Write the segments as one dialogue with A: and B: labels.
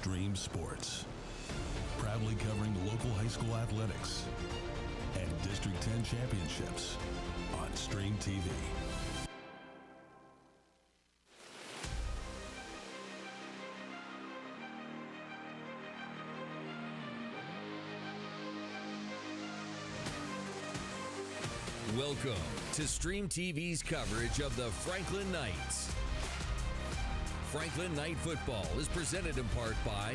A: Stream Sports, proudly covering local high school athletics and District 10 championships on Stream TV.
B: Welcome to Stream TV's coverage of the Franklin Knights. Franklin Knight Football is presented in part by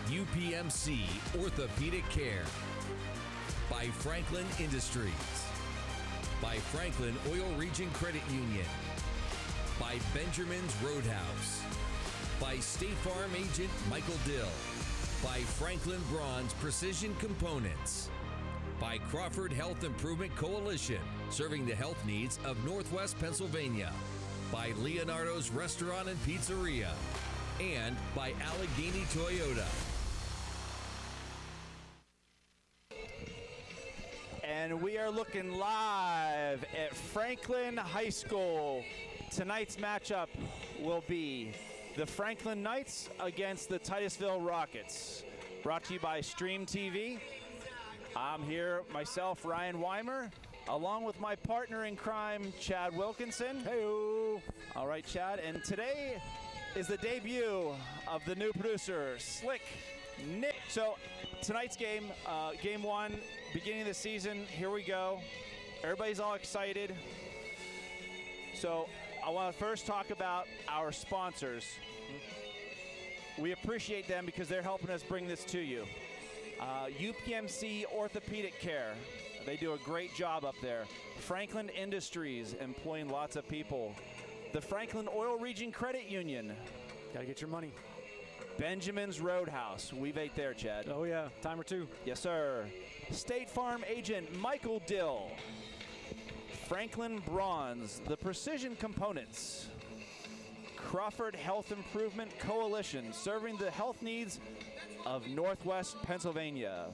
B: UPMC Orthopedic Care, by Franklin Industries, by Franklin Oil Region Credit Union, by Benjamin's Roadhouse, by State Farm agent Michael Dill, by Franklin Bronze Precision Components, by Crawford Health Improvement Coalition, serving the health needs of Northwest Pennsylvania, by Leonardo's Restaurant and Pizzeria, and by Allegheny Toyota.
C: And we are looking live at Franklin High School. Tonight's matchup will be the Franklin Knights against the Titusville Rockets. Brought to you by Stream TV. I'm here, myself, Ryan Weimer, along with my partner in crime, Chad Wilkinson. Hey-o. All right, Chad, and today is the debut of the new producer, Slick Nick. So tonight's game, game one, beginning of the season, here we go. Everybody's all excited. So I want to first talk about our sponsors. We appreciate them because they're helping us bring this to you. UPMC Orthopedic Care, they do a great job up there. Franklin Industries, employing lots of people. The Franklin Oil Region Credit Union.
D: Gotta get your money.
C: Benjamin's Roadhouse, we've ate there, Chad.
D: Oh yeah, time or two.
C: Yes, sir. State Farm agent Michael Dill. Franklin Bronze, the Precision Components. Crawford Health Improvement Coalition, serving the health needs of Northwest Pennsylvania,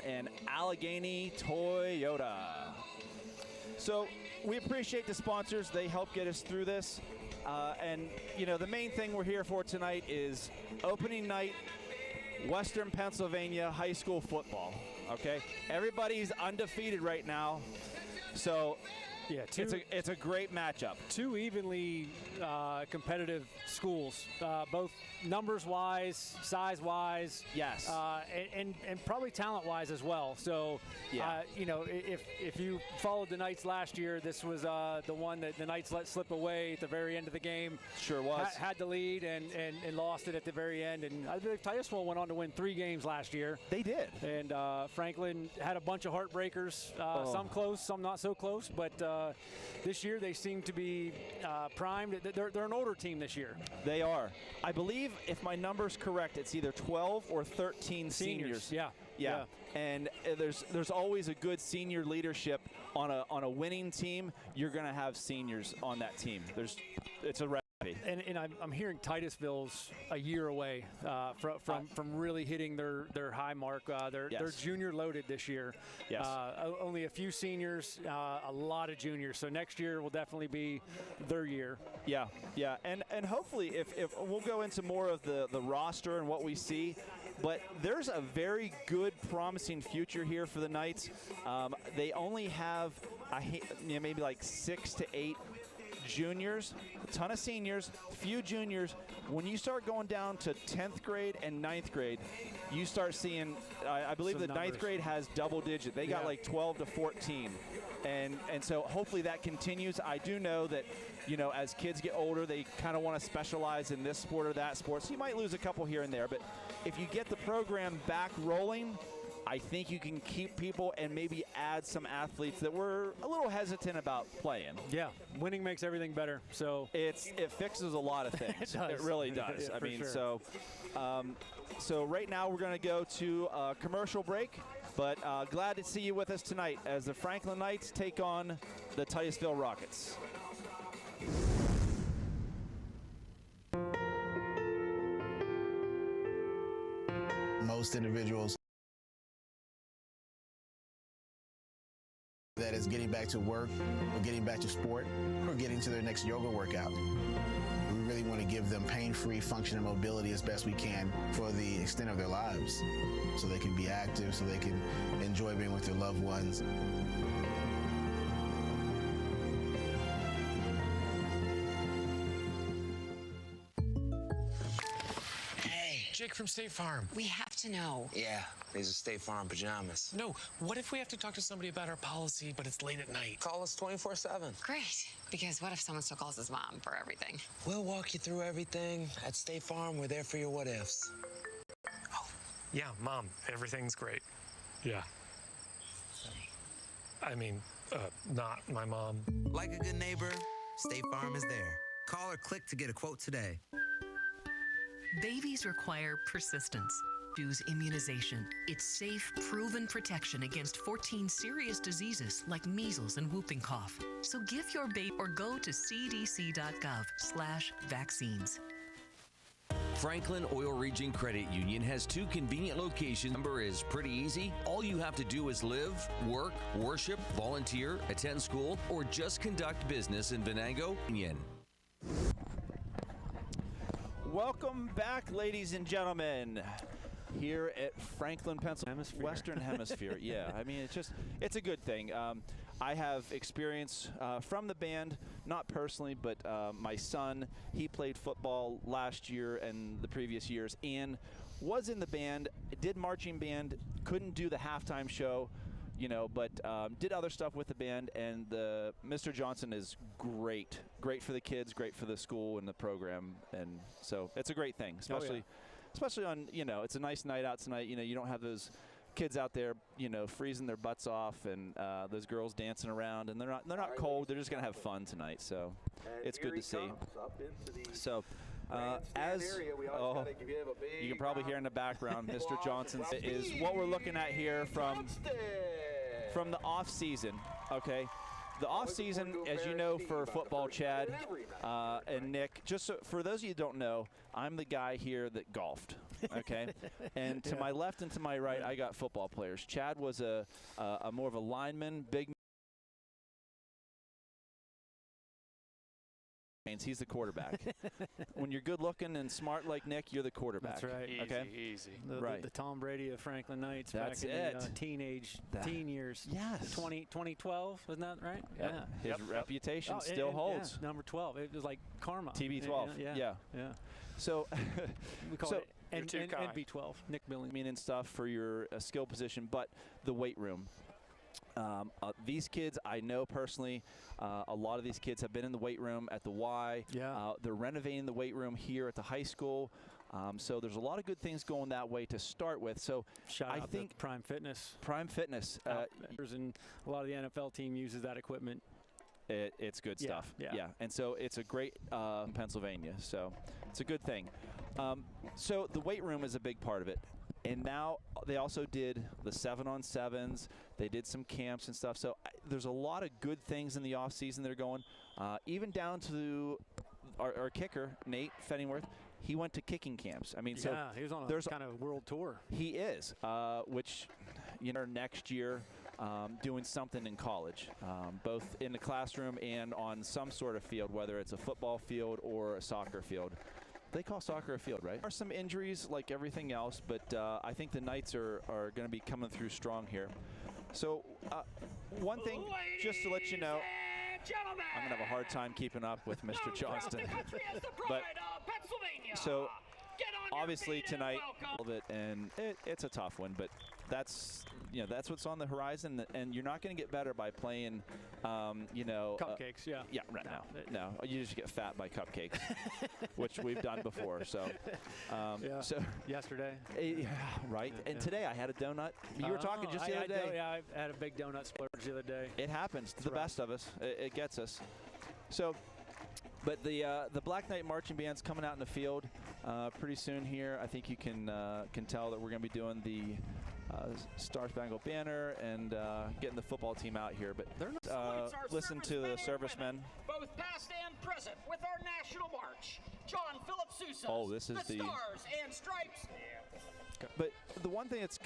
C: and Allegheny Toyota. So we appreciate the sponsors. They help get us through this. And, you know, the main thing we're here for tonight is opening night, Western Pennsylvania high school football, okay? Everybody's undefeated right now. So yeah, it's a great matchup.
D: Two evenly competitive schools, both numbers-wise, size-wise.
C: Yes.
D: And probably talent-wise as well. So,
C: yeah.
D: You know, if you followed the Knights last year, this was the one that the Knights let slip away at the very end of the game.
C: Sure was.
D: Had the lead and lost it at the very end. And I believe Titusville went on to win 3 games last year.
C: They did.
D: And Franklin had a bunch of heartbreakers, some close, some not so close. But this year they seem to be primed. They're an older team this year.
C: They are. I believe, if my number's correct, it's either 12 or 13 seniors.
D: Yeah.
C: And there's always a good senior leadership on a winning team. You're going to have seniors on that team. It's a recipe.
D: And I'm hearing Titusville's a year away from really hitting their high mark. They're junior loaded this year.
C: Yes.
D: Only a few seniors, a lot of juniors. So next year will definitely be their year.
C: Yeah. And hopefully, if we'll go into more of the roster and what we see, but there's a very good, promising future here for the Knights. They only have maybe like 6 to 8 juniors, a ton of seniors, few juniors. When you start going down to 10th grade and 9th grade, you start seeing, I believe the 9th grade has double digit. They got like 12 to 14. And so hopefully that continues. I do know that, you know, as kids get older, they kind of want to specialize in this sport or that sport. So you might lose a couple here and there. But if you get the program back rolling, I think you can keep people and maybe add some athletes that were a little hesitant about playing.
D: Yeah, winning makes everything better. So
C: it fixes a lot of things. It really does.
D: Yeah,
C: I mean,
D: sure.
C: so right now we're going to go to a commercial break. But glad to see you with us tonight as the Franklin Knights take on the Titusville Rockets.
E: Most individuals that is getting back to work or getting back to sport or getting to their next yoga workout. We really want to give them pain-free function and mobility as best we can for the extent of their lives, so they can be active, so they can enjoy being with their loved ones.
F: Jake from State Farm.
G: We have to know.
H: Yeah, these are State Farm pajamas.
F: No, what if we have to talk to somebody about our policy, but it's late at night?
H: Call us 24/7.
G: Great, because what if someone still calls his mom for everything?
H: We'll walk you through everything. At State Farm, we're there for your what ifs.
F: Oh, yeah, Mom, everything's great. Yeah. I mean, not my mom.
I: Like a good neighbor, State Farm is there. Call or click to get a quote today.
J: Babies require persistence. Choose immunization. It's safe, proven protection against 14 serious diseases like measles and whooping cough. So give your baby or go to cdc.gov/vaccines.
B: Franklin Oil Region Credit Union has 2 convenient locations. Number is pretty easy. All you have to do is live, work, worship, volunteer, attend school, or just conduct business in Venango Union.
C: Welcome back, ladies and gentlemen, here at Franklin, Pennsylvania, Western Hemisphere. Yeah, I mean, it's a good thing. I have experience from the band, not personally, but my son, he played football last year and the previous years and was in the band, did marching band, couldn't do the halftime show, you know, but did other stuff with the band, and Mr. Johnson is great for the kids, great for the school and the program, and so it's a great thing, especially on, you know, it's a nice night out tonight. You know, you don't have those kids out there, you know, freezing their butts off, and those girls dancing around, and they're not cold. They're just gonna have fun tonight, so it's good to see. So. You can probably hear in the background, Mr. Johnson is what we're looking at here from the off season. Okay, the off season, as you know, for football, Chad and Nick. Just so, for those of you who don't know, I'm the guy here that golfed. Okay, and to my left and to my right, I got football players. Chad was a more of a lineman, big. He's the quarterback. When you're good looking and smart like Nick, you're the quarterback.
D: That's right.
C: Okay?
D: Easy. The Tom Brady of Franklin Knights back in the teen years.
C: Yes.
D: 2012, wasn't that right?
C: Yep. Yeah. His reputation still holds.
D: Yeah, number 12. It was like karma.
C: TB12. Yeah. So
D: we call it NB12. Nick Billing.
C: And stuff for your skill position, but the weight room. These kids, I know personally, a lot of these kids have been in the weight room at the Y.
D: Yeah.
C: They're renovating the weight room here at the high school. So there's a lot of good things going that way to start with. So
D: I think Prime Fitness. And a lot of the NFL team uses that equipment.
C: It's good stuff. Yeah. And so it's a great Pennsylvania. So it's a good thing. So the weight room is a big part of it. And now they also did the 7-on-7s. They did some camps and stuff. So there's a lot of good things in the off season that are going. Even down to our kicker, Nate Fenningworth. He went to kicking camps. I mean, so
D: he was on a kind of world tour.
C: He is, which, you know, next year doing something in college, both in the classroom and on some sort of field, whether it's a football field or a soccer field. They call soccer a field, right? There are some injuries like everything else, but I think the Knights are going to be coming through strong here. So one thing, just to let you know, I'm going to have a hard time keeping up with Mr. Johnston. But so obviously tonight, and it's a tough one, but that's what's on the horizon, and you're not going to get better by playing,
D: cupcakes.
C: Right now. No, you just get fat by cupcakes, which we've done before. So, so
D: yesterday.
C: Right. And today I had a donut. You were talking just the other day.
D: I had a big donut splurge the other day.
C: It happens to the best of us. It gets us. So. But the Black Knight Marching Band's coming out in the field pretty soon here. I think you can tell that we're going to be doing the Star Spangled Banner and getting the football team out here. But listen to the servicemen.
K: Both past and present with our national march. John Philip
C: Oh, this is the
K: Stars and Stripes.
C: But the one thing that's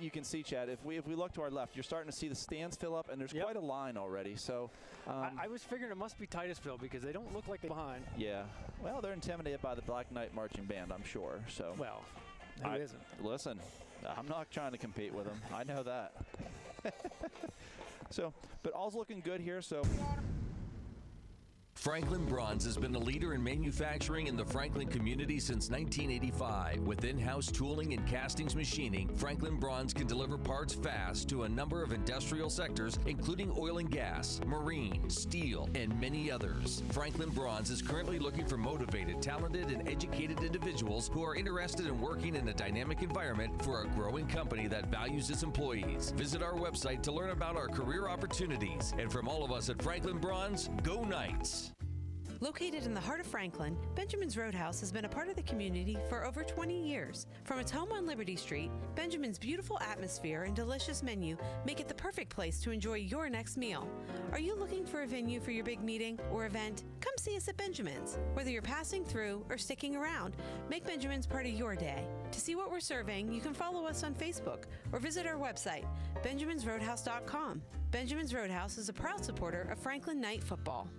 C: you can see, Chad, if we look to our left, you're starting to see the stands fill up, and there's quite a line already. So
D: I was figuring it must be Titusville because they don't look like they're behind.
C: Yeah. Well, they're intimidated by the Black Knight Marching Band, I'm sure. So.
D: Well, who isn't?
C: Listen, I'm not trying to compete with them. I know that. So, but all's looking good here. So.
B: Franklin Bronze has been a leader in manufacturing in the Franklin community since 1985. With in-house tooling and castings machining, Franklin Bronze can deliver parts fast to a number of industrial sectors, including oil and gas, marine, steel, and many others. Franklin Bronze is currently looking for motivated, talented, and educated individuals who are interested in working in a dynamic environment for a growing company that values its employees. Visit our website to learn about our career opportunities. And from all of us at Franklin Bronze, go Knights!
L: Located in the heart of Franklin, Benjamin's Roadhouse has been a part of the community for over 20 years. From its home on Liberty Street, Benjamin's beautiful atmosphere and delicious menu make it the perfect place to enjoy your next meal. Are you looking for a venue for your big meeting or event? Come see us at Benjamin's. Whether you're passing through or sticking around, make Benjamin's part of your day. To see what we're serving, you can follow us on Facebook or visit our website, benjaminsroadhouse.com. Benjamin's Roadhouse is a proud supporter of Franklin Knight football.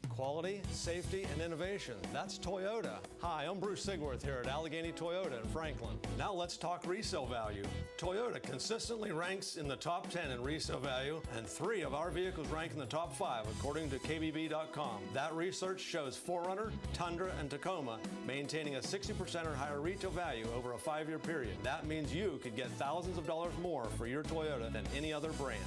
M: Quality, safety, and innovation. That's Toyota. Hi, I'm Bruce Sigworth here at Allegheny Toyota in Franklin. Now let's talk resale value. Toyota consistently ranks in the top 10 in resale value, and 3 of our vehicles rank in the top 5 according to KBB.com. That research shows 4Runner, Tundra, and Tacoma maintaining a 60% or higher retail value over a 5-year period. That means you could get thousands of dollars more for your Toyota than any other brand.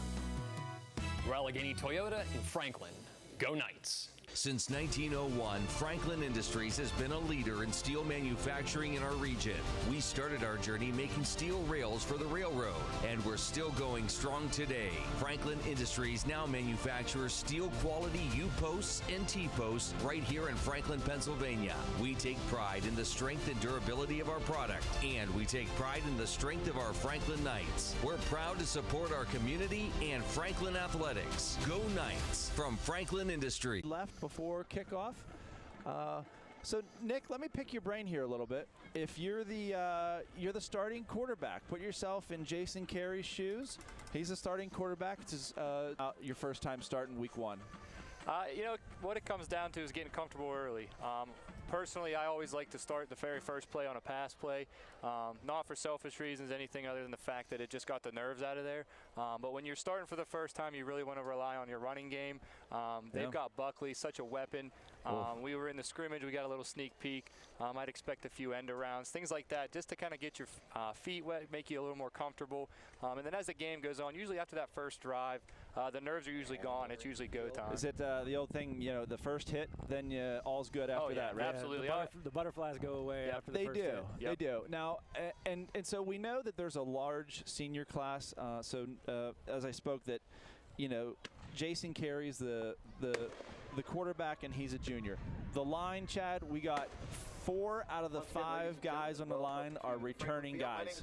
N: We're Allegheny Toyota in Franklin. Go Knights!
B: Since 1901, Franklin Industries has been a leader in steel manufacturing in our region. We started our journey making steel rails for the railroad, and we're still going strong today. Franklin Industries now manufactures steel quality U-posts and T-posts right here in Franklin, Pennsylvania. We take pride in the strength and durability of our product, and we take pride in the strength of our Franklin Knights. We're proud to support our community and Franklin athletics. Go Knights from Franklin Industries.
C: Left before kickoff. So Nick, let me pick your brain here a little bit. If you're the starting quarterback, put yourself in Jason Carey's shoes. He's a starting quarterback. It's your first time starting week 1.
O: You know, what it comes down to is getting comfortable early. Personally, I always like to start the very first play on a pass play, not for selfish reasons, anything other than the fact that it just got the nerves out of there. But when you're starting for the first time, you really want to rely on your running game. They've got Buckley, such a weapon. We were in the scrimmage. We got a little sneak peek. I'd expect a few end arounds, things like that, just to kind of get your feet wet, make you a little more comfortable. And then as the game goes on, usually after that first drive, the nerves are usually gone. It's usually go time.
C: Is it the old thing, you know, the first hit, then all's good after that, right?
O: Absolutely.
D: The butterflies go away after the first hit.
C: They do. Now, and so we know that there's a large senior class. As I spoke, that, you know, Jason Carey's the quarterback, and he's a junior. The line, Chad, we got 4 out of the 5 guys on the line are returning guys.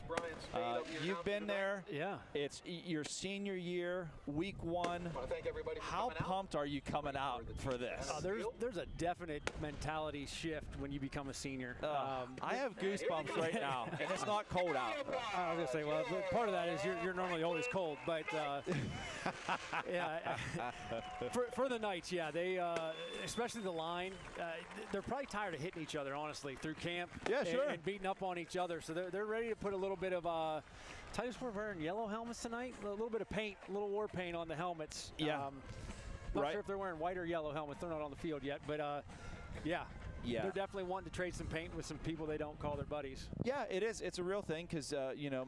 C: You've been there.
D: Yeah.
C: It's your senior year, week 1. How pumped are you coming out for this?
D: There's a definite mentality shift when you become a senior.
C: I have goosebumps right now, and it's not cold out.
D: I was going to say, well, part of that is you're normally always cold, but yeah, for the Knights, yeah, they, especially the line, they're probably tired of hitting each other, honestly, through camp.
C: Yeah, sure.
D: And beating up on each other. So they're ready to put a little bit of Titus, we're wearing yellow helmets tonight. A little bit of paint, a little war paint on the helmets.
C: Yeah.
D: Not sure if they're wearing white or yellow helmets. They're not on the field yet, but yeah. They're definitely wanting to trade some paint with some people they don't call their buddies.
C: Yeah, it is. It's a real thing because, you know,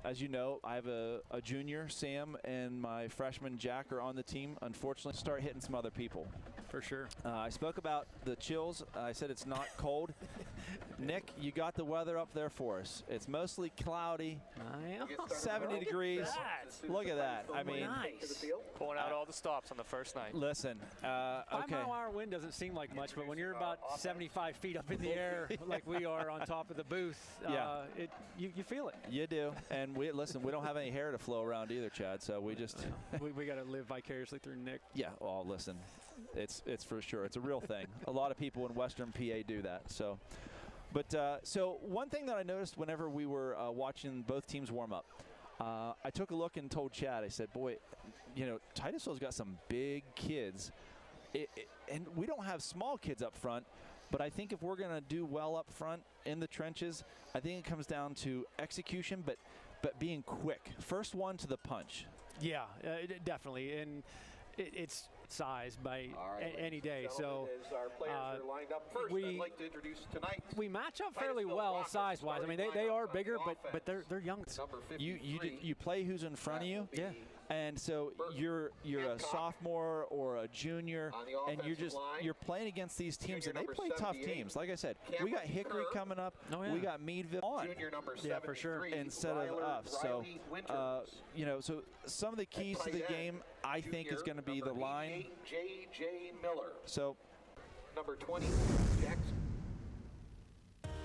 C: as you know, I have a junior, Sam, and my freshman, Jack, are on the team. Unfortunately, start hitting some other people.
D: For sure.
C: I spoke about the chills. I said it's not cold. Nick, you got the weather up there for us. It's mostly cloudy, 70 degrees. Look at that. I mean,
D: nice.
O: Pulling out all the stops on the first night.
C: Listen,
D: 5-mile-an-hour wind doesn't seem like much, but when you're about 75 feet up in the air like we are on top of the booth, you feel it.
C: You do. And we don't have any hair to flow around either, Chad, so we just
D: we got to live vicariously through Nick.
C: Yeah, well, listen, It's for sure. It's a real thing. A lot of people in Western PA do that. So, but so one thing that I noticed whenever we were watching both teams warm up, I took a look and told Chad. I said, "Boy, Titusville's got some big kids, and we don't have small kids up front." But I think if we're going to do well up front in the trenches, I think it comes down to execution, but being quick. First one to the punch.
D: Yeah, definitely. And it's size by any day. So
K: our players are lined up first. I'd like to introduce tonight.
D: We match up fairly well size-wise. I mean, they are bigger, but they're young.
C: You play who's in front of you.
D: Yeah.
C: And so you're a sophomore or a junior, and you're playing against these teams, and they play tough teams. Like I said, we got Hickory coming up.
D: Oh, yeah.
C: We got Meadville on.
D: Yeah, for sure.
C: Instead of us. So, so some of the keys to the game, I think, is going to be the line.
K: J.J. Miller.
C: So,
K: number 20, Jackson.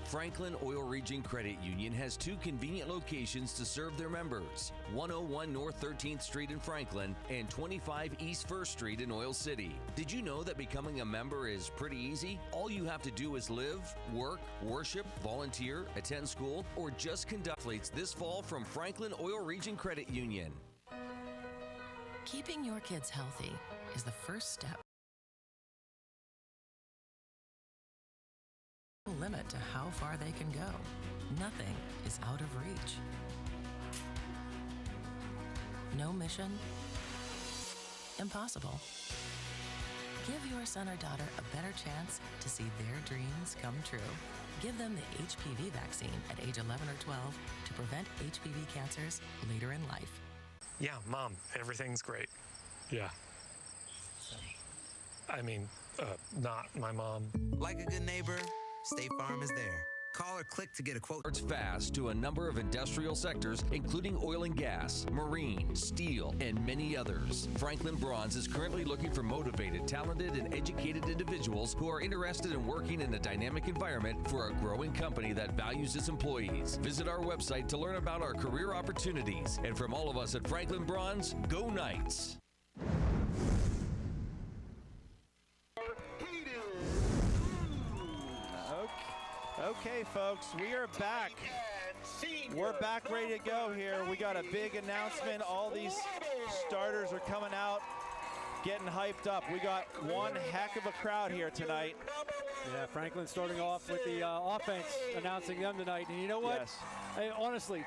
B: Franklin Oil Region Credit Union has 2 convenient locations to serve their members, 101 North 13th Street in Franklin and 25 East 1st Street in Oil City. Did you know that becoming a member is pretty easy? All you have to do is live, work, worship, volunteer, attend school, or just conduct athletes this fall from Franklin Oil Region Credit Union.
J: Keeping your kids healthy is the first step. Limit to how far they can go. Nothing is out of reach. No mission? Impossible. Give your son or daughter a better chance to see their dreams come true. Give them the HPV vaccine at age 11 or 12 to prevent HPV cancers later in life.
F: Yeah, Mom, everything's great. Yeah. I mean, not my mom.
I: Like a good neighbor, State Farm is there. Call or click to get a quote.
B: It's fast to a number of industrial sectors, including oil and gas, marine, steel, and many others. Franklin Bronze is currently looking for motivated, talented, and educated individuals who are interested in working in a dynamic environment for a growing company that values its employees. Visit our website to learn about our career opportunities. And from all of us at Franklin Bronze, go Knights!
C: Okay, folks, we are back. We're back ready to go here. We got a big announcement. All these starters are coming out, getting hyped up. We got one heck of a crowd here tonight.
D: Yeah, Franklin starting off with the offense, announcing them tonight. And you know what?
C: Yes.
D: Hey, honestly,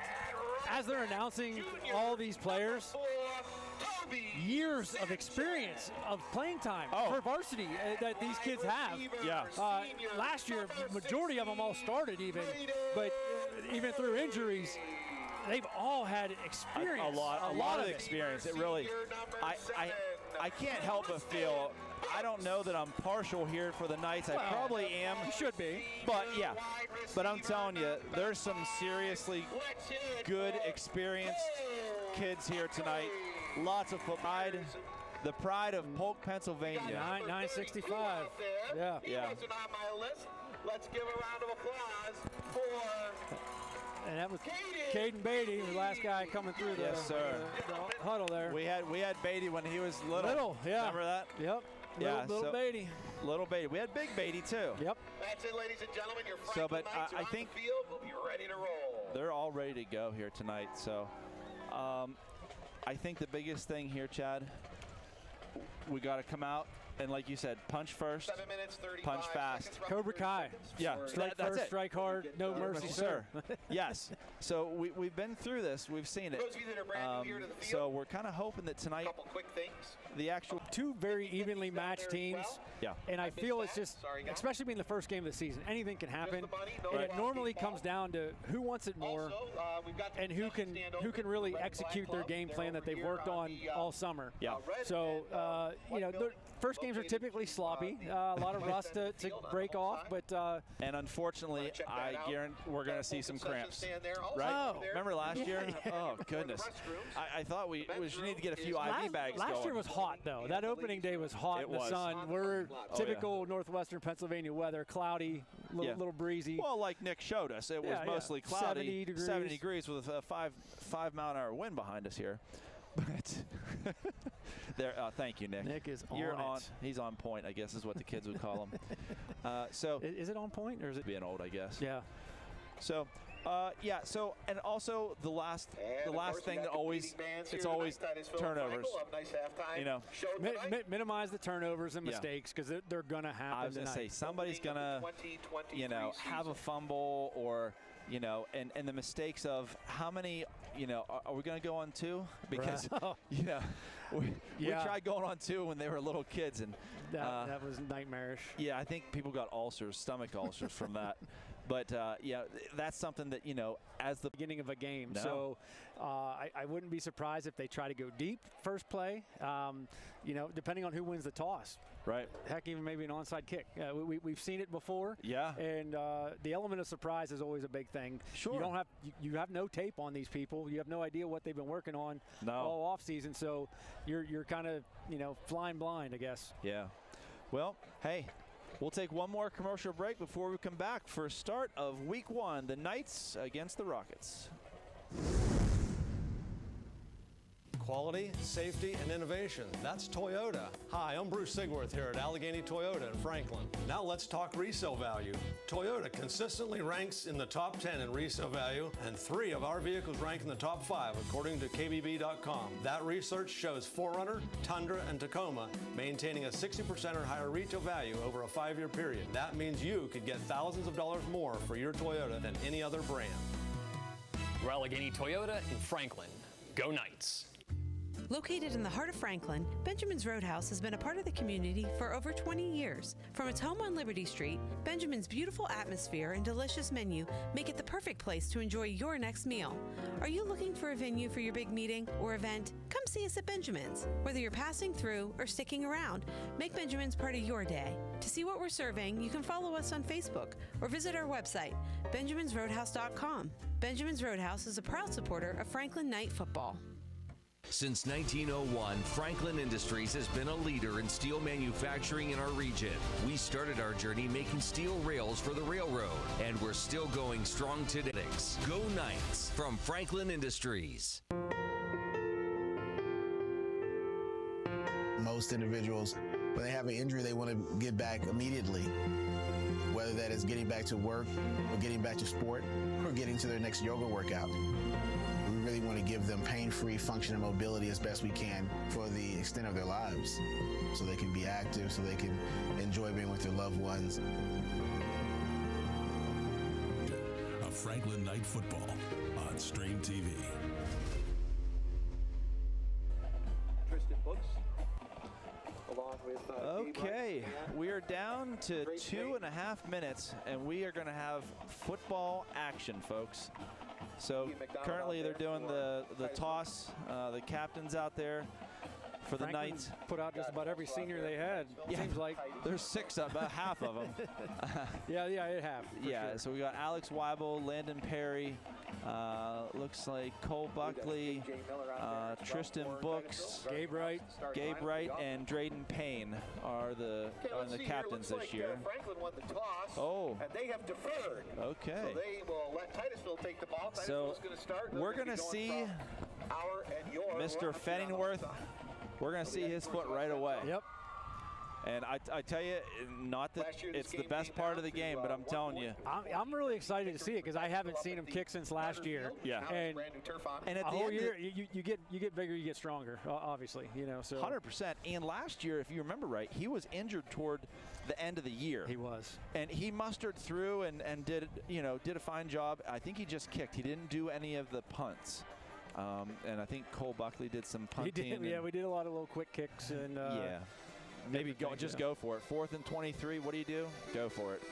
D: as they're announcing all these players, years of experience of playing time for varsity that these kids have.
C: Yeah.
D: Last year, majority of them all started but even through injuries, they've all had experience.
C: A lot of experience. It really, I can't help but feel, I don't know that I'm partial here for the Knights. I probably am.
D: You should be.
C: But yeah, but I'm telling you, there's some seriously good, experienced kids here tonight. Lots of pride. The pride of Polk, Pennsylvania.
D: 965. Yeah.
C: Yeah.
K: Let's give a round of applause for.
D: And that was Caden Beatty, the last guy coming through the huddle there.
C: We had Beatty when he was little.
D: Yeah.
C: Remember that?
D: Yep. Little Beatty.
C: Little Beatty. We had Big Beatty too.
D: Yep.
K: That's it, ladies and gentlemen. Your Franklin Knights are on the field. We'll be ready to roll.
C: They're all ready to go here tonight. So, I think the biggest thing here, Chad, we got to come out and, like you said, punch first,
K: 7 minutes, 35
C: punch fast.
K: seconds,
D: Cobra Kai.
C: Yeah,
D: strike
C: that's
D: first,
C: it.
D: strike hard, no mercy, sir.
C: Yes. So we've been through this. We've seen it.
K: Those of you that are brand new here to the field,
C: so we're kind of hoping that tonight,
K: couple quick things.
C: The actual
D: 2 very evenly matched teams.
C: Yeah.
D: And I feel it's just, especially being the first game of the season, anything can happen. And it normally comes down to who wants it more and who can really execute their game plan that they've worked on all summer.
C: Yeah.
D: So, the first games are typically sloppy, a lot of rust to break off, but
C: and unfortunately, I guarantee we're going to see some cramps. Right?
D: Oh.
C: Remember last year? Oh goodness! I thought we need to get a few IV bags.
D: Last year was hot though. That opening day was hot in the sun. We're typical northwestern Pennsylvania weather, cloudy, little breezy.
C: Well, like Nick showed us, it was mostly cloudy,
D: 70 degrees
C: with a 5 mile an hour wind behind us here. But there, thank you, Nick.
D: Nick is on
C: You're
D: it.
C: on. He's on point, I guess, is what the kids would call him. So
D: is it on point or is it
C: being old? I guess.
D: Yeah.
C: So. Yeah. So, and also the last thing that always always turnovers. You know,
D: minimize the turnovers and mistakes because they're gonna happen.
C: I was gonna say somebody's gonna, you know, have a fumble or, you know, and the mistakes of how many, you know, are we gonna go on 2? Because you know, we tried going on 2 when they were little kids, and
D: that was nightmarish.
C: Yeah, I think people got ulcers, stomach ulcers from that. But, yeah, that's something that, you know, as the
D: beginning of a game.
C: No.
D: So I wouldn't be surprised if they try to go deep first play, you know, depending on who wins the toss.
C: Right.
D: Heck, even maybe an onside kick. We've seen it before.
C: Yeah.
D: And the element of surprise is always a big thing.
C: Sure.
D: You don't have you have no tape on these people. You have no idea what they've been working on all off season. So you're kind of, you know, flying blind, I guess.
C: Yeah. Well, hey. We'll take one more commercial break before we come back for a start of Week 1, the Knights against the Rockets.
M: Quality, safety, and innovation. That's Toyota. Hi, I'm Bruce Sigworth here at Allegheny Toyota in Franklin. Now let's talk resale value. Toyota consistently ranks in the top 10 in resale value, and 3 of our vehicles rank in the top 5 according to KBB.com. That research shows 4Runner, Tundra, and Tacoma maintaining a 60% or higher retail value over a 5-year period. That means you could get thousands of dollars more for your Toyota than any other brand.
N: We're Allegheny Toyota in Franklin. Go Knights.
L: Located in the heart of Franklin, Benjamin's Roadhouse has been a part of the community for over 20 years. From its home on Liberty Street, Benjamin's beautiful atmosphere and delicious menu make it the perfect place to enjoy your next meal. Are you looking for a venue for your big meeting or event? Come see us at Benjamin's. Whether you're passing through or sticking around, make Benjamin's part of your day. To see what we're serving, you can follow us on Facebook or visit our website, benjaminsroadhouse.com. Benjamin's Roadhouse is a proud supporter of Franklin Knight football.
B: Since 1901, Franklin Industries has been a leader in steel manufacturing in our region. We started our journey making steel rails for the railroad, and we're still going strong today. Go Knights from Franklin Industries.
E: Most individuals, when they have an injury, they want to get back immediately, whether that is getting back to work or getting back to sport or getting to their next yoga workout. We really want to give them pain-free function and mobility as best we can for the extent of their lives, so they can be active, so they can enjoy being with their loved ones.
A: Of Franklin Knight football on Stream TV.
K: Tristan Books, along with
C: Okay, we are down to 2.5 minutes, and we are going to have football action, folks. So currently they're doing the toss. The captain's out there for the Knights.
D: Put out just about every senior they had.
C: Yeah,
D: seems like
C: there's 6, about half of them.
D: yeah, it have.
C: Yeah,
D: sure.
C: so we got Alex Weibel, Landon Perry, looks like Cole Buckley, Tristan Books,
D: Gabe Wright,
C: and Drayden Payne are the captains this year.
K: Franklin won the toss.
C: Oh,
K: and they have deferred.
C: Okay.
K: So they will let Titusville take the ball.
C: So
K: going to start.
C: we're going to see Mr. Fenningworth. We're going to see his foot right away.
D: Yep.
C: And I tell you, not that it's the best part of the game, but I'm telling you.
D: I'm really excited to see it because I haven't seen him kick since last year.
C: Yeah.
D: And
C: at
D: a
C: the
D: whole
C: end
D: year, you get bigger, you get stronger, obviously. You know, so
C: 100%. And last year, if you remember right, he was injured toward the end of the year.
D: He was.
C: And he mustered through and did a fine job. I think he just kicked. He didn't do any of the punts. And I think Cole Buckley did some punting.
D: He did, yeah, we did a lot of little quick kicks. And
C: yeah. Maybe go for it. 4th and 23, what do? Go for it.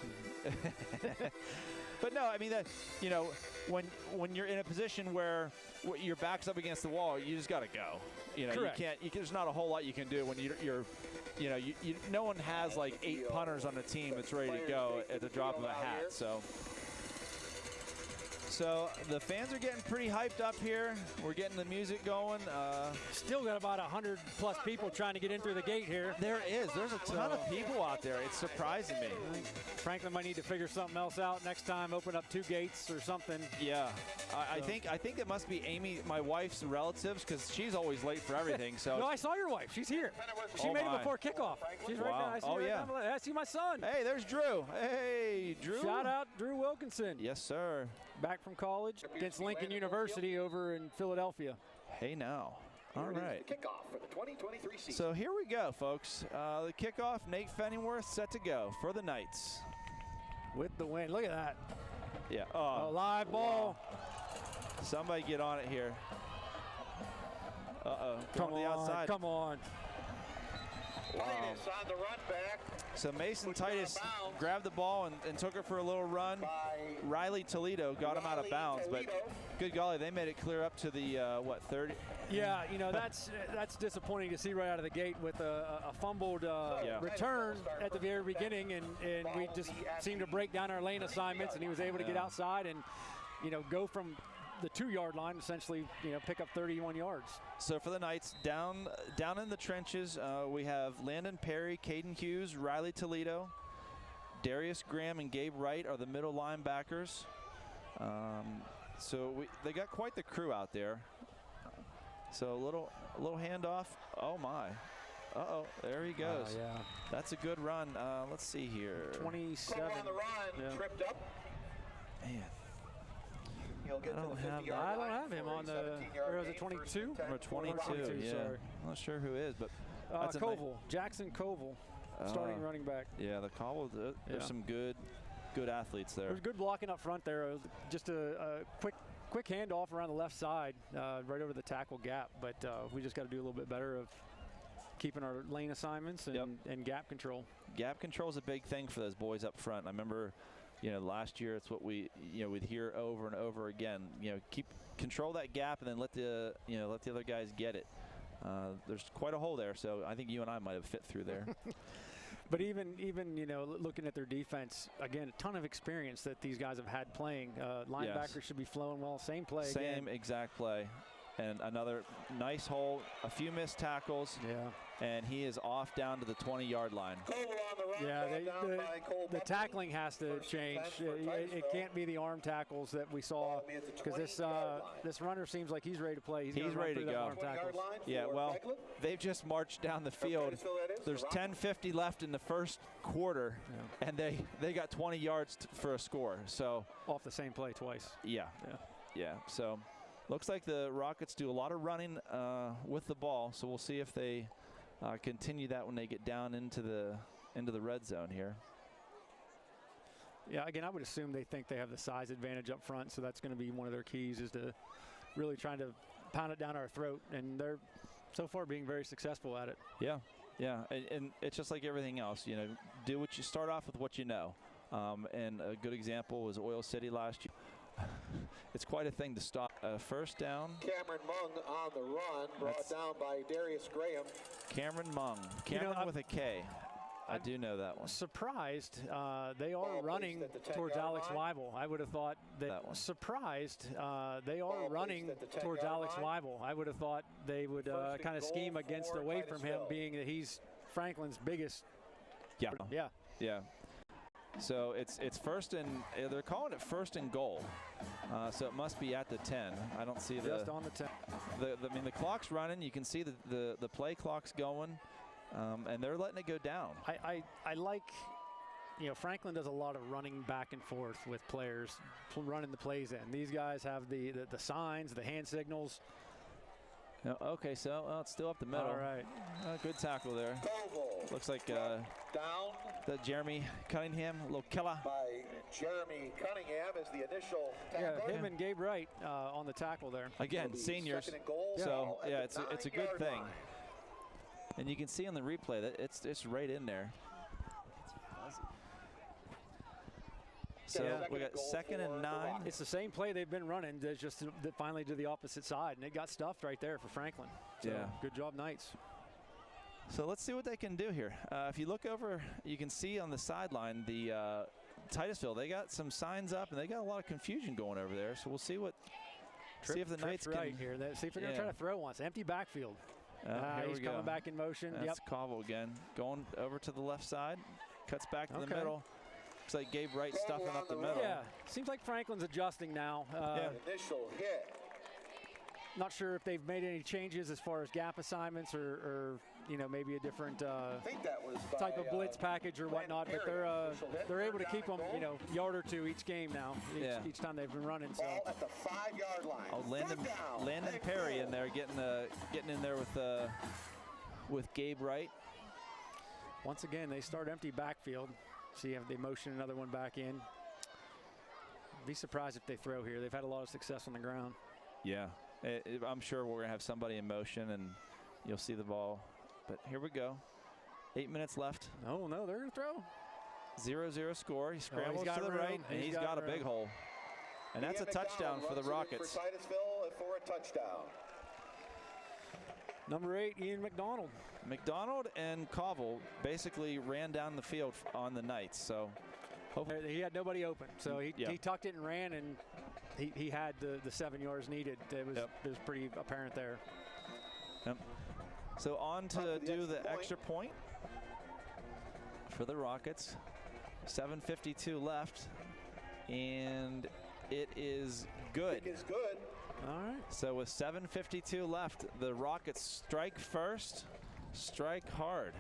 C: But no, I mean, that, when you're in a position where your back's up against the wall, you just got to go.
D: Correct.
C: You can't. There's not a whole lot you can do when no one has like 8 punters on the team that's ready to go at the drop of a hat. So the fans are getting pretty hyped up here. We're getting the music going.
D: Still got about 100+ people trying to get in through the gate here.
C: There is. There's a ton of people out there. It's surprising me.
D: Franklin might need to figure something else out next time. Open up 2 gates or something.
C: Yeah, I think it must be Amy, my wife's relatives, because she's always late for everything. So
D: no, I saw your wife. She's here. She made it before kickoff. She's right there. I see her right down. I see my son.
C: Hey, there's Drew. Hey, Drew.
D: Shout out Drew Wilkinson.
C: Yes, sir.
D: Back from college against Lincoln University over in Philadelphia.
C: Hey now. All right.
K: Kickoff for the 2023 season.
C: So here we go, folks. The kickoff, Nate Fenningworth set to go for the Knights.
D: With the win. Look at that.
C: Yeah.
D: Oh, live ball.
C: Somebody get on it here. Uh-oh.
D: Come on.
C: The outside.
D: Come on.
K: Titus on the run back.
C: So Mason Titus grabbed the ball and took it for a little run. Riley Toledo got him out of bounds, but good golly, they made it clear up to the, 30?
D: Yeah, you know, that's disappointing to see right out of the gate with a fumbled return at the very beginning, and we just seemed to break down our lane assignments, and he was able to get outside and, you know, go from the 2-yard line, essentially, you know, pick up 31 yards.
C: So for the Knights, down in the trenches, we have Landon Perry, Caden Hughes, Riley Toledo, Darius Graham, and Gabe Wright are the middle linebackers. So they got quite the crew out there. So a little handoff. Oh my. Uh-oh, there he goes.
D: Yeah.
C: That's a good run. Let's see here.
D: 27.
K: On the run, tripped up.
C: Man.
K: He'll get
C: I don't
D: have him on the, or is it 22?
C: Number 22, yeah.
D: Sorry.
C: I'm not sure who is, but that's
D: Koval, Jackson Koval, starting running back.
C: Yeah, the Koval, there's some good athletes there.
D: There's good blocking up front there. It was just a quick handoff around the left side, right over the tackle gap, but we just got to do a little bit better of keeping our lane assignments and gap control. Gap control is a big thing for those boys up front. I remember, you know, last year it's what we'd hear over and over again. You know, control that gap and then let the other guys get it. There's quite a hole there, so I think you and I might have fit through there. But even you know, looking at their defense, again, a ton of experience that these guys have had playing. Linebackers should be flowing well. Same play. Same exact play. And another nice hole, a few missed tackles. Yeah. And he is off down to the 20-yard line. Yeah, the tackling has to change. It can't be the arm tackles that we saw, because this runner seems like he's ready to play. He's ready to go. Yeah, well, they've just marched down the field. There's 10:50 left in the first quarter, and they got 20 yards for a score. So off the same play twice. Yeah. So looks like the Rockets do a lot of running with the ball. So we'll see if they continue that when they get down into the red zone here. Yeah, again, I would assume they think they have the size advantage up front, so that's going to be one of their keys, is to really trying to pound it down our throat, and they're so far being very successful at it. Yeah, and it's just like everything else, you know, do what you start off with what you know. And a good example was Oil City last year. It's quite a thing to stop. First down.
K: Cameron Mung on the run, brought down by Darius Graham.
C: Cameron Mung. Cameron with a K. I do know that one. Surprised they are running towards Alex Weibel. I would have thought that one. Surprised they are running towards Alex Weibel. I would have thought they would kind of scheme against away from him, being that he's Franklin's biggest. Yeah. So it's first and they're calling it first and goal. So it must be at the 10. I don't see
D: just on the 10.
C: I mean, the clock's running. You can see the play clock's going, and they're letting it go down. I like, you know, Franklin does a lot of running back and forth with players, running the plays in. These guys have the signs, the hand signals. No, okay, so it's still up the middle. All right. Good tackle there. Looks like
K: down.
C: That Jeremy Cunningham, a little killer.
K: By Jeremy Cunningham is the initial tackle.
D: Yeah, him and Gabe Wright on the tackle there.
C: Again, seniors. So yeah, it's a good thing. And you can see on the replay that it's right in there. So we got 2nd and 9. It's the same play they've been running. There's just finally to the opposite side, and it got stuffed right there for Franklin. So good job, Knights. So let's see what they can do here. If you look over, you can see on the sideline the Titusville, they got some signs up, and they got a lot of confusion going over there. So we'll see what. See if the Knights
D: right
C: can.
D: Here. See if they're going to try to throw once. Empty backfield. He's coming back in motion.
C: That's Cobble again. Going over to the left side. Cuts back to the middle. Looks like Gabe Wright stuffing up the middle.
D: Yeah, seems like Franklin's adjusting now.
K: Initial hit.
D: Not sure if they've made any changes as far as gap assignments or maybe a different type of blitz package or whatnot, but they're able to keep them yard or two each game now. Each time they've been running. So
K: at the 5-yard line.
C: Oh, Landon Perry in there getting in there with Gabe Wright.
D: Once again, they start empty backfield. See if they motion another one back in. Be surprised if they throw here. They've had a lot of success on the ground.
C: Yeah. I'm sure we're going to have somebody in motion, and you'll see the ball. But here we go. 8 minutes left.
D: Oh, no, they're going to throw.
C: 0-0 score. He scrambles to the right, and he's got a big hole. And that's a touchdown for the Rockets.
K: For Titusville for a touchdown.
D: Number 8, Ian McDonald.
C: McDonald and Covell basically ran down the field on the Knights. So hopefully
D: he had nobody open. So he tucked it and ran, and he had the 7 yards needed. It was pretty apparent there.
C: Yep. So on to do the extra point for the Rockets. 7:52 left, and it is good.
K: It is good.
D: All right.
C: So with 7:52 left, the Rockets strike first, strike hard.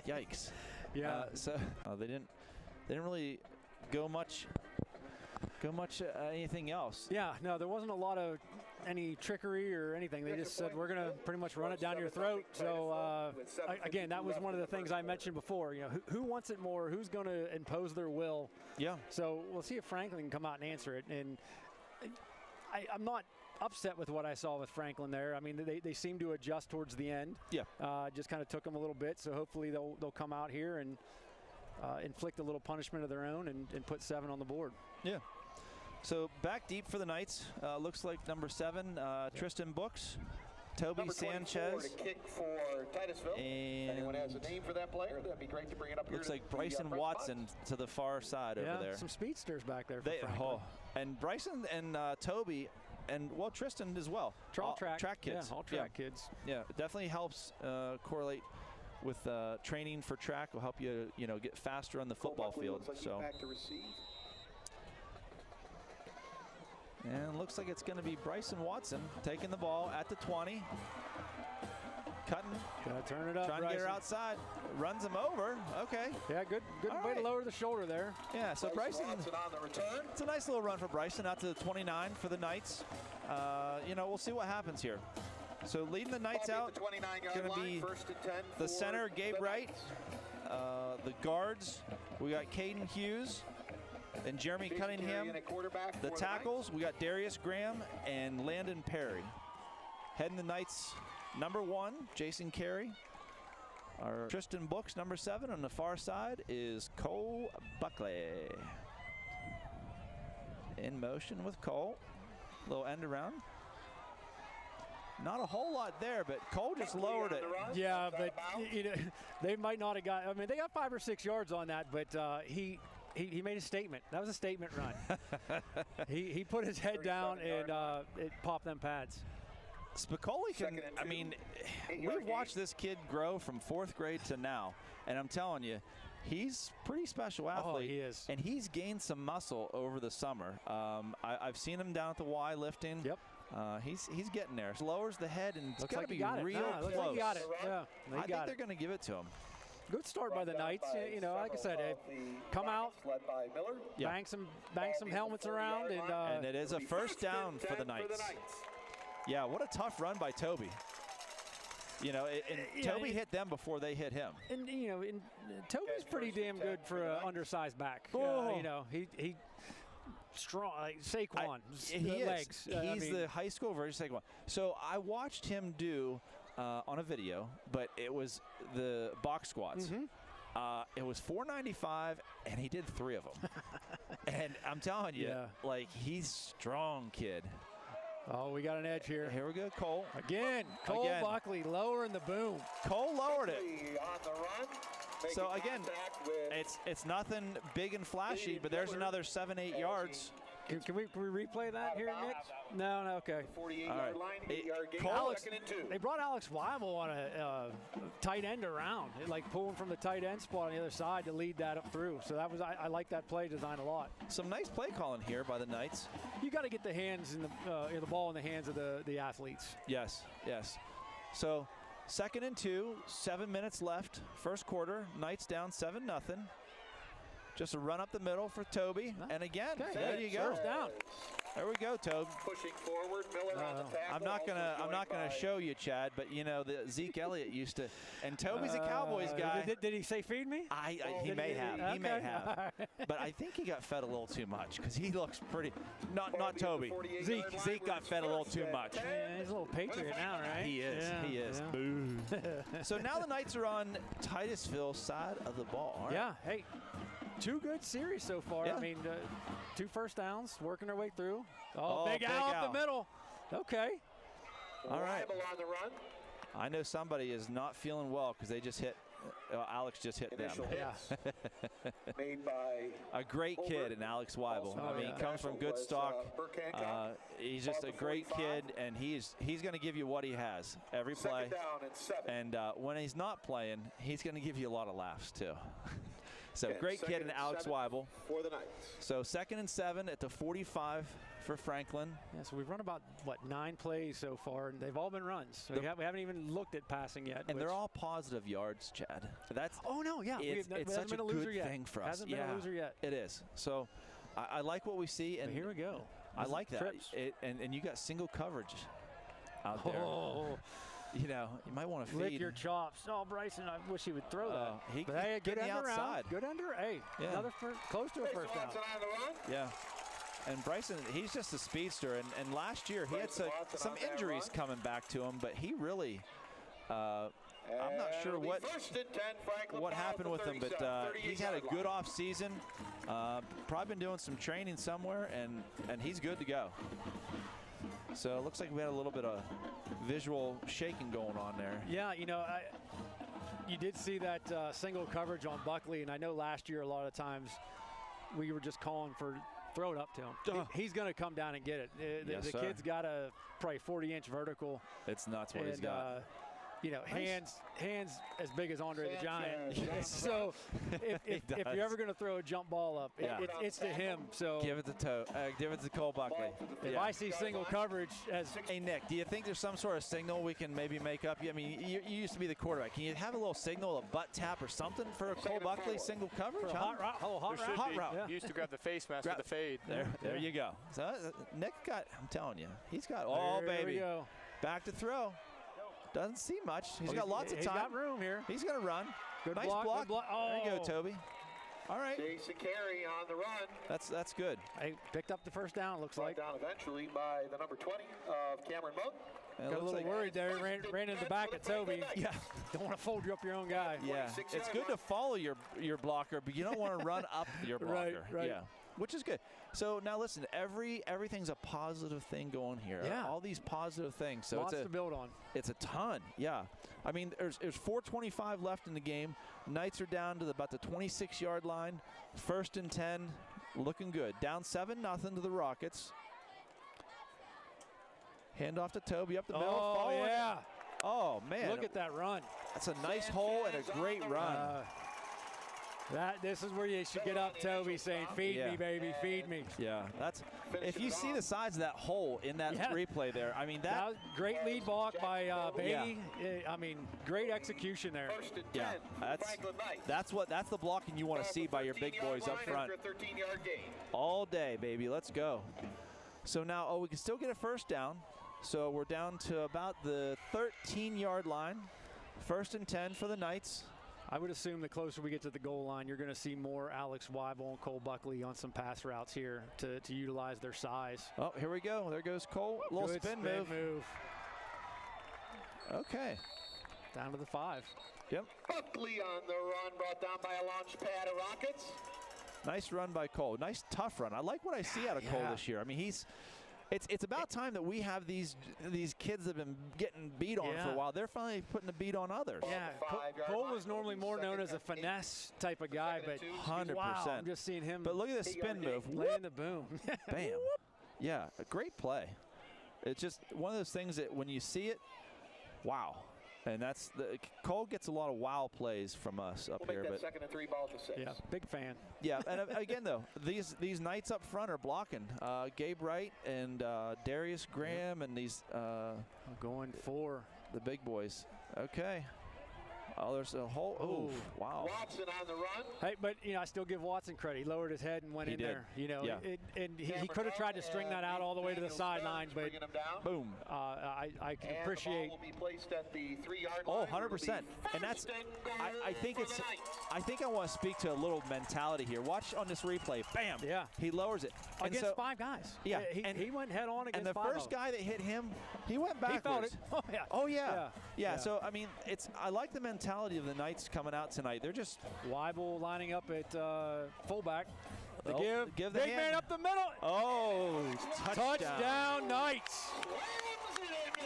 C: Yikes.
D: Yeah.
C: So they didn't really go much anything else.
D: Yeah. No, there wasn't a lot of any trickery or anything. They just said, we're going to pretty much run it down your throat. So, again, that was one of the things I mentioned before. Who wants it more? Who's going to impose their will?
C: Yeah.
D: So we'll see if Franklin can come out and answer it. And I'm not upset with what I saw with Franklin there. I mean, they seem to adjust towards the end.
C: Yeah.
D: Just kind of took them a little bit. So hopefully they'll come out here and inflict a little punishment of their own and put 7 on the board.
C: Yeah. So back deep for the Knights. Looks like number 7, Tristan Books, Toby Sanchez.
K: To kick for Titusville.
C: And
K: anyone has a name for that player, that'd be great to bring it up here.
C: Looks like Bryson Watson to the far side over there.
D: Some speedsters back there for Franklin.
C: And Bryson and Toby, and Tristan as well.
D: All track
C: kids.
D: Yeah, all track kids.
C: Yeah, it definitely helps correlate with training for track. Will help you get faster on the football field. So.
K: Back to receive.
C: And looks like it's going to be Bryson Watson taking the ball at the 20. Cutting.
D: Gotta turn it up,
C: Trying to get her outside. Runs him over. Okay.
D: Yeah, good way to lower the shoulder there.
C: Yeah, so Bryson
K: on the return.
C: It's a nice little run for Bryson out to the 29 for the Knights. We'll see what happens here. So leading the Knights out, going to be the center, Gabe Wright. The guards, we got Caden Hughes and Jeremy Cunningham. The tackles, we got Darius Graham and Landon Perry. Heading the Knights, number 1, Jason Carey. Our Tristan Books, number 7. On the far side is Cole Buckley. In motion with Cole. Little end around. Not a whole lot there, but Cole just lowered it.
D: Yeah, but they might not have got. I mean, they got 5 or 6 yards on that, but he made a statement. That was a statement run. he put his head down and it popped them pads.
C: Spicoli can. I mean, we've watched this kid grow from 4th grade to now, and I'm telling you, he's a pretty special athlete.
D: Oh, he is.
C: And he's gained some muscle over the summer. I've seen him down at the Y lifting.
D: Yep.
C: He's getting there. Lowers the head and it's got to be real close.
D: Looks like he got it. Yeah,
C: I think they're going to give it to him.
D: Good start by the Knights. Like I said, come out, bang some helmets around,
C: and it is a first down for the Knights. Yeah, what a tough run by Toby. Toby hit them before they hit him.
D: And Toby's pretty damn good for an undersized back. He strong, like Saquon.
C: He
D: legs.
C: He's the high school version of Saquon. So I watched him do on a video, but it was the box squats.
D: Mm-hmm.
C: It was 495, and he did 3 of them. And I'm telling you, he's strong kid.
D: Oh, we got an edge here.
C: Here we go, Cole.
D: Cole Buckley lowering the boom.
C: Cole lowered it.
K: On the run.
C: So again, it's nothing big and flashy, but there's another 7-8 yards.
D: Can we replay that here, Nick? No, okay.
K: 48-yard line, 8-yard gain.
D: Alex,
K: second and 2.
D: they brought Alex Weibel on a tight end around, like pulling from the tight end spot on the other side to lead that up through. So that was I like that play design a lot.
C: Some nice play calling here by the Knights.
D: You got to get the hands in the ball in the hands of the athletes.
C: Yes, yes. So 2nd and 2, 7 minutes left, first quarter. Knights down 7-0. Just a run up the middle for Toby, and again, there you go.
D: First down.
C: There we go, Toby.
K: Pushing forward, Miller on the tackle.
C: I'm not gonna show you, Chad, but you know the Zeke Elliott used to, and Toby's a Cowboys guy.
D: Did he say feed me?
C: He may have. He may have. But I think he got fed a little too much because he looks pretty. Not Toby. Zeke got fed a little too much.
D: Yeah, he's a little Patriot now, right?
C: He is.
D: Yeah,
C: he is.
D: yeah.
C: Boo. So now the Knights are on Titusville side of the ball. All right?
D: Yeah. Hey. 2 good series so far.
C: Yeah.
D: I mean, 2 first downs, working their way through.
C: Big
D: Al
C: Al
D: up the middle. Okay.
C: All right.
K: On the run.
C: I know somebody is not feeling well because they just hit. Alex just hit
K: Initial
C: them.
K: Yeah. Made by
C: a great kid in Alex Weibel. I mean, he comes from good stock. He's just a great kid, and he's going to give you what he has every play.
K: 2nd down and 7.
C: And when he's not playing, he's going to give you a lot of laughs too. So great kid in Alex Weibel.
K: For the Knights.
C: So 2nd and 7 at the 45 for Franklin.
D: Yeah, so we've run about, 9 plays so far, and they've all been runs. So we haven't even looked at passing yet.
C: And they're all positive yards, Chad. That's it's such a good thing for us.
D: Hasn't been a loser yet.
C: It is. So I like what we see. And
D: here we go.
C: I like that. And you got single coverage out there. You know, you might want to feed.
D: Lick your chops. Oh, Bryson, I wish he would throw that.
C: He
D: but hey,
C: good
D: under
C: outside.
D: Good under. Hey, another close to a first down.
C: Yeah. And Bryson, he's just a speedster. And last year, he had some injuries coming back to him, but he really, I'm not sure what happened with him, but he's had a good off season. Probably been doing some training somewhere, and he's good to go. So it looks like we had a little bit of visual shaking going on there.
D: Yeah, you know, you did see that single coverage on Buckley, and I know last year a lot of times we were just calling for throw it up to him. He's going to come down and get it. The kid's got a probably 40-inch vertical.
C: It's nuts what he's got.
D: You know, hands as big as Andre the Giant. So if you're ever going to throw a jump ball up, it's to him. So
C: give it to Cole Buckley.
D: If I see single coverage as
C: hey Nick, do you think there's some sort of signal we can maybe make up? I mean, you used to be the quarterback. Can you have a little signal, a butt tap or something for a Cole Buckley single coverage?
D: Hot route.
O: Yeah. Used to grab the face mask with the fade.
C: There you go. So Nick got. I'm telling you, he's got.
D: There we go.
C: Back to throw. Doesn't see much. He's got lots of time.
D: He's got room here.
C: He's going to run.
D: Good
C: nice
D: block. Good block.
C: There you go, Toby. All right.
K: Jason Carey on the run.
C: That's good.
D: He picked up the first down, it looks like.
K: Down eventually by the number 20 of Cameron Monk.
D: Got a little worried there. Ran into the back of Toby.
C: Yeah.
D: Don't want to fold you up your own guy.
C: Yeah. It's good to follow your blocker, but you don't want to run up your blocker.
D: Right.
C: Yeah. Which is good. So now listen, everything's a positive thing going here.
D: Yeah.
C: All these positive things. So
D: lots to build on.
C: It's a ton. Yeah. I mean, there's 4:25 left in the game. Knights are down to about the 26-yard line. 1st and 10, looking good. Down 7-0 to the Rockets. Hand off to Toby up the middle.
D: Oh, yeah.
C: Oh, man.
D: Look at that run.
C: That's a nice hole and a great run.
D: This is where you should get up, Toby, saying, feed me, baby, feed me.
C: Yeah, that's if you see the size of that hole in that replay there, I mean, that
D: was great lead block by Beatty. I mean, great execution there.
C: Yeah, that's the blocking you want to see by your big boys up front. All day, baby. Let's go. So now, we can still get a first down. So we're down to about the 13-yard line. 1st and 10 for the Knights.
D: I would assume the closer we get to the goal line, you're going to see more Alex Weibel and Cole Buckley on some pass routes here to utilize their size.
C: Oh, here we go. There goes Cole. Little spin move. Okay.
D: Down to the 5.
C: Yep.
K: Buckley on the run, brought down by a launch pad of Rockets.
C: Nice run by Cole. Nice tough run. I like what I see out of Cole this year. I mean, It's about time that we have these kids that have been getting beat on for a while. They're finally putting the beat on others.
D: Yeah, Cole was normally more known as a finesse type of guy, but
C: 100%.
D: wow, I'm just seeing him.
C: But look at this spin move.
D: Laying the boom.
C: Bam. Yeah, a great play. It's just one of those things that when you see it, wow. And that's Cole gets a lot of wow plays from us up here.
K: But second and 3 ball to 6.
D: Yeah, big fan.
C: Yeah, and again though, these Knights up front are blocking. Gabe Wright and Darius Graham and these
D: going for
C: the big boys. Okay. Oh, there's a whole. Oh, wow.
K: Watson on the run.
D: Hey, but I still give Watson credit. He lowered his head and went in there. And he could have tried to string that out all the way to the sideline, but
C: boom.
D: I can appreciate.
K: The ball will be placed at the 3-yard
C: line. Oh, 100%. And that's. I think it's. I think I want to speak to a little mentality here. Watch on this replay. Bam.
D: Yeah.
C: He lowers it
D: against 5 guys.
C: Yeah.
D: He went head on against 5.
C: And the first guy that hit him, he went backwards.
D: He felt it.
C: Oh yeah. Yeah. So I mean, I like the mentality of the Knights coming out tonight. They're just
D: Weibel lining up at fullback.
C: Give the
D: big
C: hand.
D: Man up the middle.
C: Oh,
D: touchdown Knights.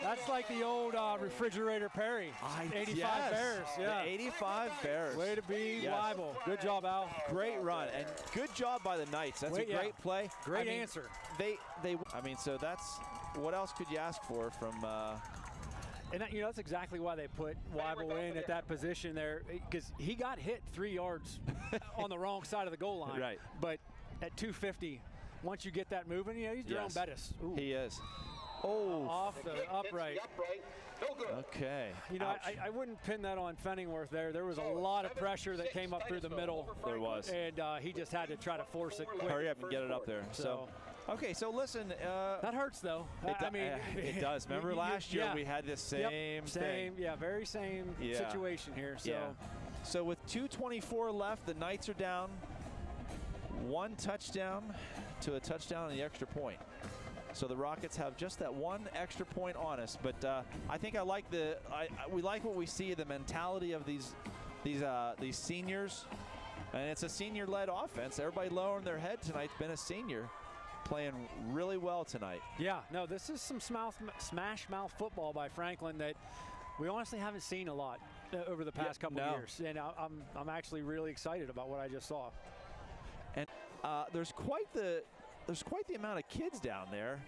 D: That's like the old refrigerator Perry. 85 Bears. Yeah.
C: The 85 Bears.
D: Way to be, Weibel. Good job, Al.
C: Great run and good job by the Knights. That's a great play.
D: Great answer.
C: I mean, so that's what else could you ask for from?
D: And that's exactly why they put Weibel in at that position there, because he got hit 3 yards on the wrong side of the goal line.
C: Right.
D: But at 250, once you get that moving, he's Jerome Bettis. Ooh.
C: He is. Oh.
D: Off the upright.
K: No good.
C: Okay.
D: I wouldn't pin that on Fenningworth there. There was a lot of pressure that came up through the middle.
C: There was.
D: And he just had to try to force it quick.
C: Hurry up and get it up there. So. Okay, so listen.
D: That hurts, though.
C: It does. Remember last year we had this same thing.
D: Yeah, very same situation here. So.
C: Yeah. So with 2:24 left, the Knights are down 1 touchdown to a touchdown and the extra point. So the Rockets have just that 1 extra point on us. But I think we like what we see, the mentality of these seniors, and it's a senior-led offense. Everybody lowering their head tonight's been a senior. Playing really well tonight. Yeah, no, this is some smash mouth football by Franklin that we honestly haven't seen a lot over the past couple of years, and I'm actually really excited about what I just saw. And there's quite the amount of kids down there.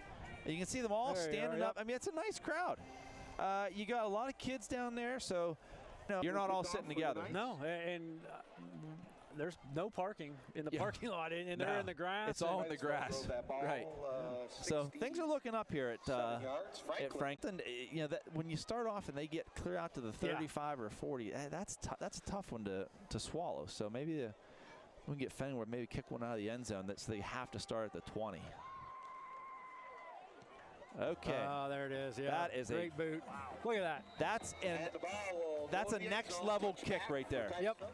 C: You can see them all standing up. I mean, it's a nice crowd. You got a lot of kids down there, so you're not all sitting together. No, and. There's no parking in the parking lot, and they're in the grass. It's all in the grass, right? So things are looking up here at Franklin. That when you start off and they get clear out to the 35 or 40, that's a tough one to swallow. So maybe we can get Fenway maybe kick one out of the end zone. So they have to start at the 20. Okay. Oh, there it is. Yeah. That is great boot. Look at that. That's a next level kick right there. Yep.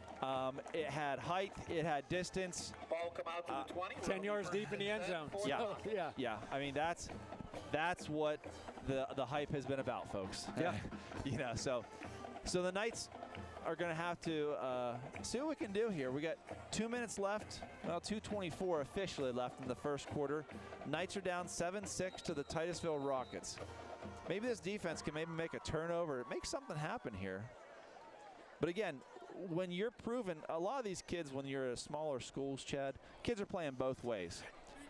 C: It had height. It had distance.
K: Ball come out to the 20.
D: 10 yards deep in the end zone.
C: Yeah. Yeah. I mean, that's what the hype has been about, folks. Yeah. So the Knights are going to have to see what we can do here. We got 2 minutes left. Well, 2:24 officially left in the first quarter. Knights are down 7-6 to the Titusville Rockets. Maybe this defense can maybe make a turnover, make something happen here. But again, when you're proven, a lot of these kids, when you're at smaller schools, Chad, kids are playing both ways.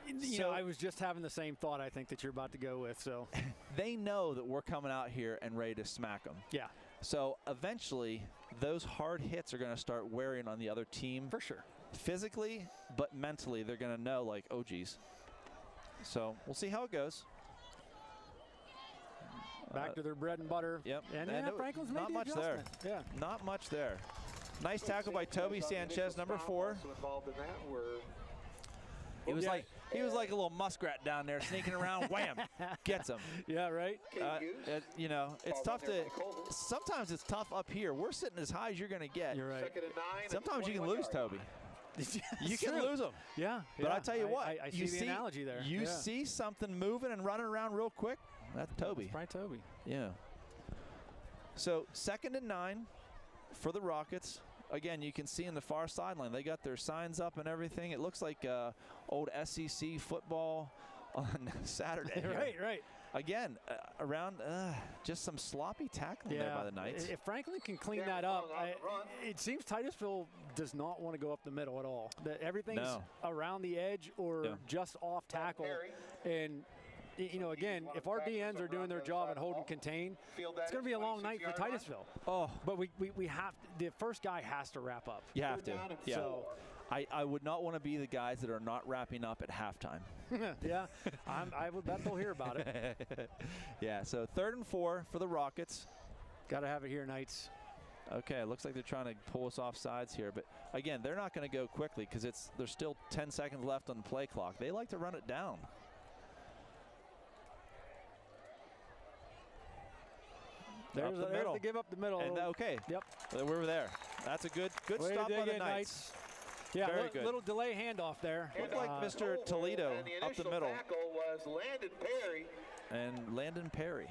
C: I was just having the same thought, I think, that you're about to go with. So they know that we're coming out here and ready to smack them. Yeah. So eventually, those hard hits are going to start wearing on the other team. For sure. Physically, but mentally, they're going to know, like, oh, geez. So we'll see how it goes. Back to their bread and butter. Yep. And Franklin's made not much there. Yeah. Not much there. Nice tackle by Toby Sanchez, number 4. He was like a little muskrat down there sneaking around. Wham! Gets him. Yeah, right. It's tough to. Sometimes it's tough up here. We're sitting as high as you're going to get. You're right. Sometimes you can lose, Toby. You can lose them. Yeah. But I tell you what, I see the analogy there. You see something moving and running around real quick. That's Toby. That's probably Toby. Yeah. So 2nd and 9 for the Rockets. Again, you can see in the far sideline, they got their signs up and everything. It looks like old SEC football on Saturday.
D: Right.
C: Again, around just some sloppy tackling there by the Knights.
D: If Franklin can clean that up, it seems Titusville does not want to go up the middle at all. Everything's around the edge or just off tackle. And, you know, again, if our DNs are doing their job and holding contain, it's going to be a long night for Titusville.
C: Oh.
D: But we have – the first guy has to wrap up.
C: You have to. Yeah.
D: So,
C: I would not want to be the guys that are not wrapping up at halftime.
D: Yeah, I would bet they'll hear about it.
C: Yeah, so 3rd and 4 for the Rockets.
D: Got to have it here, Knights.
C: Okay, it looks like they're trying to pull us off sides here. But, again, they're not going to go quickly because there's still 10 seconds left on the play clock. They like to run it down.
D: There's the give up the middle.
C: And, okay.
D: Yep.
C: We're there. That's a good stop by the Knights.
D: Yeah,
C: very good.
D: Little delay handoff there.
C: Looked like Mr. Toledo up the middle.
K: Tackle was Landon Perry.
C: And Landon Perry.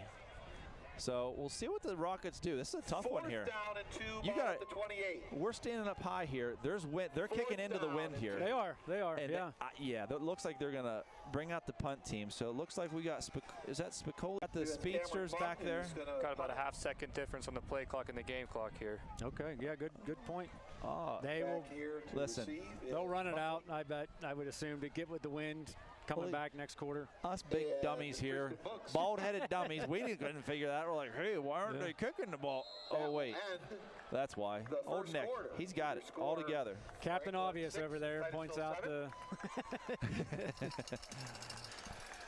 C: So we'll see what the Rockets do. This is a tough one here.
K: Down and 2
C: You got
K: at the 28.
C: We're standing up high here. There's wind. They're kicking into the wind here.
D: They are.
C: And
D: yeah.
C: It looks like they're gonna bring out the punt team. So it looks like we got is that Spicoli? Got the speedsters back there.
O: Got about a half-second difference on the play clock and the game clock here.
D: Okay. Yeah. Good point.
C: Oh,
D: they will
C: listen.
D: They'll run it out. I bet. I would assume to get with the wind. Coming back next quarter.
C: Us big dummies here, bald-headed dummies. We couldn't figure that. We're like, hey, why aren't they kicking the ball? Oh, wait. That's why. Old Nick, he's got it all together.
D: Captain Obvious over there points out the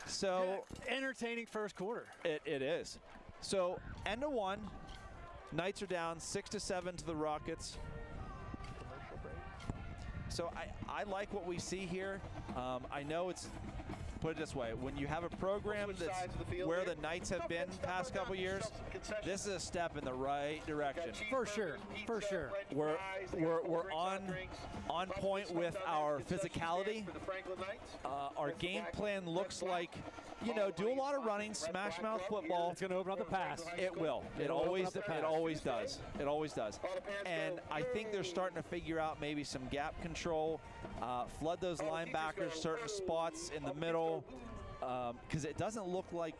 C: So
D: entertaining first quarter.
C: It is. So end of one. Knights are down 6-7 to the Rockets. So I like what we see here. I know it's, put it this way, when you have a program that's where the Knights have been past couple years, this is a step in the right direction.
D: For sure.
C: We're on point with our physicality. Our game plan looks like, do a lot of running, smash mouth football.
D: It's going to open up the pass.
C: It will. It always does. It always does. And I think they're starting to figure out maybe some gap control, flood those linebackers certain spots in the middle, because it doesn't look like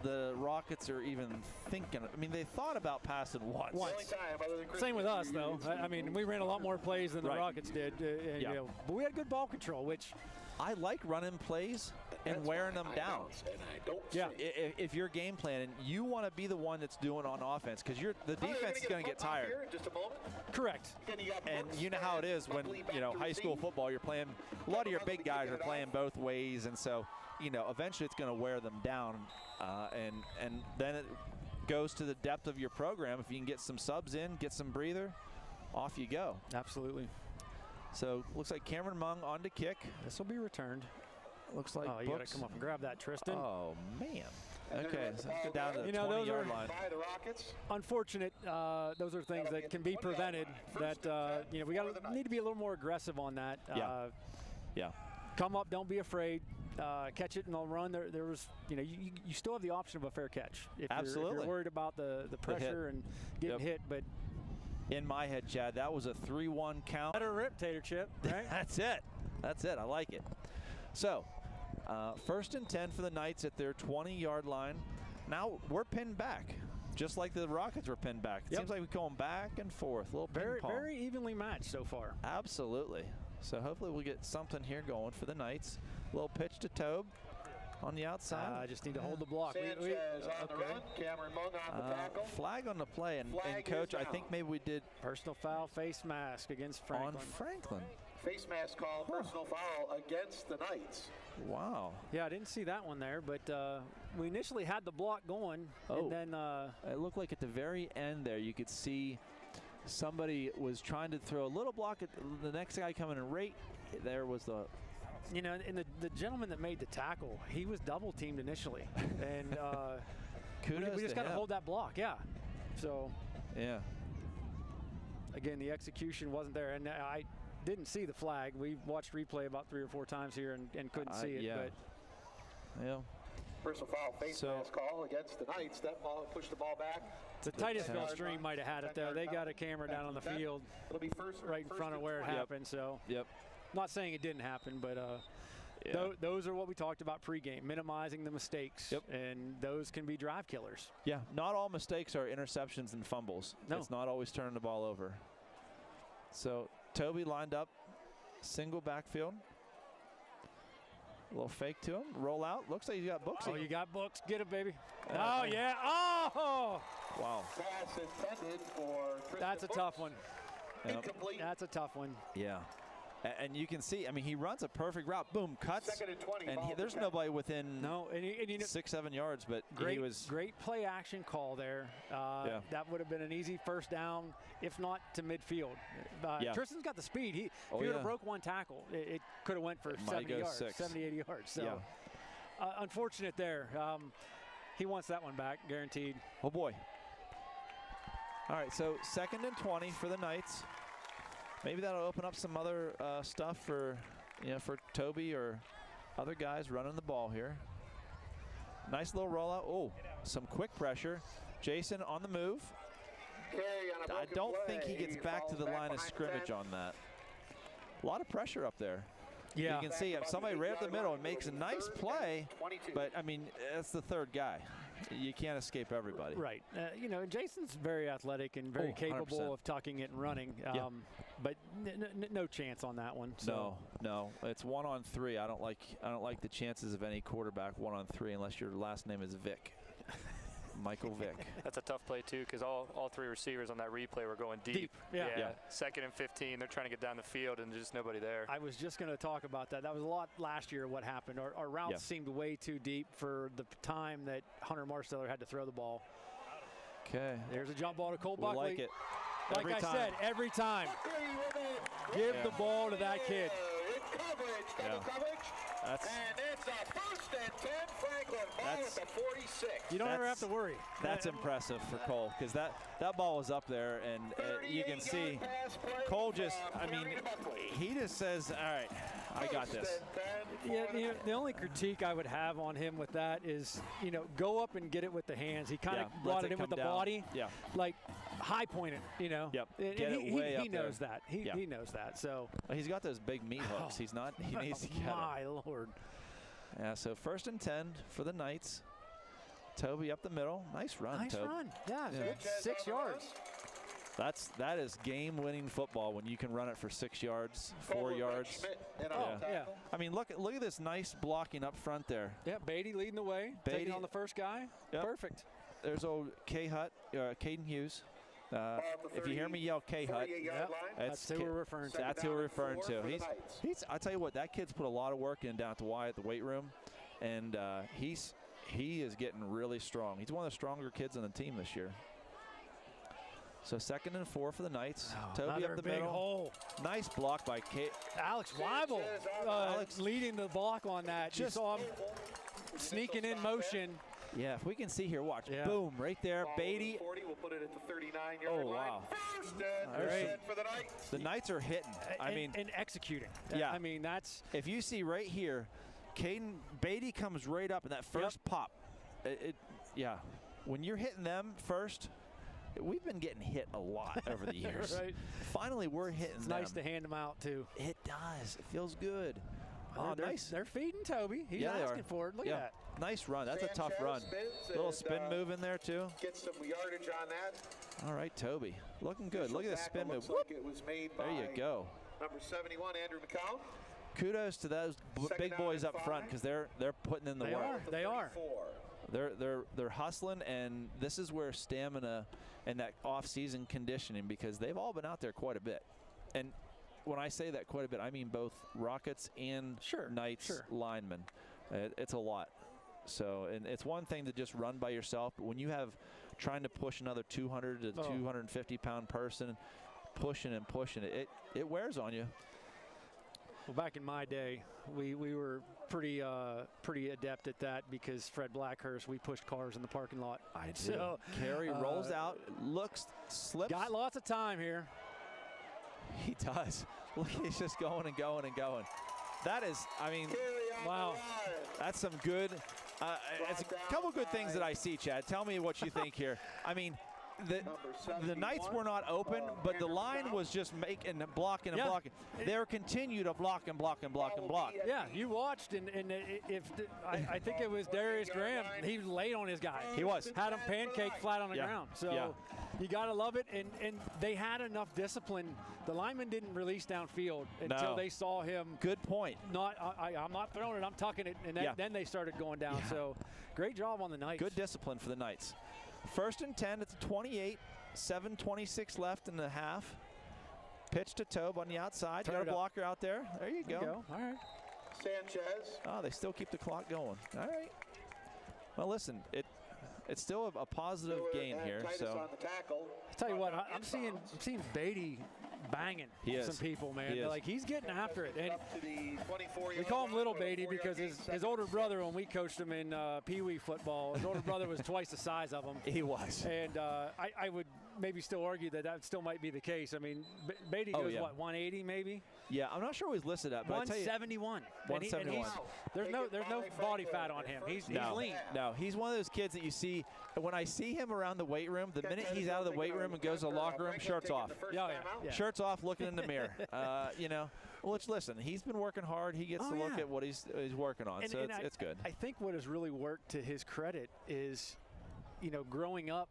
C: the Rockets are even thinking. I mean, they thought about passing once.
D: Same with us, though. I mean, we ran a lot more plays than the Rockets did, but we had good ball control, which
C: I like running plays and wearing them down.
D: Yeah.
C: If you're game planning, you want to be the one that's doing on offense because the defense is going to get tired.
D: Correct.
C: And you know how it is when, high school football, you're playing, a lot of your big guys are playing both ways. And so, eventually it's going to wear them down. And then it goes to the depth of your program. If you can get some subs in, get some breather, off you go.
D: Absolutely.
C: So looks like Cameron Mung on to kick.
D: This will be returned.
C: Looks like
D: you got to come up and grab that, Tristan.
C: Oh, man. Okay, so let's go down to the 20-yard line.
D: Unfortunate. Those are things that can be prevented. That we need to be a little more aggressive on that.
C: Yeah.
D: Come up, don't be afraid. Catch it and they'll run. There was, you still have the option of a fair catch.
C: Absolutely.
D: If you're worried about the pressure and getting hit, but.
C: In my head, Chad, that was a 3-1 count.
D: Better rip, Tater Chip, right?
C: That's it. I like it. So, 1st and 10 for the Knights at their 20-yard line. Now we're pinned back, just like the Rockets were pinned back. It seems like we're going back and forth. A little ping-pong.
D: Very evenly matched so far.
C: Absolutely. So hopefully we'll get something here going for the Knights. A little pitch to Tobe on the outside.
D: I just need to hold the block.
K: Sanchez on the run. Cameron Mung on the tackle.
C: Flag on the play, and Coach, I think maybe we did
D: personal foul, face mask against Franklin.
C: On Franklin.
K: Face mask call, personal foul against the Knights.
C: Wow.
D: Yeah, I didn't see that one there, but we initially had the block going, and then
C: it looked like at the very end there you could see somebody was trying to throw a little block at the next guy coming in right. There was the.
D: And the gentleman that made the tackle, he was double teamed initially, and
C: kudos
D: we just got to hold that block, So,
C: yeah.
D: Again, the execution wasn't there, and I didn't see the flag. We watched replay about 3 or 4 times here and couldn't see it.
C: Yeah.
K: Personal foul, face mask call against the Knights. That ball pushed the ball back.
D: The Titusville Stream might have had it though. They got a camera down on the field,
K: it'll be first
D: right in front of where it happened. So.
C: Yep.
D: Not saying it didn't happen, but
C: Yeah.
D: Those are what we talked about pregame, minimizing the mistakes, and those can be drive killers.
C: Yeah, not all mistakes are interceptions and fumbles.
D: No.
C: It's not always turning the ball over. So Toby lined up, single backfield. A little fake to him, roll out. Looks like you got Books.
D: Oh, you got Books. Get him, baby. Oh, yeah. Oh!
C: Wow.
K: Pass intended for Tristan
D: That's a
K: Books.
D: tough one.
K: Incomplete.
D: That's a tough one.
C: Yeah. And you can see, I mean, he runs a perfect route. Boom, cuts.
K: Second and 20,
C: and
K: ball
C: there's
K: for
C: nobody within
D: No, and you know,
C: 6-7 yards, but
D: great,
C: he was.
D: great play action call there. That would have been an easy first down, if not to midfield. Tristan's got the speed. If he would have broke one tackle, it could have went for 70 yards, 70, 80 yards. So unfortunate there. He wants that one back, guaranteed.
C: Oh, boy. All right, so 2nd and 20 for the Knights. Maybe that'll open up some other stuff for, for Toby or other guys running the ball here. Nice little rollout. Oh, some quick pressure. Jason on the move. I don't think he gets back to the line of scrimmage on that. A lot of pressure up there.
D: Yeah.
C: You can see if somebody right up the middle and makes a nice play, but, I mean, that's the third guy. You can't escape everybody.
D: Right. Jason's very athletic and very capable
C: 100%.
D: of tucking it and running. But no chance on that one. So.
C: No. It's 1-on-3. I don't like the chances of any quarterback 1-on-3 unless your last name is Vic. Michael Vick.
O: That's a tough play, too, because all three receivers on that replay were going deep.
D: Yeah.
O: 2nd and 15. They're trying to get down the field, and just nobody there.
D: I was just going to talk about that. That was a lot last year what happened. Our routes seemed way too deep for the time that Hunter Marsteller had to throw the ball.
C: Okay.
D: There's a jump ball to Cole
C: We
D: Buckley.
C: like it.
D: Like I said, every time. Give the ball to that kid.
K: And it's a 1st and 10 Franklin. Ball at the 46.
D: You don't ever have to worry.
C: That's impressive for Cole because that ball was up there, and you can see Cole just, I mean, he just says, all right, I got this.
D: Yeah, the only critique I would have on him with that is, go up and get it with the hands. He kind of brought it in with the body.
C: Yeah.
D: Like high point it,
C: Yep.
D: And
C: Get it way up
D: he knows that. He knows that. So
C: he's got those big meat hooks. He needs to get
D: my
C: them.
D: Lord.
C: Yeah, so 1st and 10 for the Knights. Toby up the middle. Nice run,
D: Nice
C: Toby.
D: run. Yeah, 6 yards.
C: That is game-winning football when you can run it for 6 yards, 4 yards.
D: Yeah.
C: I mean, look at this nice blocking up front there.
D: Yeah, Beatty leading the way, taking on the first guy.
C: Yep.
D: Perfect.
C: There's old Caden Hughes. If you hear me yell K-Hut,
D: that's who we're referring to.
C: That's who we're referring to. I tell you what, that kid's put a lot of work in down at the Y at the weight room, and he is getting really strong. He's one of the stronger kids on the team this year. So 2nd and 4 for the Knights. Toby up the
D: big
C: middle. Hole. Nice block by
D: Alex Weibel. Alex leading the block on that. You saw him sneaking in motion.
C: Yeah, if we can see here, watch. Boom, right there. Beatty.
K: 40, we'll put it at the 39-yard line.
C: Wow.
K: 1st and 10 for the Knights.
C: The Knights are hitting.
D: And executing.
C: Yeah.
D: I mean, that's.
C: If you see right here, Caden Beatty comes right up in that first pop. When you're hitting them first, we've been getting hit a lot over the years.
D: Right.
C: Finally, we're hitting
D: It's
C: them.
D: nice to hand them out, too.
C: It does. It feels good. Nice.
D: They're feeding Toby. He's asking for it. Look at that.
C: Nice run. That's a tough run. Little spin move in there, too.
K: Get some yardage on that.
C: All right, Toby. Looking good. Look at this spin move.
K: Like it was made by
C: there you go.
K: Number 71, Andrew McCown.
C: Kudos to those big boys up front because they're putting in the work.
D: They are.
C: They're hustling, and this is where stamina and that off-season conditioning, because they've all been out there quite a bit. And when I say that quite a bit, I mean both Rockets and Knights linemen. It's a lot. So, and it's one thing to just run by yourself, but when you have trying to push another 200 to 250-pound person, pushing and pushing it wears on you.
D: Well, back in my day, we were pretty adept at that because Fred Blackhurst, we pushed cars in the parking lot.
C: I do.
D: So,
C: Carey rolls out, looks, slips.
D: Got lots of time here.
C: He does. Look, he's just going and going and going. That is, I mean, wow. That's some good, it's a couple good things that I see, Chad. Tell me what you think here. I mean, the Knights were not open, but the line was just making blocking and blocking. They're continue to block and block and block and block.
D: Yeah, you watched, and I think it was Darius Graham. He was late on his guy.
C: He was.
D: Had him pancake flat on the ground. So you got to love it. And they had enough discipline. The lineman didn't release downfield until they saw him.
C: Good point.
D: I'm not throwing it. I'm tucking it. And then they started going down.
C: Yeah.
D: So great job on the Knights.
C: Good discipline for the Knights. 1st and 10 at the 28. 7:26 left in the half. Pitch to Tobe on the outside. Got a blocker out there. There you go.
D: All right.
K: Sanchez.
C: Oh, they still keep the clock going. All right. Well, listen, it's still a positive gain here.
K: Titus
C: So
K: on the tackle.
D: I tell you what, I'm seeing Beatty banging some people, man. He's getting after it. And we call him Little Beatty because his older brother, when we coached him in Pee Wee football, his older brother was twice the size of him.
C: He was.
D: And I would maybe still argue that still might be the case. I mean, Beatty goes, 180 maybe?
C: Yeah, I'm not sure he's listed at, but
D: 171.
C: 171.
D: There's no body fat on him. He's lean.
C: No, he's one of those kids that you see. When I see him around the weight room, the minute he's out of the weight room and goes to the locker room, shirts off.
D: Yeah.
C: Shirts off, looking in the mirror. Well, listen, he's been working hard. He gets to look at what he's working on, so it's good.
D: I think what has really worked to his credit is, growing up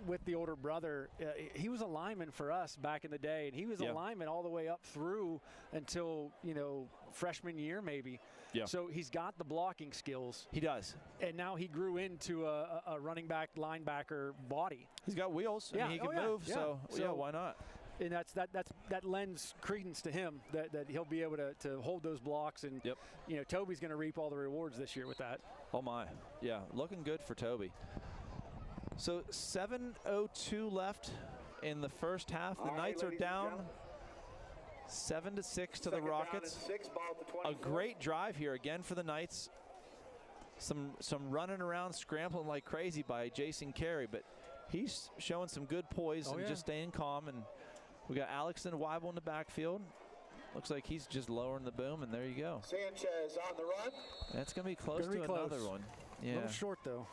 D: with the older brother, he was a lineman for us back in the day, and he was a lineman all the way up through until, freshman year maybe.
C: Yeah.
D: So he's got the blocking skills.
C: He does.
D: And now he grew into a running back, linebacker body.
C: He's got wheels. I mean, he can move, so why not?
D: And that lends credence to him that he'll be able to hold those blocks, and Toby's going to reap all the rewards this year with that.
C: Oh my, yeah, looking good for Toby. So 7:02 left in the first half. The Knights are down 7-6 to the Rockets. A great drive here again for the Knights. Some running around, scrambling like crazy by Jason Carey, but he's showing some good poise and just staying calm. And we got Alex and Weibel in the backfield. Looks like he's just lowering the boom, and there you go.
K: Sanchez on the run.
C: That's going to be close to another one. Yeah.
D: A little short, though.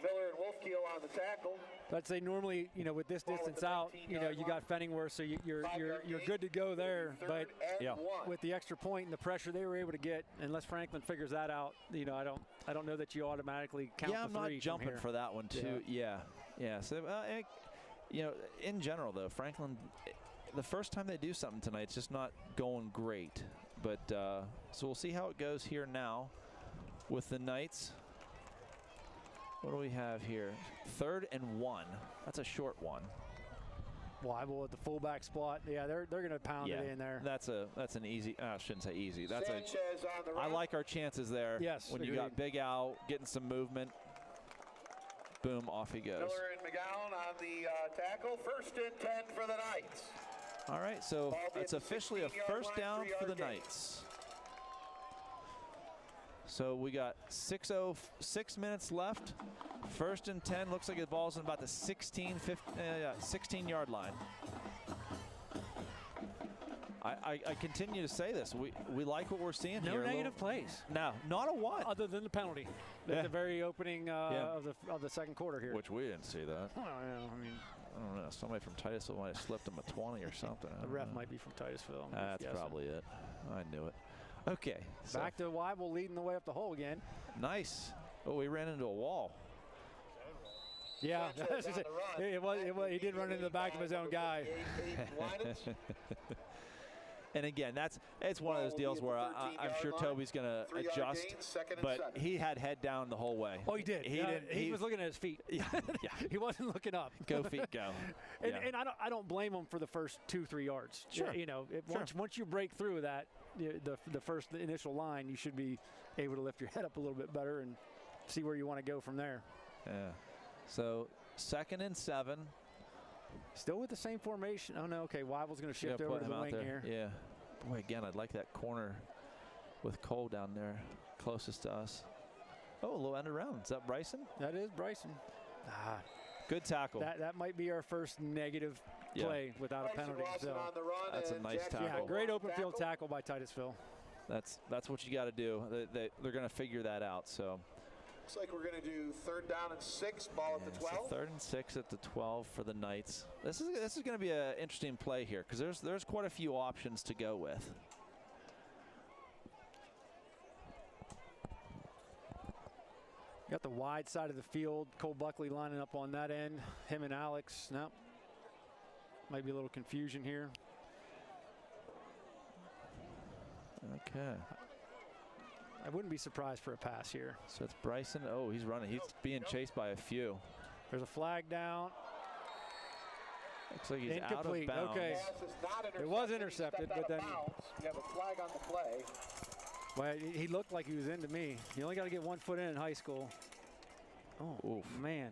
K: Miller and Wolfkiel on the tackle.
D: I'd say normally, with this distance out, you got Fenningworth, so you're good to go there. But with the extra point and the pressure they were able to get, unless Franklin figures that out, I don't know that you automatically count the three.
C: Yeah, I'm not jumping for that one too. Yeah. So in general though, Franklin, the first time they do something tonight, it's just not going great. But so we'll see how it goes here now with the Knights. What do we have here? 3rd and 1. That's a short one.
D: Weibel at the fullback spot. Yeah, they're going to pound it in there.
C: That's an easy. I shouldn't say easy. That's
K: Sanchez on the
C: I like our chances there.
D: Yes.
C: When you got Big Al getting some movement. Boom, off he goes.
K: Miller and McGowan on the tackle. 1st and 10 for the Knights.
C: All right, so it's officially a first down for the Knights. So we got 6 minutes left. 1st and 10. Looks like the ball's in about the 16-yard line. I continue to say this. We like what we're seeing here.
D: No negative plays.
C: No, not a one.
D: Other than the penalty at the very opening of the second quarter here.
C: Which we didn't see that.
D: Oh, yeah,
C: I don't know. Somebody from Titusville might have slipped him a 20 or something.
D: The ref might be from Titusville.
C: That's probably it. I knew it. Okay.
D: Back to Weibel leading the way up the hole again.
C: Nice. Oh, we ran into a wall.
D: Yeah, he did run into the back of his own guy.
C: And again, it's one of those deals where I'm sure Toby's going to adjust, but he had head down the whole way.
D: Oh, he did. He was looking at his feet. Yeah. He wasn't looking up.
C: Go feet, go.
D: And I don't blame him for the first 2-3 yards.
C: Sure.
D: Once you break through that, the initial line, you should be able to lift your head up a little bit better and see where you want to go from there.
C: Yeah. So 2nd and 7.
D: Still with the same formation. Oh, no. Okay, Weibel's going to shift over to the wing here.
C: Yeah. Boy, again, I'd like that corner with Cole down there closest to us. Oh, a little end around. Is that Bryson?
D: That is Bryson.
C: Good tackle.
D: That might be our first negative play without a penalty. So
C: that's a nice tackle.
D: Yeah, great open field tackle by Titusville.
C: That's what you got to do. They're going to figure that out. So
K: Looks like we're going to do 3rd down and 6, ball at the 12.
C: So 3rd and 6 at the 12 for the Knights. This is going to be an interesting play here because there's quite a few options to go with.
D: Got the wide side of the field. Cole Buckley lining up on that end. Him and Alex. No. Might be a little confusion here.
C: Okay.
D: I wouldn't be surprised for a pass here.
C: So it's Bryson. Oh, he's running. He's being chased by a few.
D: There's a flag down.
C: Looks like he's
D: incomplete.
C: Out of bounds.
D: Okay. It was intercepted, but then
K: You have a flag on the play.
D: Well, he looked like he was into me. You only got to get 1 foot in high school. Oh,
C: oof.
D: Man.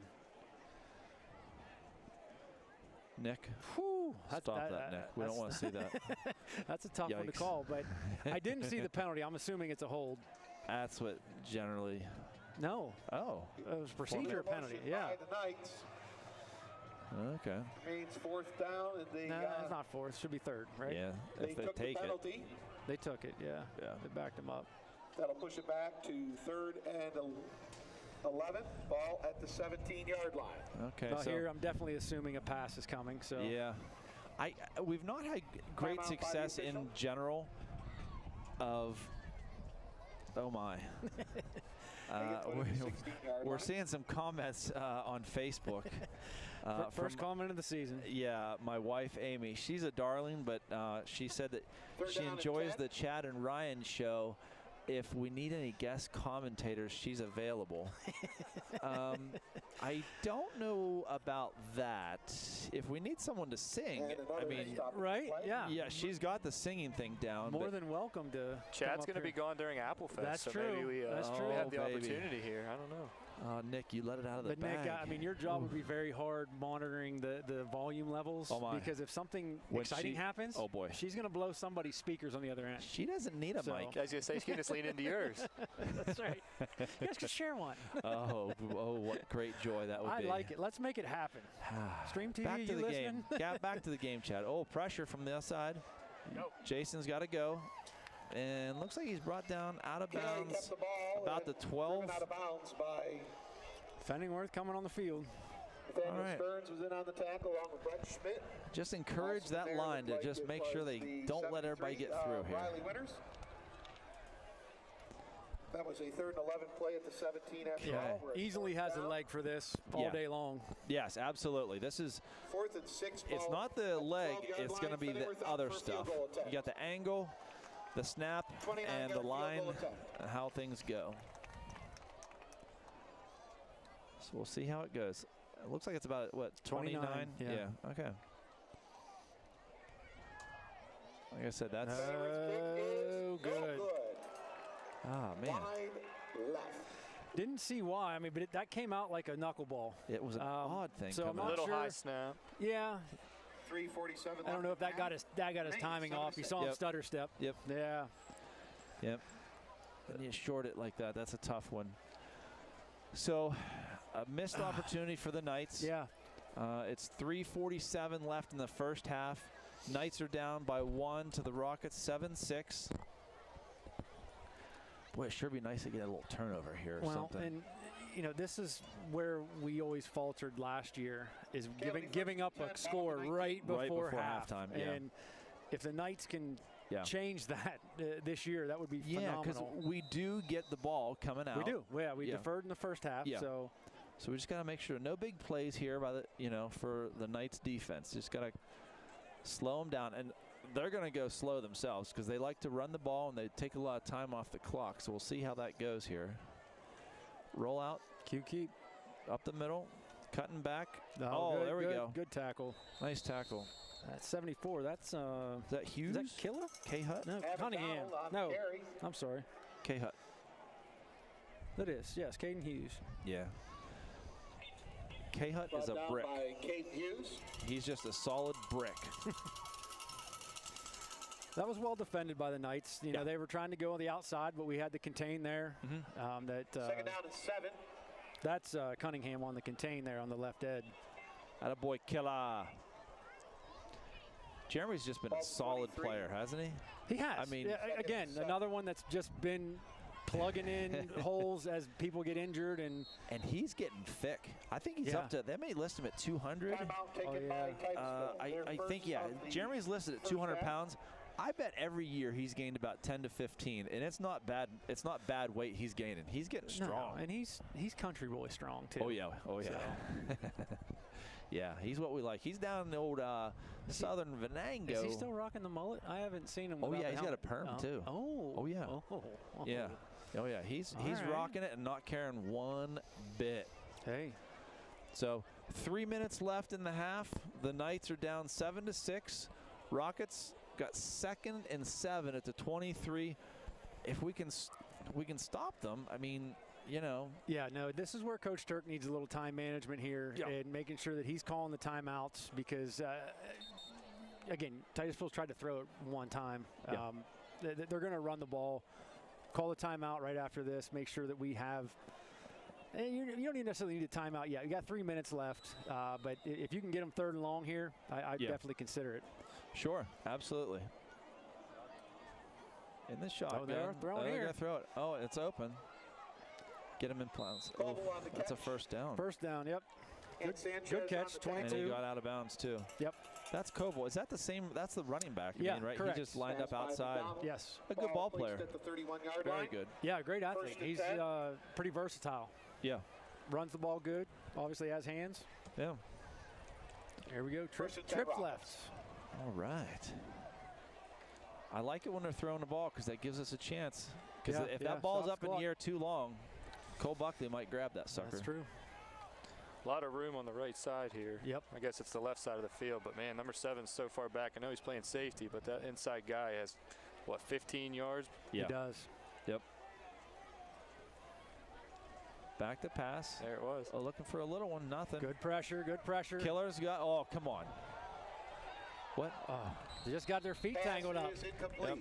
C: Nick,
D: whew,
C: stop that, Nick. We don't want to see that.
D: That's a tough one to call, but I didn't see the penalty. I'm assuming it's a hold.
C: That's what generally.
D: No.
C: Oh.
D: It was procedure penalty, yeah.
K: By the Knights.
C: Okay.
K: Means 4th down. And they,
D: no, it's not 4th. Should be 3rd, right?
C: Yeah, if they
K: took
C: take
K: the penalty.
D: They took it, yeah.
C: Yeah.
D: They backed him up.
K: That'll push it back to 3rd and 11. Ball at the 17-yard line.
C: Okay.
D: Well,
C: so
D: here I'm definitely assuming a pass is coming. So
C: yeah, we've not had great success in general. Of oh my. We're seeing some comments on Facebook.
D: First comment of the season.
C: Yeah, my wife Amy. She's a darling, but she said that she enjoys the Chad and Ryan show. If we need any guest commentators, she's available. I don't know about that. If we need someone to sing, I mean,
D: right? Yeah.
C: Yeah, she's got the singing thing down.
D: More than welcome to.
O: Chad's going to be gone during Applefest.
D: That's
O: so
D: true.
O: Maybe we,
D: That's true.
O: we have the opportunity here. I don't know.
C: Nick, you let it out of the
D: but
C: bag.
D: Nick, I mean, your job would be very hard monitoring the volume levels.
C: Oh my.
D: Because if something
C: When
D: exciting happens,
C: oh boy,
D: she's going to blow somebody's speakers on the other end.
C: She doesn't need a mic.
O: I was going to say, she can just lean into yours.
D: That's right. You guys can share one.
C: Oh, what great joy that would be.
D: I like it. Let's make it happen. Stream TV,
C: back to
D: you
C: the
D: listening?
C: game. Back to the game, Chad. Oh, pressure from the outside. Jason's got to go. And looks like he's brought down out of bounds about the 12.
K: Out of bounds by
D: Fenningworth coming on the field.
K: Nathaniel Stearns was in on the tackle along with Brett Schmidt.
C: Just encourage that line to just make sure they don't let everybody get through here.
K: Riley Winters. That was a 3rd and 11 play at the 17 after all.
D: Easily has a leg for this all day long.
C: Yes, absolutely. This is
K: 4th and 6.
C: It's not the leg. It's going to be the other stuff. You got the angle, the snap, and the line, and how things go. So we'll see how it goes. It looks like it's about, what, 29?
D: Yeah.
C: Okay. Like I said, that's...
D: Oh, good.
C: Ah, man.
D: Didn't see why. I mean, but that came out like a knuckleball.
C: It was an odd thing.
D: So I'm
O: a
D: not
O: little
D: sure.
O: high snap.
D: Yeah.
K: 3:47.
D: I don't know if that got his timing off. You saw him stutter step.
C: Yep.
D: Yeah.
C: Yep. And you short it like that. That's a tough one. So, a missed opportunity for the Knights.
D: Yeah.
C: It's 3:47 left in the first half. Knights are down by 1 to the Rockets, 7-6. Boy, it sure be nice to get a little turnover here or something.
D: And you know, this is where we always faltered last year, is giving up a score right before halftime.
C: Yeah.
D: And if the Knights can change that this year, that would be phenomenal.
C: Yeah, because we do get the ball coming out.
D: We do. Yeah, we deferred in the first half.
C: Yeah.
D: So
C: we just got to make sure no big plays here by the for the Knights defense. Just got to slow them down, and they're going to go slow themselves because they like to run the ball and they take a lot of time off the clock. So we'll see how that goes here. Roll out.
D: Keep
C: up the middle, cutting back.
D: Oh,
C: there we go.
D: Good tackle.
C: Nice tackle.
D: That's 74. That's
C: is that Hughes?
D: Is that Killer?
C: K Hut?
D: No, Cunningham. No, I'm sorry.
C: K Hut.
D: That is, yes, Caden Hughes.
C: Yeah. K Hut is a brick.
K: By Caden Hughes.
C: He's just a solid brick.
D: That was well defended by the Knights. You know, they were trying to go on the outside, but we had to contain there.
K: Second down and 7.
D: That's Cunningham on the contain there on the left edge.
C: Attaboy, Killer. Jeremy's just been a solid player, hasn't he?
D: He has.
C: I mean,
D: again, another one that's just been plugging in holes as people get injured. And
C: he's getting thick. I think he's up to, they may list him at 200. I think, Jeremy's listed at 200 pounds. I bet every year he's gained about 10 to 15, and it's not bad. It's not bad weight he's gaining. He's getting strong,
D: and he's country boy strong too.
C: Oh yeah. So. Yeah, he's what we like. He's down in the old Southern Venango.
D: Is he still rocking the mullet? I haven't seen him.
C: Oh yeah, he's got a perm too.
D: Oh
C: yeah. Yeah. Oh yeah, he's rocking it and not caring one bit.
D: Hey.
C: So 3 minutes left in the half. The Knights are down 7-6. Rockets got 2nd and 7 at the 23. If we can stop them, I mean, you know.
D: Yeah, no, this is where Coach Turk needs a little time management here and making sure that he's calling the timeouts because, again, Titusville's tried to throw it one time. They're going to run the ball. Call the timeout right after this. Make sure that we have – and you don't necessarily need a timeout yet. You got 3 minutes left, but if you can get them 3rd and long here, I'd definitely consider it.
C: Sure, absolutely. In the shotgun.
D: Oh, they're throwing here.
C: They're going to throw it. Oh, it's open. Get him in plans. Oh, that's a first down.
D: First down, yep. Good catch, 22.
C: And he got out of bounds, too.
D: Yep.
C: That's Koval. Is that the same? That's the running back,
D: right?
C: Correct. He just lined up outside.
D: Yes.
C: A good ball player. Very good.
D: Yeah, great athlete. He's pretty versatile.
C: Yeah.
D: Runs the ball good. Obviously has hands.
C: Yeah.
D: Here we go. Trips left.
C: All right. I like it when they're throwing the ball because that gives us a chance. Because if that ball's up in the air too long, Cole Buckley might grab that sucker.
D: That's true.
O: A lot of room on the right side here.
D: Yep.
O: I guess it's the left side of the field, but man, number 7's so far back. I know he's playing safety, but that inside guy has, what, 15 yards?
C: Yeah.
D: He does.
C: Yep. Back to pass.
O: There it was.
C: Oh, looking for a little one. Nothing.
D: Good pressure. Good pressure.
C: Killer's got. Oh, come on. What?
D: Oh, they just got their feet tangled up.
C: Yep.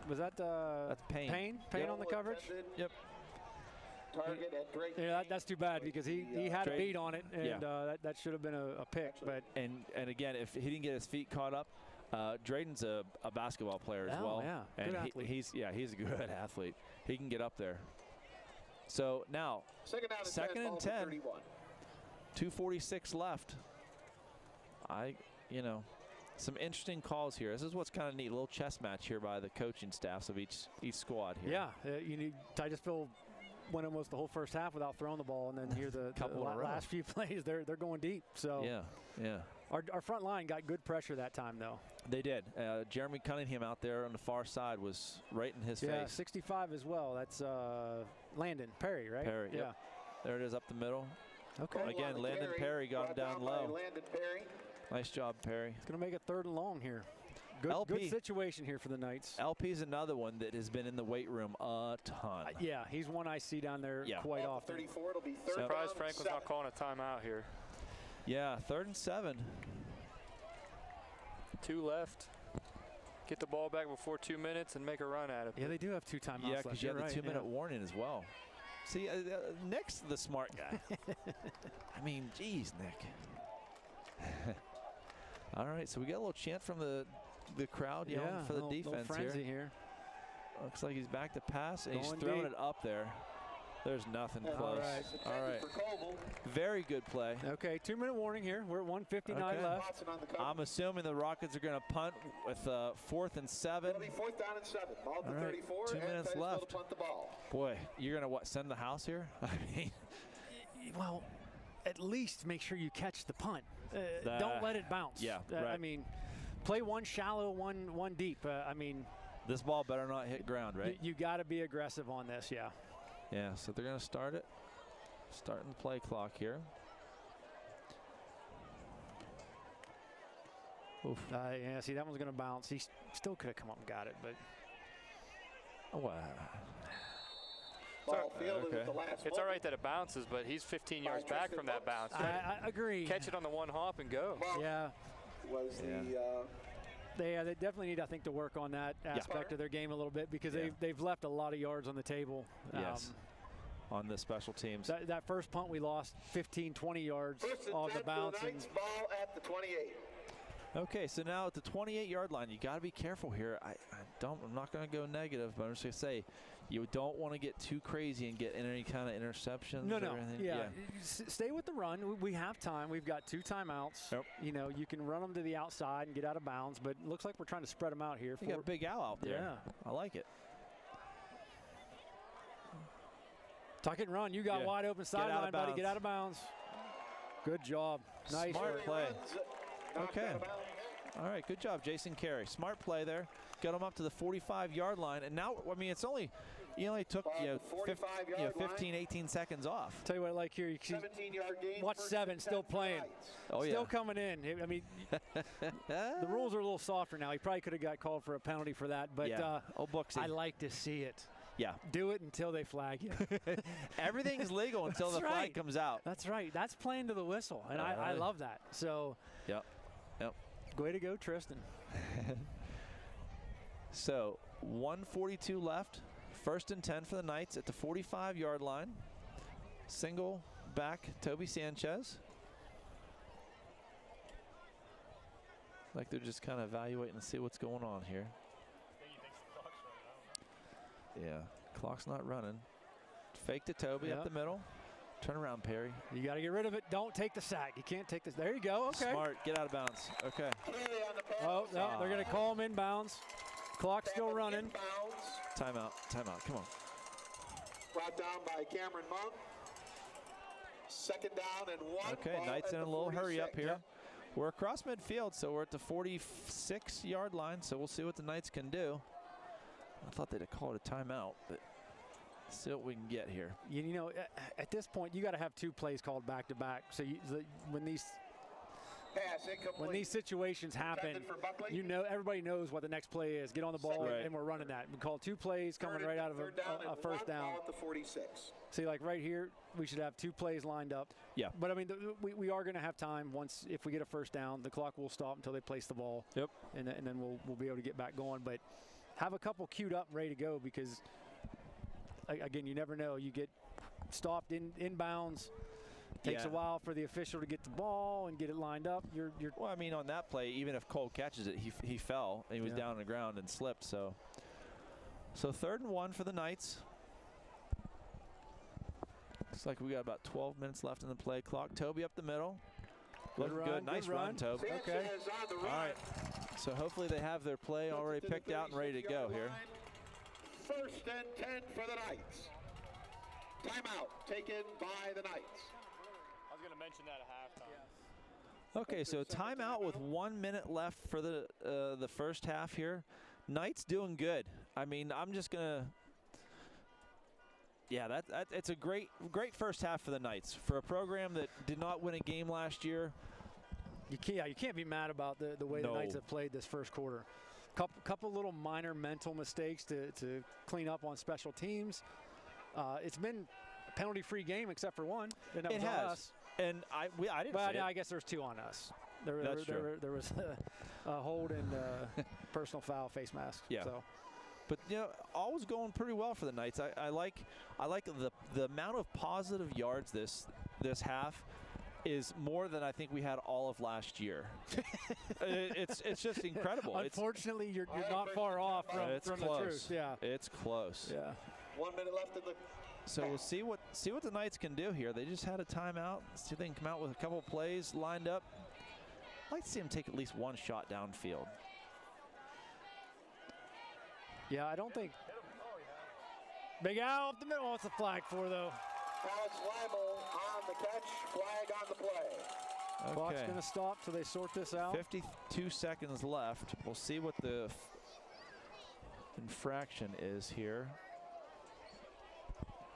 D: Was that
C: that's Payne?
D: Payne on the coverage?
C: Yep.
K: Target at Drake.
D: Yeah, that's too bad because he had a beat on it, and that should have been a pick. But
C: and again, if he didn't get his feet caught up, Drayden's a basketball player as well.
D: Yeah,
C: and
D: good athlete.
C: He's a good athlete. He can get up there. So now, second and 10, 2:46 left. Some interesting calls here. This is what's kind of neat, a little chess match here by the coaching staffs of each squad here.
D: Yeah, you need Titusville went almost the whole first half without throwing the ball, and then here the last few plays, they're going deep. So
C: yeah.
D: Our front line got good pressure that time, though.
C: They did. Jeremy Cunningham out there on the far side was right in his face.
D: Yeah, 65 as well. That's Landon Perry, right?
C: Perry,
D: yeah.
C: Yep. There it is up the middle.
D: Okay.
C: Again, Landon Perry got him down low.
K: Landon Perry.
C: Nice job, Perry.
D: It's going to make it 3rd and long here. Good situation here for the Knights.
C: LP's another one that has been in the weight room a ton.
D: Yeah, he's one I see down there quite often.
K: 34, it'll be 3rd
O: Surprised Franklin's not calling a timeout here.
C: Yeah, 3rd and 7.
O: 2 left. Get the ball back before 2 minutes and make a run at it.
D: Yeah, they do have 2 timeouts left.
C: Yeah, because you have the 2-minute warning as well. See, Nick's the smart guy. I mean, geez, Nick. All right, so we got a little chant from the crowd yelling for the defense here. Looks like he's back to pass, and he's throwing it up there. There's nothing close. All right. Very good play.
D: Okay, 2-minute warning here. We're at 1:59 left.
C: I'm assuming the Rockets are going to punt with 4th and 7.
K: It'll be 4th down and 7. Ball to 34.
C: 2 minutes left.
K: Punt the ball.
C: Boy, you're going to send the house here? I mean,
D: well, at least make sure you catch the punt. Don't let it bounce.
C: Yeah, right.
D: I mean, play one shallow, one deep. I mean,
C: this ball better not hit ground, right?
D: You got to be aggressive on this, yeah.
C: Yeah, so they're going to start it. Starting the play clock here. Oof.
D: Yeah, see, that one's going to bounce. He still could have come up and got it, but.
C: Oh, wow.
O: It's all right that it bounces, but he's 15 yards back from that bounce.
D: I agree.
O: Catch it on the one hop and go.
D: Yeah. They definitely need, I think, to work on that aspect of their game a little bit because they've left a lot of yards on the table.
C: Yes. On the special teams.
D: That first punt we lost 15, 20 yards off the bounce.
K: Ball at the 28.
C: Okay, so now at the 28-yard line, you got to be careful here. I'm not going to go negative, but I'm just going to say You don't want to get too crazy and get any kind of interceptions.
D: No.
C: Or anything.
D: Yeah. Stay with the run. We have time. We've got 2 timeouts.
C: Yep.
D: You know, you can run them to the outside and get out of bounds, but it looks like we're trying to spread them out here.
C: You got Big Al out there.
D: Yeah.
C: I like it.
D: Tuck and run. You got wide open sideline, buddy. Get out of bounds. Good job. Nice.
C: Smart play. Okay. All right. Good job, Jason Carey. Smart play there. Got him up to the 45-yard line. And now, I mean, he only took 15, 18 seconds off.
D: Tell you what I like here. You can watch 7 still playing.
C: Oh,
D: still coming in. I mean, the rules are a little softer now. He probably could have got called for a penalty for that. But
C: Booksy.
D: I like to see it.
C: Yeah.
D: Do it until they flag you.
C: Everything's legal until the flag comes out.
D: That's right. That's playing to the whistle, and I love that. So.
C: Yep.
D: Way to go, Tristan.
C: So 1:42 left. 1st and 10 for the Knights at the 45-yard line. Single back, Toby Sanchez. Like they're just kind of evaluating to see what's going on here. Yeah, clock's not running. Fake to Toby up the middle. Turn around, Perry.
D: You got to get rid of it. Don't take the sack. You can't take this. There you go. Okay.
C: Smart. Get out of bounds. Okay.
D: Oh, no, they're going to call him inbounds. Clock's still running.
C: Timeout. Timeout. Come on.
K: Brought down by Cameron Monk. 2nd down and 1.
C: Okay, Knights in a little hurry up here. We're across midfield, so we're at the 46-yard line, so we'll see what the Knights can do. I thought they'd have called a timeout, but see what we can get here.
D: You know, at this point, you got to have 2 plays called back-to-back. So when these situations happen, you know, everybody knows what the next play is. Get on the ball, and we're running that. We call 2 plays coming right out of a first down.
K: At the 46.
D: See, like right here, we should have 2 plays lined up.
C: Yeah.
D: But I mean, we are going to have time. If we get a first down, the clock will stop until they place the ball.
C: Yep.
D: And then we'll be able to get back going. But have a couple queued up, ready to go, because again, you never know. You get stopped inbounds. Takes a while for the official to get the ball and get it lined up.
C: Well, I mean, on that play, even if Cole catches it, he fell and he was down on the ground and slipped. So 3rd and 1 for the Knights. Looks like we got about 12 minutes left in the play clock. Toby up the middle. Looking good. Nice run, Toby.
D: Okay.
C: All right. So hopefully they have their play already picked out and ready to go here.
K: 1st and 10 for the Knights. Timeout taken by the Knights.
O: I was going to mention that at halftime.
C: Okay, so timeout with 1 minute left for the first half here. Knights doing good. I mean, I'm just gonna. Yeah, it's a great first half for the Knights for a program that did not win a game last year.
D: You can't be mad about the way the Knights have played this first quarter. Couple little minor mental mistakes to clean up on special teams. It's been a penalty-free game except for one. And that was on us.
C: And I didn't.
D: But
C: see
D: I guess there's 2 on us. There was a hold and personal foul, face mask.
C: Yeah.
D: So.
C: But you know, all was going pretty well for the Knights. I like the amount of positive yards this half is more than I think we had all of last year. it's just incredible.
D: Unfortunately, you're not far off from the truth. Yeah.
C: It's close.
D: Yeah.
K: 1 minute left in the.
C: So we'll see what the Knights can do here. They just had a timeout. See if they can come out with a couple of plays lined up. I'd like to see them take at least one shot downfield.
D: Yeah, I don't think. Big Al up the middle. What's the flag for, though?
K: Alex Leibel on the catch. Flag on the play.
C: Okay.
D: Clock's going to stop till they sort this out.
C: 52 seconds left. We'll see what the infraction is here.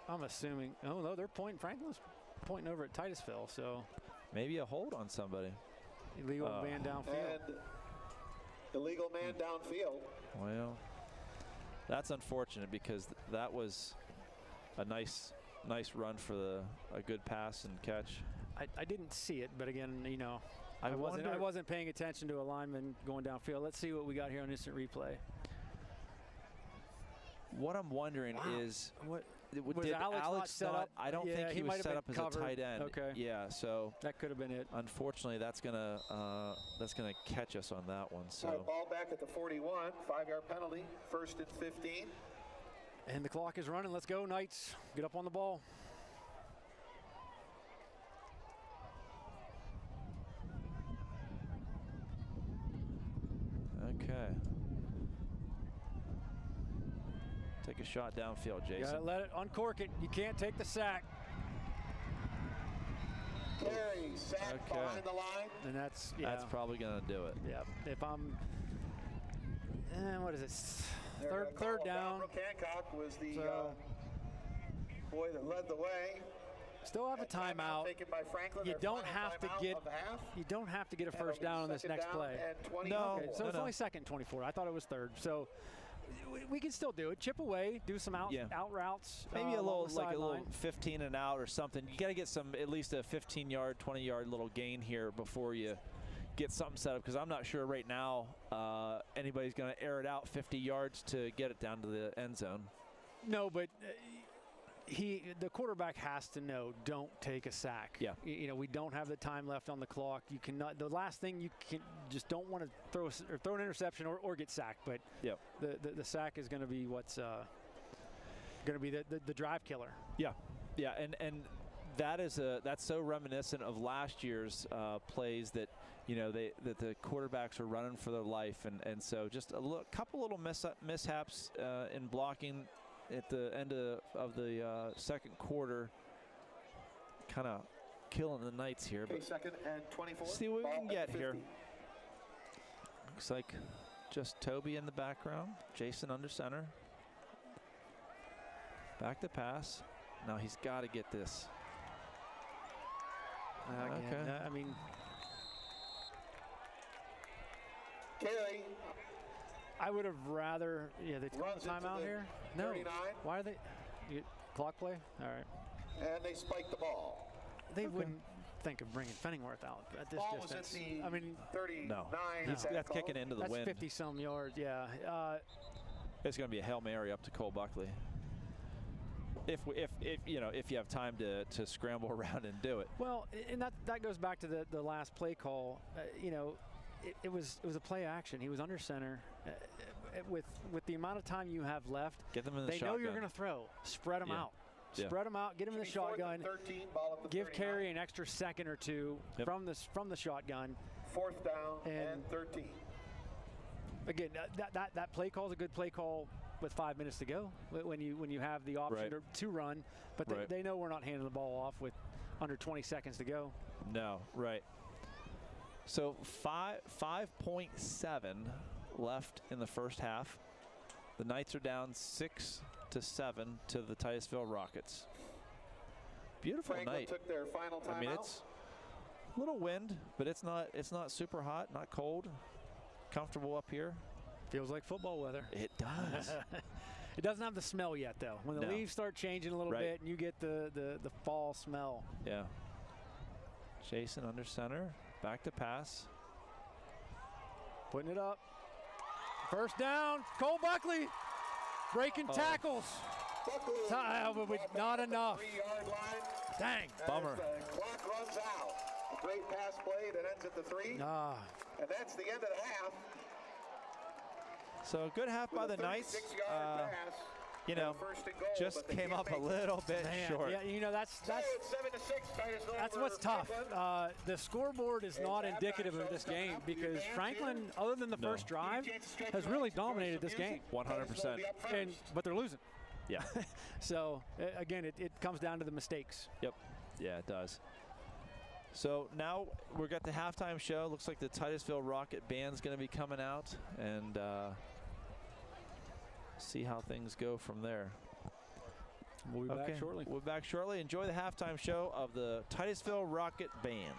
C: I'm
D: assuming. Oh, no, they're pointing. Franklin's pointing over at Titusville, so.
C: Maybe a hold on somebody.
D: Illegal man downfield.
K: And illegal man downfield.
C: Well, that's unfortunate because that was a nice run for a good pass and catch.
D: I didn't see it, but again, you know, I wasn't paying attention to a lineman going downfield. Let's see what we got here on instant replay.
C: What I'm wondering is,
D: did Alex set up?
C: I don't think he was set up as a tight end.
D: Okay.
C: Yeah, so
D: that could have been it.
C: Unfortunately, that's gonna catch us on that one. So
K: ball back at the 41, 5-yard penalty, 1st and 15.
D: And the clock is running. Let's go, Knights. Get up on the ball.
C: Okay. Take a shot downfield, Jason.
D: You gotta let it uncork it. You can't take the sack.
K: Carey, sack behind the line.
D: And that's
C: probably going to do it.
D: Yeah. If I'm, what is it? Third down.
K: Brooke Hancock was the boy that led the way.
D: Still have a timeout.
K: Taken by Franklin.
D: You don't have to get a first down on this next play.
C: No.
D: Okay, so it's only second and 24. I thought it was third. So we can still do it. Chip away, do some out routes.
C: Maybe a little 15 and out or something. You got to get at least a 15-yard, 20-yard little gain here before you get something set up, because I'm not sure right now anybody's going to air it out 50 yards to get it down to the end zone.
D: No, but the quarterback has to know, don't take a sack.
C: Yeah.
D: We don't have the time left on the clock. You cannot. The last thing you can just don't want to throw an interception or get sacked. But the sack is going to be what's going to be the drive killer.
C: Yeah, yeah, and that's so reminiscent of last year's plays that that the quarterbacks are running for their life, and so just a couple little mishaps in blocking at the end of the second quarter, kind of killing the Knights here.
K: Okay, second and 24.
C: See what we can get here. Looks like just Toby in the background, Jason under center. Back to pass. Now he's got to get this.
D: Okay. I mean,
K: Carey.
D: I would have rather, they took the timeout here. No.
K: 39.
D: Why are they? Clock play? All right.
K: And they spiked the ball.
D: They wouldn't think of bringing Fenningworth out at this
K: ball
D: distance.
K: Was at the
D: I mean,
K: 39.
C: No. That's kicking into the wind.
D: That's 50-some yards, yeah.
C: It's going to be a Hail Mary up to Cole Buckley. If you have time to scramble around and do it.
D: Well, and that goes back to the last play call. It was a play action. He was under center. With the amount of time you have left,
C: get them in the
D: they
C: shotgun.
D: know you're going to throw. Spread them out.
C: Yeah.
D: Spread them out. Get them in the shotgun.
K: 13, ball up to
D: Give
K: 39.
D: Carey an extra second or two from the shotgun.
K: Fourth down and 13.
D: Again, that play call is a good play call with 5 minutes to go when you have the option to run, but they know we're not handing the ball off with under 20 seconds to go.
C: No, right. So 5.7 left in the first half. The Knights are down 6-7 to the Titusville Rockets. Beautiful
K: Franklin
C: night.
K: Took their final timeout.
C: I mean, it's a little wind, but it's not super hot, not cold. Comfortable up here.
D: Feels like football weather.
C: It does.
D: It doesn't have the smell yet, though. When the leaves start changing a little bit and you get the fall smell.
C: Yeah. Jason under center. Back to pass.
D: Putting it up. First down. Cole Buckley breaking tackles.
K: Buckley
D: not enough.
K: 3-yard line.
D: Dang.
C: Bummer.
K: The clock runs out. A great pass play that ends at the 3. And that's the end of the half.
C: So a good half by the Knights.
K: 36-yard pass. First and goal,
C: just came up a little bit short.
D: Yeah, that's
K: 7-6.
D: That's what's tough. The scoreboard is not indicative of this game because Franklin, other than the first drive, has really dominated this game.
C: 100%.
D: But they're losing.
C: Yeah.
D: So again, it comes down to the mistakes.
C: Yep. Yeah, it does. So now we've got the halftime show. Looks like the Titusville Rocket Band's going to be coming out and see how things go from there.
D: We'll be back shortly.
C: We'll be back shortly. Enjoy the halftime show of the Titusville Rocket Band.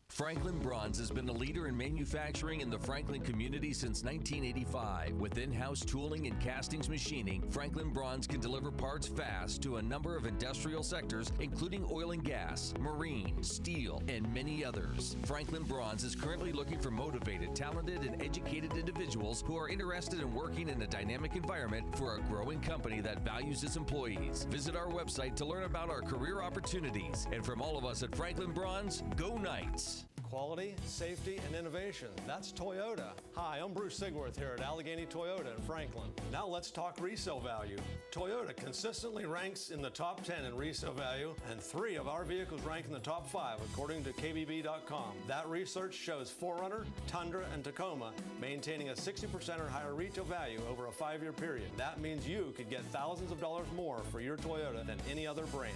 B: Franklin Bronze has been a leader in manufacturing in the Franklin community since 1985. With in-house tooling and castings machining, Franklin Bronze can deliver parts fast to a number of industrial sectors, including oil and gas, marine, steel, and many others. Franklin Bronze is currently looking for motivated, talented, and educated individuals who are interested in working in a dynamic environment for a growing company that values its employees. Visit our website to learn about our career opportunities. And from all of us at Franklin Bronze, go Knights! Nights.
M: Quality, safety, and innovation. That's Toyota. Hi, I'm Bruce Sigworth here at Allegheny Toyota in Franklin. Now let's talk resale value. Toyota consistently ranks in the top 10 in resale value, and 3 of our vehicles rank in the top 5 according to KBB.com. That research shows 4Runner, Tundra, and Tacoma maintaining a 60% or higher retail value over a 5-year period. That means you could get thousands of dollars more for your Toyota than any other brand.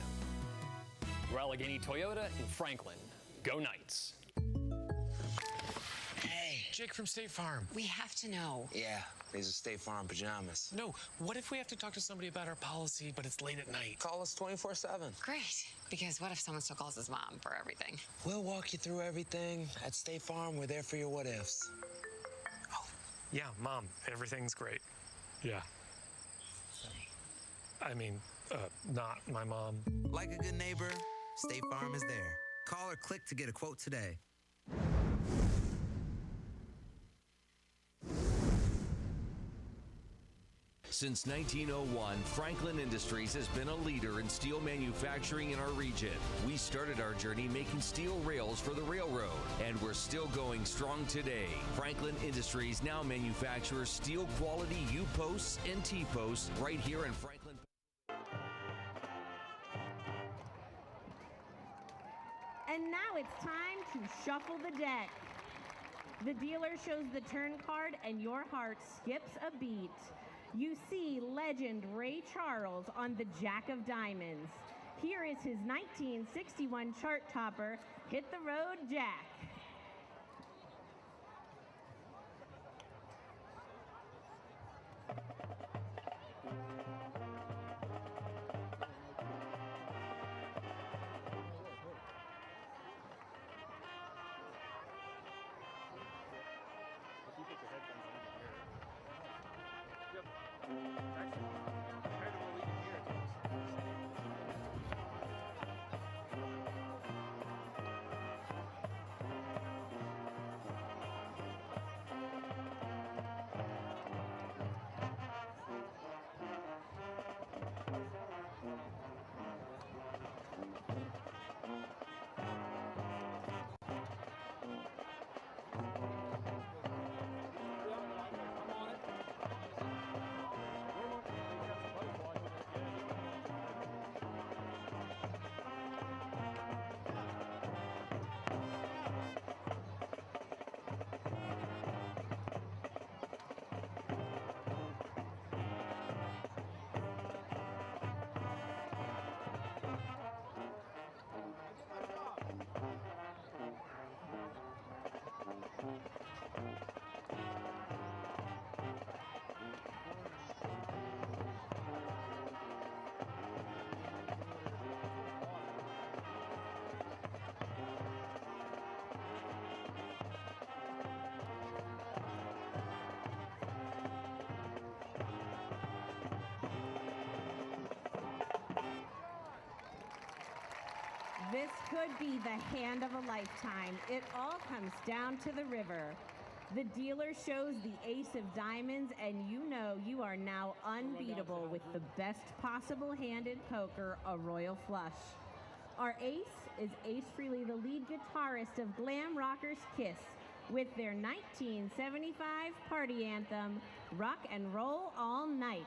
N: We're Allegheny Toyota in Franklin. Go Knights.
H: Hey, Jake from State Farm.
G: We have to know.
H: Yeah, these are State Farm pajamas.
F: No, what if we have to talk to somebody about our policy, but it's late at night?
H: Call us 24/7.
G: Great. Because what if someone still calls his mom for everything?
H: We'll walk you through everything. At State Farm, we're there for your what ifs.
F: Oh, yeah, Mom, everything's great. Yeah. I mean, not my mom.
I: Like a good neighbor, State Farm is there. Call or click to get a quote today.
B: Since 1901, Franklin Industries has been a leader in steel manufacturing in our region. We started our journey making steel rails for the railroad, and we're still going strong today. Franklin Industries now manufactures steel quality U-posts and T-posts right here in Franklin.
P: And now it's time to shuffle the deck. The dealer shows the turn card and your heart skips a beat. You see legend Ray Charles on the Jack of Diamonds. Here is his 1961 chart topper, Hit the Road Jack. This could be the hand of a lifetime. It all comes down to the river. The dealer shows the ace of diamonds, and you know you are now unbeatable with the best possible hand in poker, a royal flush. Our ace is Ace Frehley, the lead guitarist of glam rockers Kiss, with their 1975 party anthem, Rock and Roll All Night.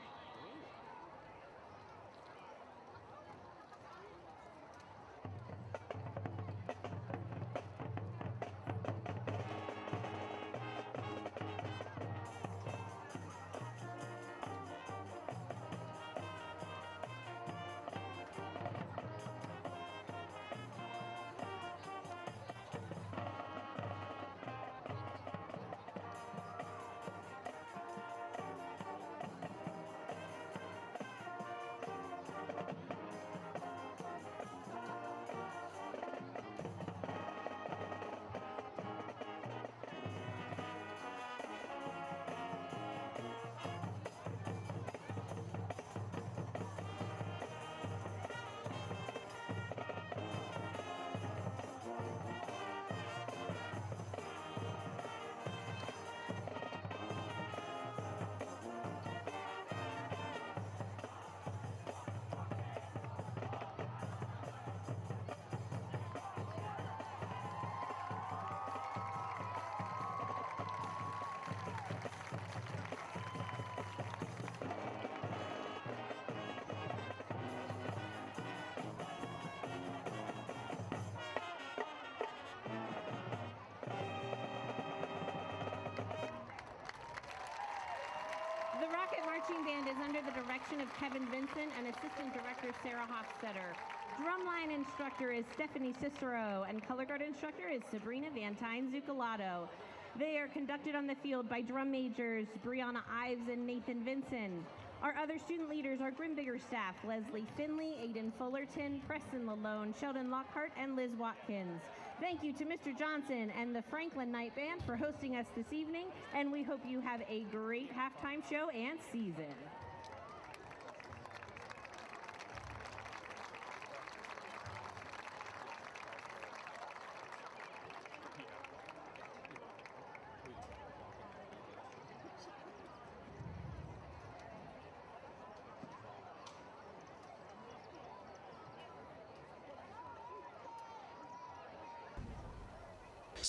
P: direction of Kevin Vincent and Assistant Director Sarah Hofstetter. Drumline instructor is Stephanie Cicero, and color guard instructor is Sabrina Vantine Zucalato. They are conducted on the field by drum majors Brianna Ives and Nathan Vinson. Our other student leaders are Grimbiger staff, Leslie Finley, Aiden Fullerton, Preston Lalone, Sheldon Lockhart, and Liz Watkins. Thank you to Mr. Johnson and the Franklin Night Band for hosting us this evening, and we hope you have a great halftime show and season.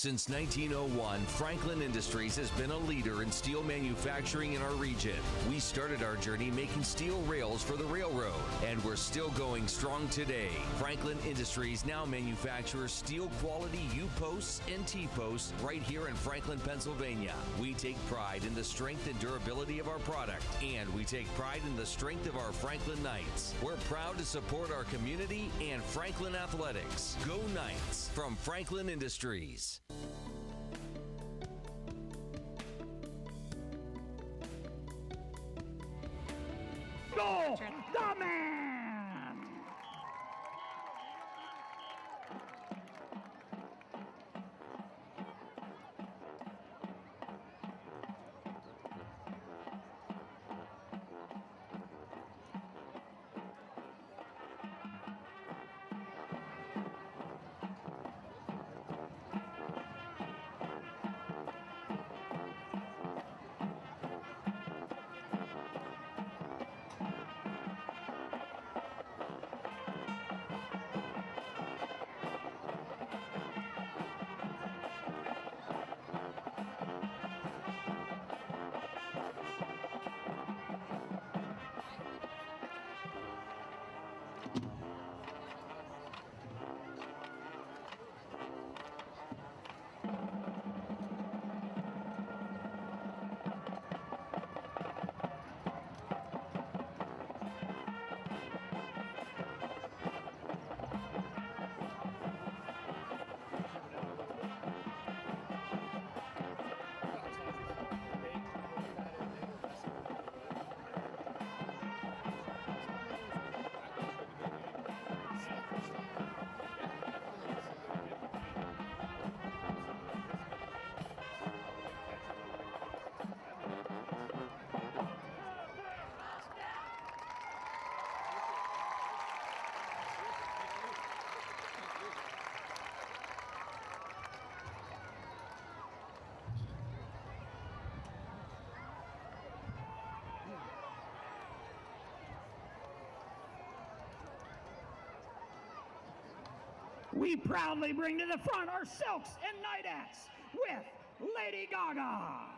B: Since 1901, Franklin Industries has been a leader in steel manufacturing in our region. We started our journey making steel rails for the railroad, and we're still going strong today. Franklin Industries now manufactures steel quality U-posts and T-posts right here in Franklin, Pennsylvania. We take pride in the strength and durability of our product, and we take pride in the strength of our Franklin Knights. We're proud to support our community and Franklin athletics. Go Knights from Franklin Industries.
Q: Go, the man! We proudly bring to the front our Silks and Knights with Lady Gaga.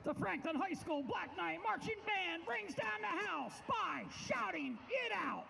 Q: The Franklin High School Black Knight Marching Band brings down the house by shouting it out.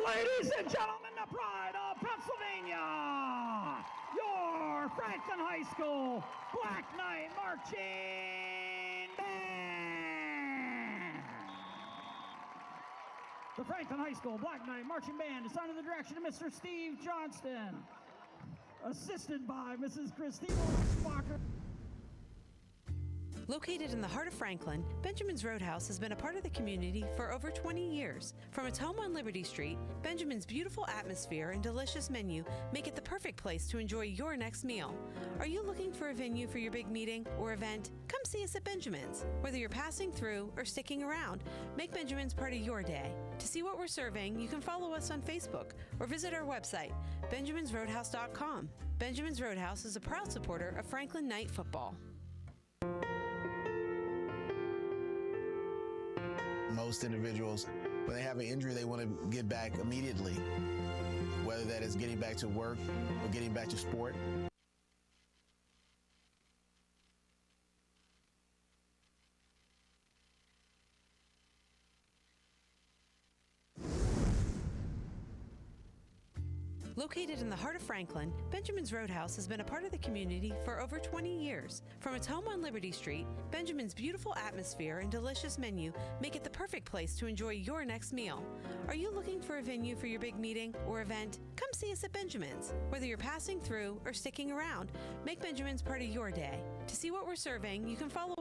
Q: Ladies and gentlemen, the pride of Pennsylvania, your Franklin High School Black Knight Marching Band. The Franklin High School Black Knight Marching Band is under the direction of Mr. Steve Johnston, assisted by Mrs. Christina Walker.
L: Located in the heart of Franklin, Benjamin's Roadhouse has been a part of the community for over 20 years. From its home on Liberty Street, Benjamin's beautiful atmosphere and delicious menu make it the perfect place to enjoy your next meal. Are you looking for a venue for your big meeting or event? Come see us at Benjamin's. Whether you're passing through or sticking around, make Benjamin's part of your day. To see what we're serving, you can follow us on Facebook or visit our website, benjaminsroadhouse.com. Benjamin's Roadhouse is a proud supporter of Franklin Knight football.
E: Most individuals, when they have an injury, they want to get back immediately, whether that is getting back to work or getting back to sport.
L: Located in the heart of Franklin, Benjamin's Roadhouse has been a part of the community for over 20 years. From its home on Liberty Street, Benjamin's beautiful atmosphere and delicious menu make it the perfect place to enjoy your next meal. Are you looking for a venue for your big meeting or event? Come see us at Benjamin's. Whether you're passing through or sticking around, make Benjamin's part of your day. To see what we're serving, you can follow.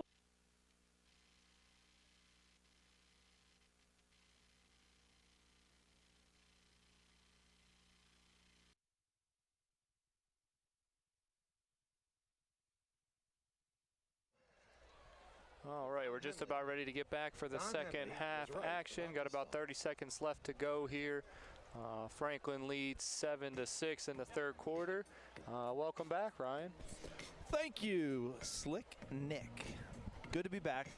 O: All right, we're just about ready to get back for the second half action. Got about 30 seconds left to go here. Franklin leads 7-6 in the third quarter. Welcome back, Ryan.
C: Thank you, Slick Nick. Good to be back.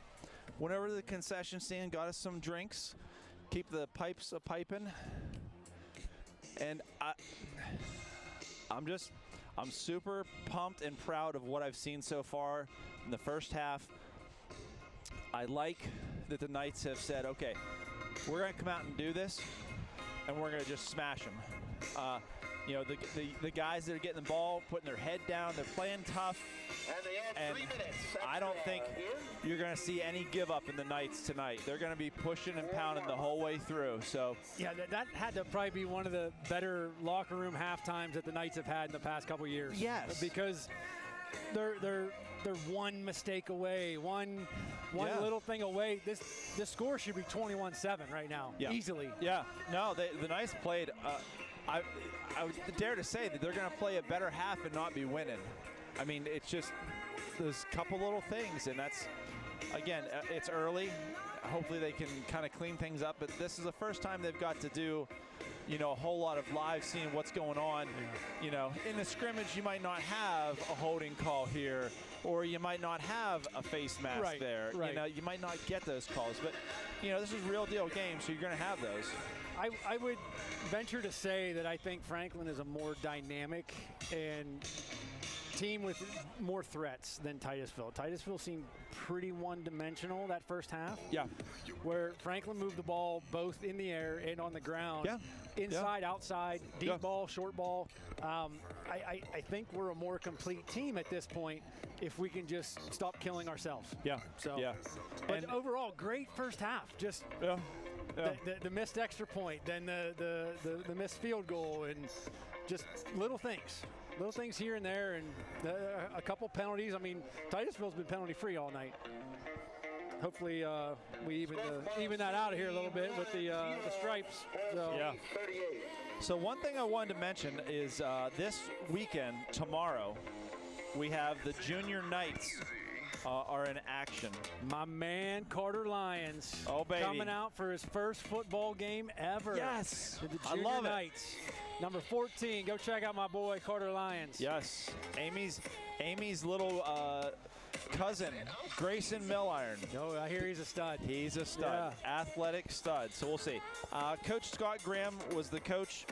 C: Went over to the concession stand, got us some drinks. Keep the pipes a-piping. And I'm super pumped and proud of what I've seen so far in the first half. I like that the Knights have said, okay, we're going to come out and do this, and we're going to just smash them. You know, the guys that are getting the ball, putting their head down, they're playing tough. And I don't think you're going to see any give up in the Knights tonight. They're going to be pushing and pounding the whole way through. So
D: yeah, that had to probably be one of the better locker room halftimes that the Knights have had in the past couple years.
C: Yes,
D: because they're one mistake away, one little thing away. This score should be 21-7 right now, easily.
C: Yeah, no, the Knights played. I would dare to say that they're going to play a better half and not be winning. I mean, it's just those couple little things, and that's, again, it's early. Hopefully they can kind of clean things up, but this is the first time they've got to do, a whole lot of live seeing what's going on. In the scrimmage, you might not have a holding call here, or you might not have a face mask there.
D: Right.
C: You might not get those calls, but this is a real deal game, so you're going to have those.
D: I would venture to say that I think Franklin is a more dynamic and team with more threats than Titusville. Titusville seemed pretty one-dimensional that first half.
C: Yeah.
D: Where Franklin moved the ball both in the air and on the ground.
C: Yeah.
D: Inside, outside, deep ball, short ball. I think we're a more complete team at this point if we can just stop killing ourselves.
C: Yeah.
D: So.
C: Yeah.
D: But overall, great first half. Just.
C: Yeah. Yeah.
D: The missed extra point, then the missed field goal, and just little things. Little things here and there, and a couple penalties. I mean, Titusville's been penalty-free all night. Hopefully, we even that out of here a little bit with the stripes. So.
C: Yeah. So one thing I wanted to mention is this weekend, tomorrow, we have the junior Knights are in action.
D: My man Carter Lyons.
C: Oh, baby.
D: Coming out for his first football game ever.
C: Yes.
D: To the
C: I love it.
D: Knights. Number 14. Go check out my boy Carter Lyons.
C: Yes. Amy's little cousin, Grayson Milliron.
D: Oh, I hear he's a stud.
C: He's a stud. Yeah. Athletic stud. So we'll see. Coach Scott Graham was the coach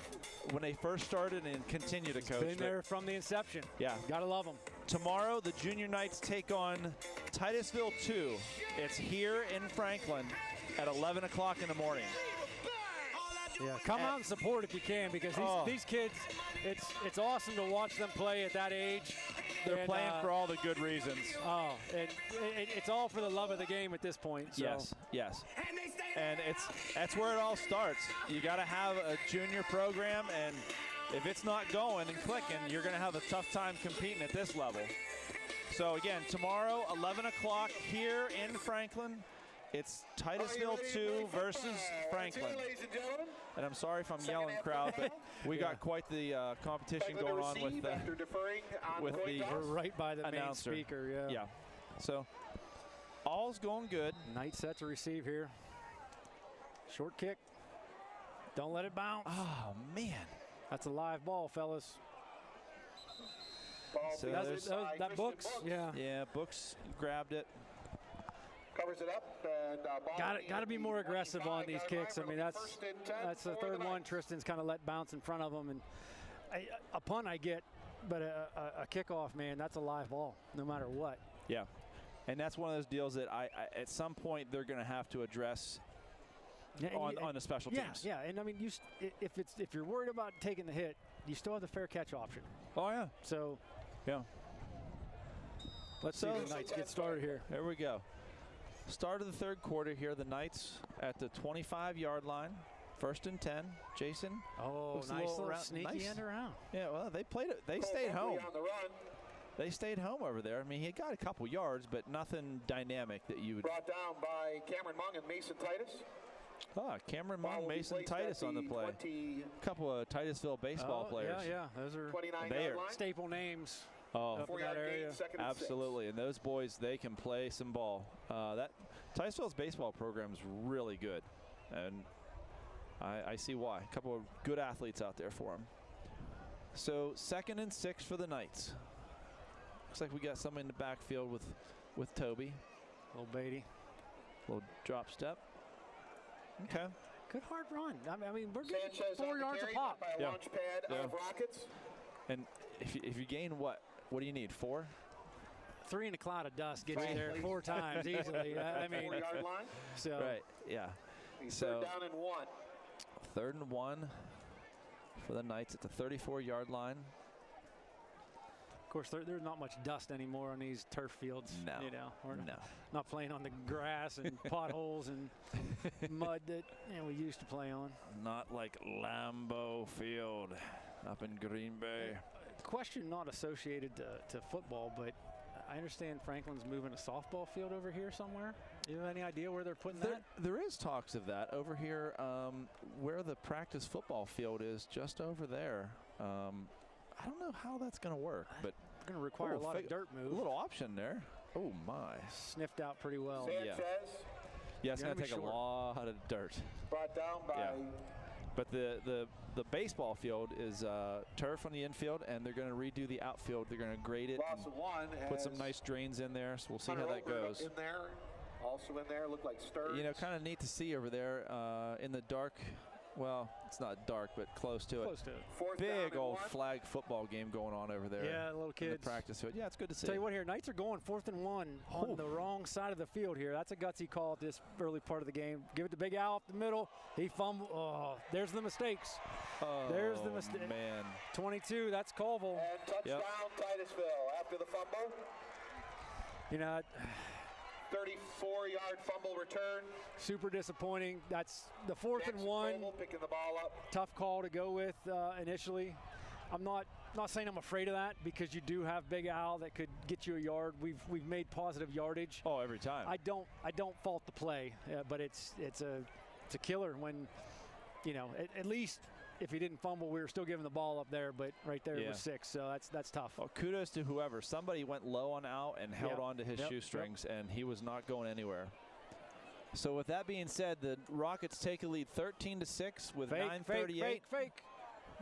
C: when they first started and continue to coach.
D: Been there from the inception.
C: Yeah.
D: Gotta love him.
C: Tomorrow, the Junior Knights take on Titusville 2. It's here in Franklin at 11 o'clock in the morning.
D: Yeah, come out and support if you can, because these kids, it's awesome to watch them play at that age.
C: They're playing for all the good reasons.
D: Oh, and it's all for the love of the game at this point. So.
C: Yes. And that's where it all starts. You got to have a junior program, and if it's not going and clicking, you're going to have a tough time competing at this level. So again, tomorrow, 11 o'clock here in Franklin. It's Titusville 2 versus Franklin. And I'm sorry if I'm yelling, crowd, but we got quite the competition going on with the
D: We're right by the
C: announcer.
D: Main speaker.
C: Yeah. So all's going good.
D: Knight set to receive here. Short kick. Don't let it bounce.
C: Oh man,
D: that's a live ball, fellas.
C: So
D: that Books.
C: Yeah, Books grabbed it.
K: Covers it up. And,
D: got to be more aggressive on these kicks. I mean, that's the third one. Tristan's kind of let bounce in front of him, and a punt I get, but a kickoff, man, that's a live ball, no matter what.
C: Yeah, and that's one of those deals that I at some point they're going to have to address on the special teams.
D: Yeah, and I mean, if you're worried about taking the hit, you still have the fair catch option.
C: Oh yeah.
D: So,
C: yeah.
D: Let's see the Knights get started here.
C: Here we go. Start of the third quarter here. The Knights at the 25-yard line. 1st and 10. Jason.
D: Oh, nice little sneaky end around.
C: Yeah, well, they played it. They stayed home. They stayed home over there. I mean, he got a couple yards, but nothing dynamic that you would.
K: Brought down by Cameron Mung and Mason Titus.
C: Cameron Mung, Mason Titus on the play. A couple of Titusville baseball players.
D: Yeah. Those are staple names. Up in that area.
C: Absolutely, and those boys, they can play some ball. That Titusville's baseball program is really good, and I see why. A couple of good athletes out there for them. So 2nd and 6 for the Knights. Looks like we got someone in the backfield with Toby.
D: Little Beatty.
C: Little drop step. Okay.
D: Good hard run. I mean, we're getting 4 yards a pop.
K: By a launch pad of Rockets.
C: And if you gain what do you need? 4?
D: 3 in a cloud of dust gets you there 4 times easily. I mean,
K: 4-yard line.
C: So right, yeah. So
K: 3rd down and 1.
C: 3rd and 1 for the Knights at the 34-yard line.
D: Of course, there's not much dust anymore on these turf fields.
C: No,
D: we're not playing on the grass and potholes and mud that we used to play on.
C: Not like Lambeau Field up in Green Bay.
D: Question not associated to football, but I understand Franklin's moving a softball field over here somewhere. You have any idea where they're putting that?
C: There is talks of that over here, where the practice football field is, just over there. I don't know how that's going to work, but
D: going to require a lot of dirt move.
C: A little option there. Oh, my.
D: Sniffed out pretty well.
K: Sanchez.
C: Yeah, it's going to take a lot of dirt.
K: Brought down by.
C: But the baseball field is turf on the infield, and they're going to redo the outfield. They're going to grade it,
K: Loss of one,
C: put some nice drains in there. So we'll see how that goes.
K: In there, also in there, look like Stearns.
C: You know, kind of neat to see over there in the dark. Well, it's not dark, but close to it.
D: Close to it.
C: Big old flag football game going on over there.
D: Yeah, little kids.
C: In the practice field. Yeah, it's good to see.
D: Tell you what here, Knights are going 4th and 1 on the wrong side of the field here. That's a gutsy call at this early part of the game. Give it to Big Al up the middle. He fumbled. Oh, there's the mistakes.
C: Oh,
D: there's the mistake.
C: Man.
D: 22, that's Colville.
K: And touchdown Titusville after the fumble.
D: You know,
K: 34-yard fumble return.
D: Super disappointing. That's the 4th and 1.
K: Picking the ball up.
D: Tough call to go with initially. I'm not saying I'm afraid of that, because you do have Big Al that could get you a yard. We've made positive yardage.
C: Oh, every time.
D: I don't fault the play, but it's a killer when, you know, at least if he didn't fumble, we were still giving the ball up there, but right there it was 6, so that's tough.
C: Well, kudos to whoever. Somebody went low on out and held on to his shoestrings, and he was not going anywhere. So with that being said, the Rockets take a lead 13-6 with 9:38.
D: Fake.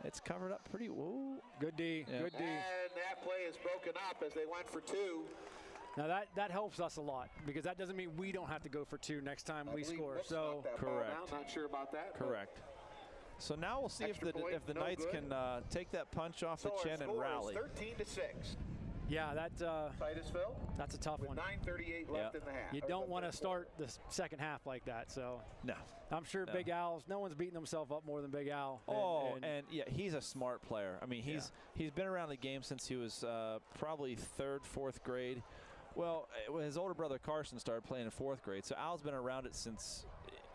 C: It's covered up pretty. Whoa.
D: Good D.
C: Yeah.
D: Good D.
K: And that play is broken up as they went for 2.
D: Now that helps us a lot, because that doesn't mean we don't have to go for 2 next time we score. So
C: correct.
K: Not sure about that.
C: Correct. So now we'll see if the Knights can take that punch off the chin and rally.
K: 13-6.
D: Yeah,
K: Titusville.
D: That's a tough one.
K: 9:38 left in the half.
D: You don't want to start the second half like that. So
C: no,
D: I'm sure Big Al's. No one's beating himself up more than Big Al.
C: And yeah, he's a smart player. I mean, he's been around the game since he was probably 3rd, 4th grade. Well, his older brother Carson started playing in 4th grade, so Al's been around it since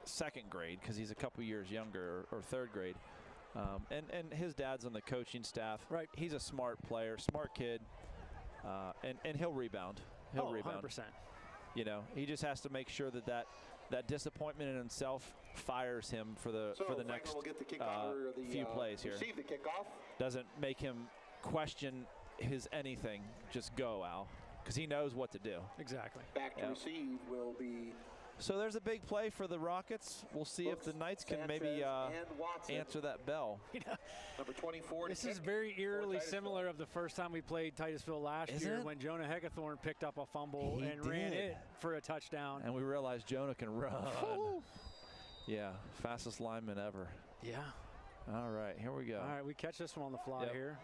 C: 2nd grade, because he's a couple years younger, or 3rd grade. And his dad's on the coaching staff.
D: Right.
C: He's a smart player, smart kid, and he'll rebound. He'll rebound.
D: 100%.
C: You know, he just has to make sure that disappointment in himself fires him for the next few plays here.
K: Receive the kickoff.
C: Doesn't make him question his anything. Just go, Al, because he knows what to do.
D: Exactly.
K: Back to receive will be.
C: So there's a big play for the Rockets. We'll see if the Knights can maybe answer that bell.
K: Number 24.
D: This is very eerily similar of the first time we played Titusville last year, when Jonah Heckathorn picked up a fumble and ran it for a touchdown.
C: And we realized Jonah can run. Yeah, fastest lineman ever.
D: Yeah.
C: All right, here we go.
D: All right, we catch this one on the fly here.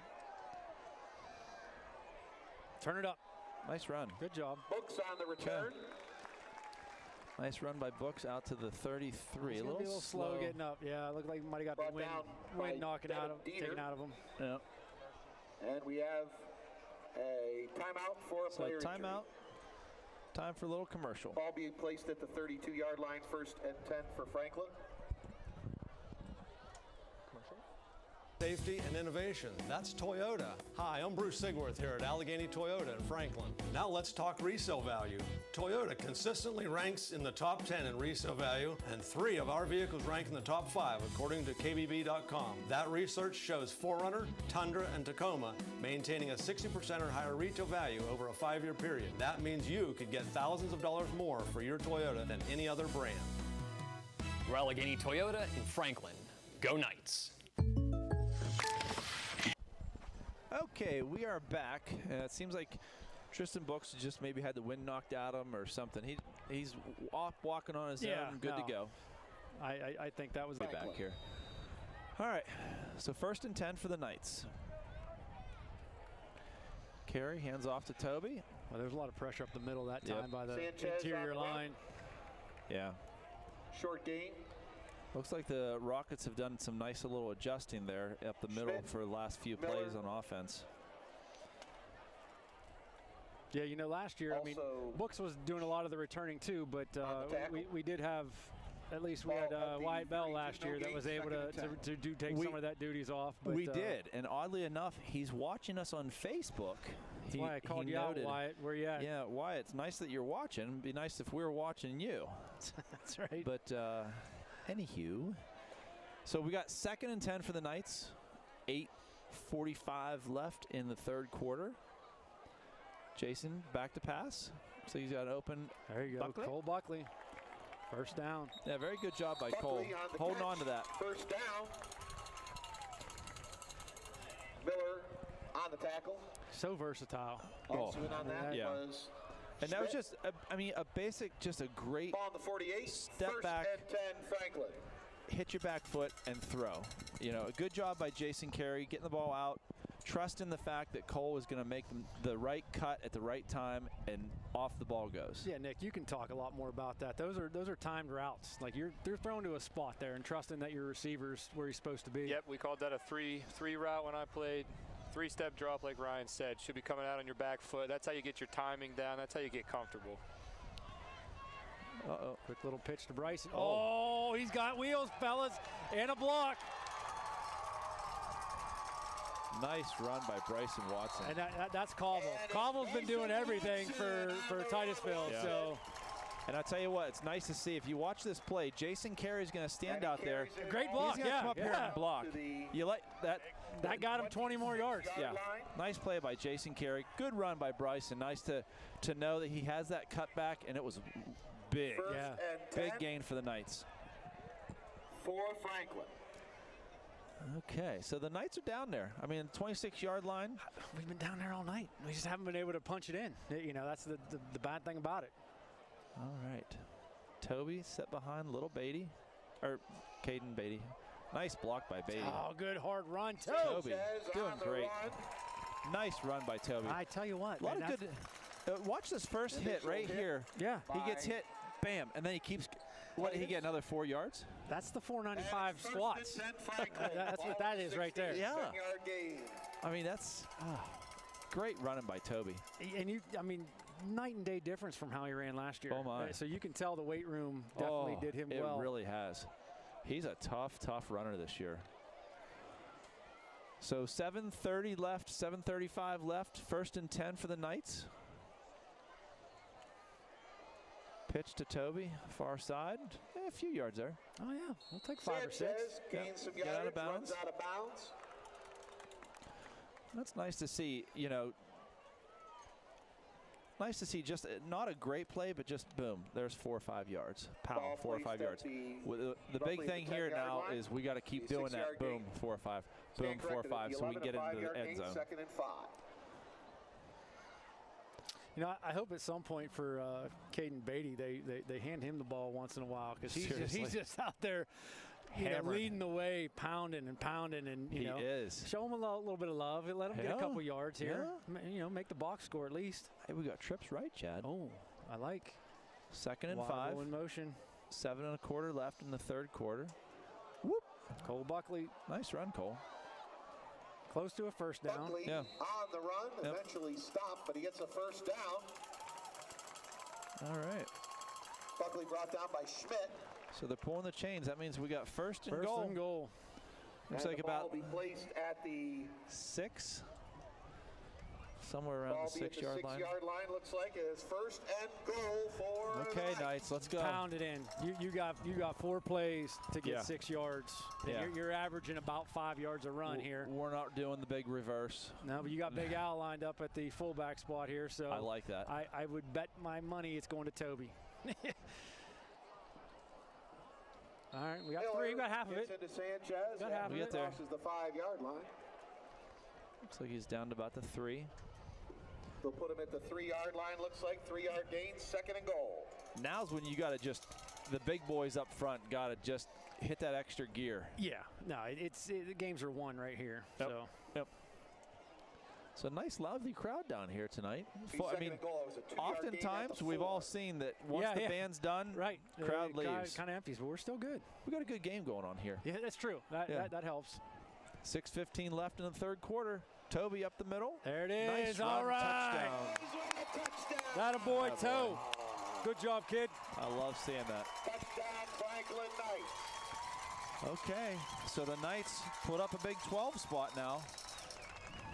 D: Turn it up.
C: Nice run.
D: Good job.
K: Books on the return.
C: Nice run by Books out to the 33.
D: A little slow getting up. Yeah, it looked like he might have got the wind knocking taken out of him.
C: Yeah.
K: And we have a timeout for a player injury.
C: Timeout. Time for a little commercial.
K: Ball being placed at the 32-yard line, 1st and 10 for Franklin.
M: Safety and innovation. That's Toyota. Hi, I'm Bruce Sigworth here at Allegheny Toyota in Franklin. Now let's talk resale value. Toyota consistently ranks in the top 10 in resale value, and 3 of our vehicles rank in the top 5 according to KBB.com. That research shows 4Runner, Tundra, and Tacoma maintaining a 60% or higher retail value over a 5-year period. That means you could get thousands of dollars more for your Toyota than any other brand.
N: We're Allegheny Toyota in Franklin. Go Knights.
C: Okay, we are back. It seems like Tristan Books just maybe had the wind knocked out of him or something. He's walking on his own, good to go.
D: I think that was
C: back here. All right, so 1st and 10 for the Knights. Carey hands off to Toby.
D: Well, there's a lot of pressure up the middle that time by the interior line.
C: Yeah.
K: Short gain.
C: Looks like the Rockets have done some nice little adjusting there up the middle for the last few plays on offense.
D: Yeah, you know, last year, I mean, Books was doing a lot of the returning too, but we did have, at least we had Wyatt Bell last year that was able to take some of that duties off. But,
C: we did, and oddly enough, he's watching us on Facebook.
D: That's why I called you out, Wyatt. Where you at?
C: Yeah, Wyatt, it's nice that you're watching. It'd be nice if we were watching you.
D: That's right.
C: But anywho, so we got 2nd and 10 for the Knights. 8:45 left in the 3rd quarter. Jason back to pass. So he's got open.
D: There you go,
C: Buckley.
D: Cole Buckley. First down.
C: Yeah, very good job by Cole. Holding on to that.
K: First down. Miller on the tackle.
D: So versatile.
K: Also in on that
C: yeah.
K: was
C: and that was
K: Schmidt.
C: just, a basic, just a great
K: Ball on the 48.
C: step
K: First
C: back,
K: and 10, Franklin.
C: hit your back foot and throw. You know, a good job by Jason Carey getting the ball out, trusting the fact that Cole was going to make the right cut at the right time, and off the ball goes.
D: Yeah, Nick, you can talk a lot more about that. Those are timed routes. Like they're thrown to a spot there and trusting that your receiver's where he's supposed to be.
O: Yep, we called that a three route when I played. 3-step drop, like Ryan said, should be coming out on your back foot. That's how you get your timing down. That's how you get comfortable.
D: Uh-oh. Quick little pitch to Bryson. Oh, he's got wheels, fellas, and a block.
C: Nice run by Bryson Watson.
D: And that's Cobble. Cobble's been doing everything for Titusville.
C: Yeah.
D: So.
C: And I'll tell you what, it's nice to see. If you watch this play, Jason Carey's going to stand out there.
D: Great block,
C: He's going to come up here and block. You like that?
D: That got him 20 more yards.
C: Yeah. Nice play by Jason Carey. Good run by Bryson. Nice to know that he has that cutback, and it was big. Big gain for the Knights.
K: For Franklin.
C: Okay, so the Knights are down there. I mean, 26-yard line.
D: We've been down there all night. We just haven't been able to punch it in. You know, that's the bad thing about it.
C: All right. Toby set behind little Beatty, or Caden Beatty. Nice block by Beatty.
D: Oh, good hard run.
C: Toby doing great. Nice run by Toby.
D: I tell you what.
C: A lot of good. Watch this first hit right here.
D: Yeah.
C: He gets hit, bam, and then he keeps. What did he get? Another 4 yards?
D: That's the 495 squats. That's what that is right there.
C: Yeah. I mean, that's great running by Toby.
D: And I mean, night and day difference from how he ran last year.
C: Oh my!
D: So you can tell the weight room definitely did him well.
C: It really has. He's a tough runner this year. So 7:30 left, 7:35 left. 1st and 10 for the Knights. Pitch to Toby, far side. A few yards there.
D: Oh yeah, we'll take 5 or 6.
K: Gains some
C: Get
K: yards,
C: out of bounds.
K: runs out of bounds.
C: That's nice to see. You know, nice to see. Just not a great play, but just boom. There's 4 or 5 yards. Pow, 4 or 5 yards. The big thing here now is we got to keep doing that. Boom, 4 or 5. Boom, 4 or 5, so we can get into the end zone.
K: 2nd and 5.
D: You know, I hope at some point for Caden Beatty, they hand him the ball once in a while, because he's just out there, leading the way, pounding, and you know, show him a little bit of love. Let him get a couple yards here. You know, make the box score at least.
C: Hey, we got trips right, Chad.
D: Oh, I like.
C: 2nd and 5.
D: In motion.
C: 7 1/4 left in the 3rd quarter. Whoop.
D: Cole Buckley.
C: Nice run, Cole.
D: Close to a first down.
K: Buckley on the run, eventually stopped, but he gets a first down.
C: All right.
K: Buckley brought down by Schmidt.
C: So they're pulling the chains. That means we got first and goal.
D: First and goal.
C: Looks
K: and
C: like
K: the ball
C: about
K: will be placed at the
C: 6. Somewhere around the 6-yard line.
K: 6-yard line looks like it is 1st and goal for
C: Okay, Knights, let's go.
D: Pound it in. You got 4 plays to get 6 yards. And you're averaging about 5 yards a run here.
C: We're not doing the big reverse.
D: No, but you got Big Al lined up at the fullback spot here, so
C: I like that.
D: I would bet my money it's going to Toby. All right, we got 3. We got half of it.
K: Into Sanchez.
D: Got half of it.
K: Crosses the 5-yard line.
C: Looks like he's down to about the 3.
K: They'll put him at the 3-yard line. Looks like 3-yard gain, 2nd and goal.
C: Now's when you got to just, the big boys up front got to just hit that extra gear.
D: Yeah, no, the games are won right here.
C: Yep.
D: So.
C: So nice, lively crowd down here tonight. I mean,
K: goal,
C: oftentimes we've all seen that once the band's done, crowd leaves.
D: Kind of empties, but we're still good.
C: We got a good game going on here.
D: Yeah, that's true. That helps.
C: 6:15 left in the 3rd quarter. Toby up the middle.
D: There it is.
C: Nice
D: all
C: run,
D: right.
K: Touchdown.
D: That a boy, Toe. Good job, kid.
C: I love seeing that.
K: Touchdown, Franklin Knights.
C: Okay, so the Knights put up a big 12 spot now.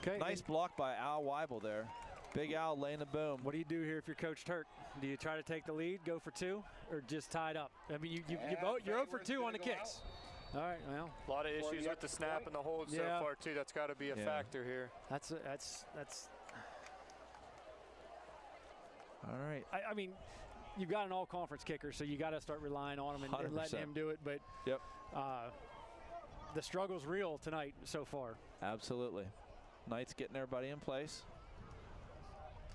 D: Okay.
C: Nice block by Al Weibel there. Big Al laying the boom.
D: What do you do here if you're Coach Turk? Do you try to take the lead, go for 2, or just tie it up? I mean, you're 0 for 2 on the kicks. All right, well.
O: A lot of issues with the snap and the hold so far, too. That's got to be a factor here.
D: That's
C: All right.
D: I mean, you've got an all-conference kicker, so you got to start relying on him and letting him do it. But the struggle's real tonight so far.
C: Absolutely. Knights getting everybody in place.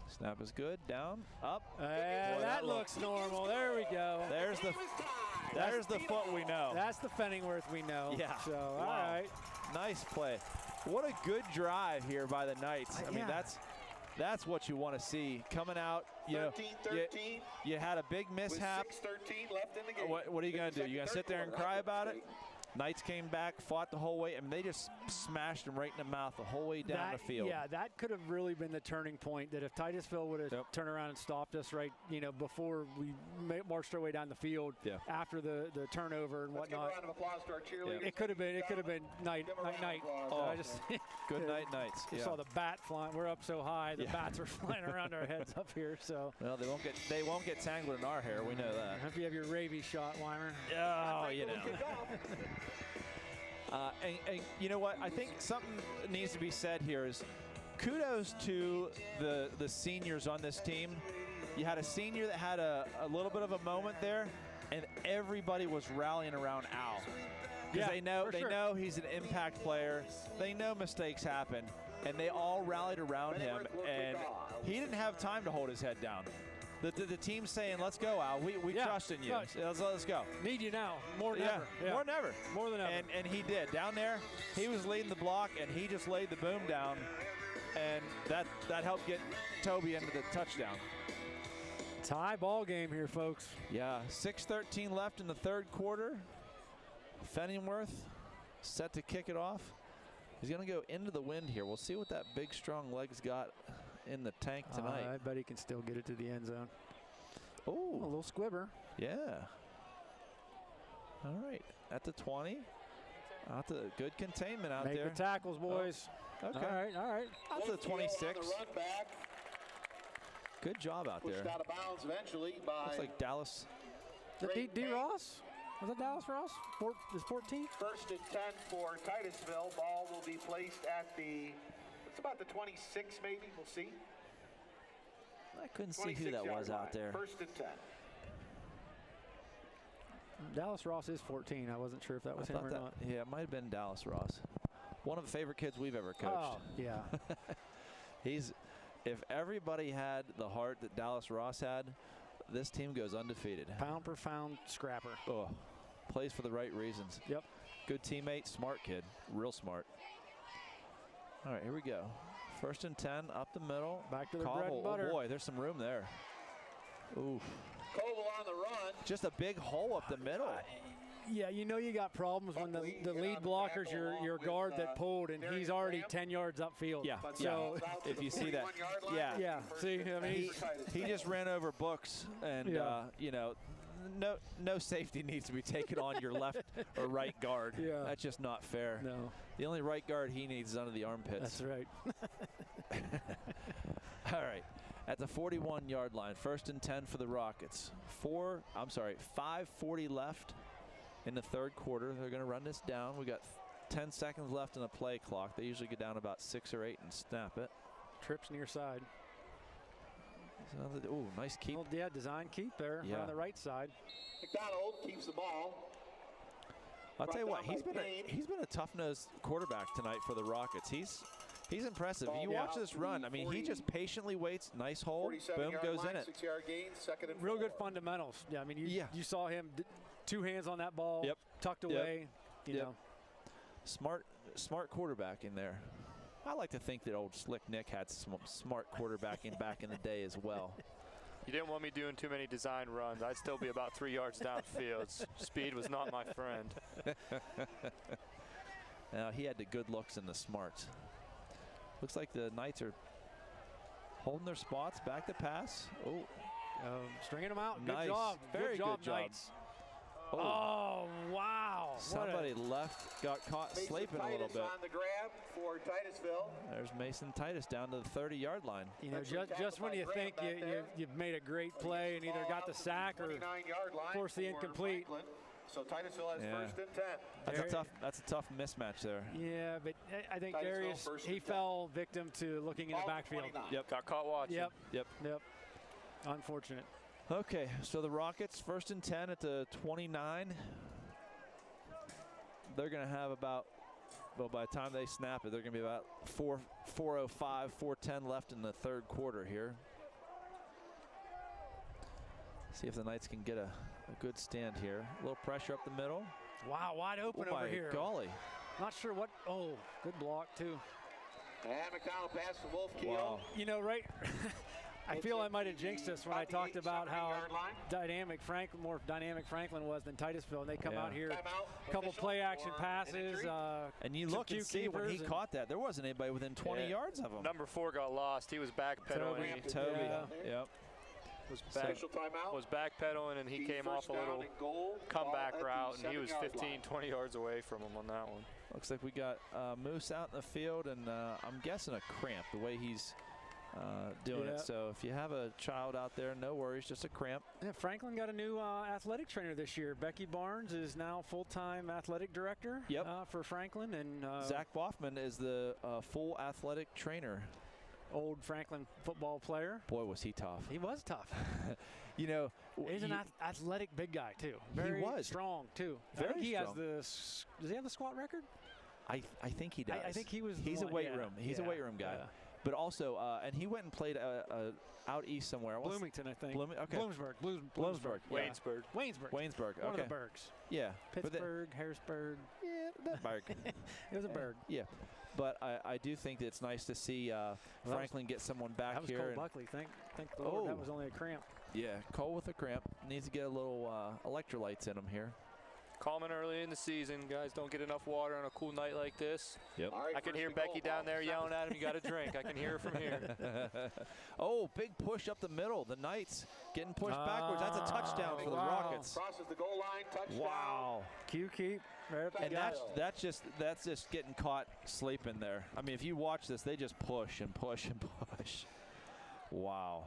C: Snap is good. Down, up.
D: That looks normal. There we go.
C: There's the foot we know.
D: That's the Fenningworth we know.
C: Yeah.
D: So,
C: wow.
D: all right.
C: Nice play. What a good drive here by the Knights. I mean, that's what you want to see. Coming out, you know, you had a big mishap.
K: With 6:13 left in the game.
C: What are you going to do? You going to sit there and cry about it? Knights came back, fought the whole way. I mean, they just smashed them right in the mouth the whole way down the field.
D: Yeah, that could have really been the turning point. That if Titusville would have turned around and stopped us right, before we marched our way down the field after the turnover and whatnot.
K: Let's give a round of applause to our cheerleaders.
D: It could have been night.
C: Oh, good night, Knights.
D: You saw the bat flying. We're up so high, the bats are flying around our heads up here. So
C: well, they won't get tangled in our hair. We know that.
D: I hope you have your rabies shot, Weimer.
C: Oh, you know. And you know what? I think something needs to be said here is kudos to the seniors on this team. You had a senior that had a little bit of a moment there, and everybody was rallying around Al. Because they know he's an impact player. They know mistakes happen, and they all rallied around him, and he didn't have time to hold his head down. The team's saying, let's go, Al. We trust in you.
D: Right.
C: Let's go.
D: Need you now. More than ever.
C: More than ever.
D: More than ever.
C: And he did. Down there, he was leading the block, and he just laid the boom down. And that helped get Toby into the touchdown.
D: Tie ball game here, folks.
C: Yeah, 6:13 left in the third quarter. Fenningworth set to kick it off. He's going to go into the wind here. We'll see what that big, strong leg's got in the tank tonight.
D: I bet he can still get it to the end zone.
C: Oh,
D: a little squibber.
C: Yeah. All right, at the 20. Out the good containment out there.
D: Make the tackles, boys.
C: Oh, okay.
D: All right.
C: Out to the 26. Good job out there.
K: Pushed out of bounds eventually by.
C: Looks like Dallas.
D: D. Ross? Was that Dallas Ross? Is 14?
K: First and 10 for Titusville. Ball will be placed at it's about the 26 maybe. We'll see.
C: I couldn't see who that was out there.
K: First and 10.
D: Dallas Ross is 14. I wasn't sure if that was him or not.
C: Yeah, it might have been Dallas Ross. One of the favorite kids we've ever coached.
D: Oh, yeah.
C: If everybody had the heart that Dallas Ross had, this team goes undefeated.
D: Pound per pound scrapper.
C: Oh, plays for the right reasons.
D: Yep.
C: Good teammate, smart kid, real smart. All right, here we go. First and 10, up the middle.
D: Back to the bread and butter.
C: Oh boy, there's some room there. Ooh.
K: Koval on the run.
C: Just a big hole up the middle.
D: Yeah, you know you got problems when the lead blocker's your guard that pulled, and he's already 10 yards upfield.
C: Yeah,
D: so
C: if you see that.
D: Yeah. See, I mean,
C: he just ran over Books, and you know, no safety needs to be taken on your left or right guard.
D: Yeah.
C: That's just not fair.
D: No.
C: The only right guard he needs is under the armpits.
D: That's right.
C: All right. At the 41-yard line, first and 10 for the Rockets. 5:40 left in the third quarter. They're going to run this down. We got 10 seconds left in the play clock. They usually get down about 6 or 8 and snap it.
D: Trips near side.
C: Ooh, nice keep.
D: Well, yeah, design keep there on the right side.
K: McDonald keeps the ball.
C: I'll tell you what, he's been a tough-nosed quarterback tonight for the Rockets. He's impressive. You watch this run. I mean, he just patiently waits. Nice hole. Boom, goes in it.
K: 6-yard gain, second and
D: Real good fundamentals. Yeah, I mean, you saw him 2 hands on that ball, tucked away. You know,
C: smart quarterbacking there. I like to think that old Slick Nick had some smart quarterbacking back in the day as well.
O: You didn't want me doing too many design runs. I'd still be about 3 yards downfield. Speed was not my friend.
C: Now, he had the good looks and the smarts. Looks like the Knights are holding their spots. Back to pass.
D: Stringing them out.
C: Nice.
D: Good job.
C: Very
D: good job,
C: good job.
D: Knights. Oh, wow.
C: Somebody left, got caught sleeping a little bit.
K: on the grab for Titusville.
C: There's Mason Titus down to the 30-yard line.
D: You know, just when you think you've made a great play and either got the sack or forced the incomplete.
K: So Titusville has first and 10.
C: That's a tough mismatch there.
D: Yeah, but I think Darius, he fell victim to looking in the backfield.
K: 29.
C: Yep.
O: Got caught watching.
D: Yep. Unfortunate.
C: Okay, so the Rockets, 1st and 10 at the 29. They're going to have about, well, by the time they snap it, they're going to be about 4:05, 4:10 left in the 3rd quarter here. See if the Knights can get a good stand here. A little pressure up the middle.
D: Wow, wide open over here.
C: Golly.
D: Not sure what. Oh, good block, too.
K: And McDonald pass to Wolf Keel.
C: Wow.
D: You know, right? I feel I might have jinxed us when I talked about how more dynamic Franklin was than Titusville, and they come out here, a couple play-action passes.
C: And you look and see when he caught that, there wasn't anybody within 20 yards of him.
O: Number 4 got lost. He was backpedaling.
C: Toby. Yep.
O: Was backpedaling, and he came off a little comeback route, and he was 15, 20 yards away from him on that one.
C: Looks like we got Moose out in the field, and I'm guessing a cramp the way he's doing it. So if you have a child out there, no worries, just a cramp.
D: Yeah, Franklin got a new athletic trainer this year. Becky Barnes is now full-time athletic director for Franklin. And
C: Zach Boffman is the full athletic trainer.
D: Old Franklin football player.
C: Boy, was he tough.
D: He was tough.
C: You know,
D: he's an athletic big guy, too. Very strong, too.
C: Very
D: strong.
C: Does
D: he have the squat record?
C: I think he does.
D: I think he was.
C: He's a weight room. He's a weight room guy.
D: Yeah.
C: But also, and he went and played out east somewhere.
D: Bloomington, I think.
C: Okay.
D: Bloomsburg.
C: Yeah.
D: Waynesburg.
C: Okay.
D: One of the burgs.
C: Yeah.
D: Pittsburgh, Harrisburg.
C: Yeah, that burg.
D: It was a burg.
C: Yeah. But I do think that it's nice to see Franklin get someone back here.
D: That was Cole Buckley. Thank the Lord that was only a cramp.
C: Yeah, Cole with a cramp. Needs to get a little electrolytes in him here.
O: Common early in the season. Guys don't get enough water on a cool night like this.
C: Yep.
O: I can hear Becky down there yelling at him, you got a drink. I can hear her from here.
C: Oh, big push up the middle. The Knights getting pushed backwards. That's a touchdown for the Rockets.
K: Crosses the goal line, touchdown.
C: Wow.
D: Q keep.
C: And that's just getting caught sleeping there. I mean, if you watch this, they just push and push and push. Wow.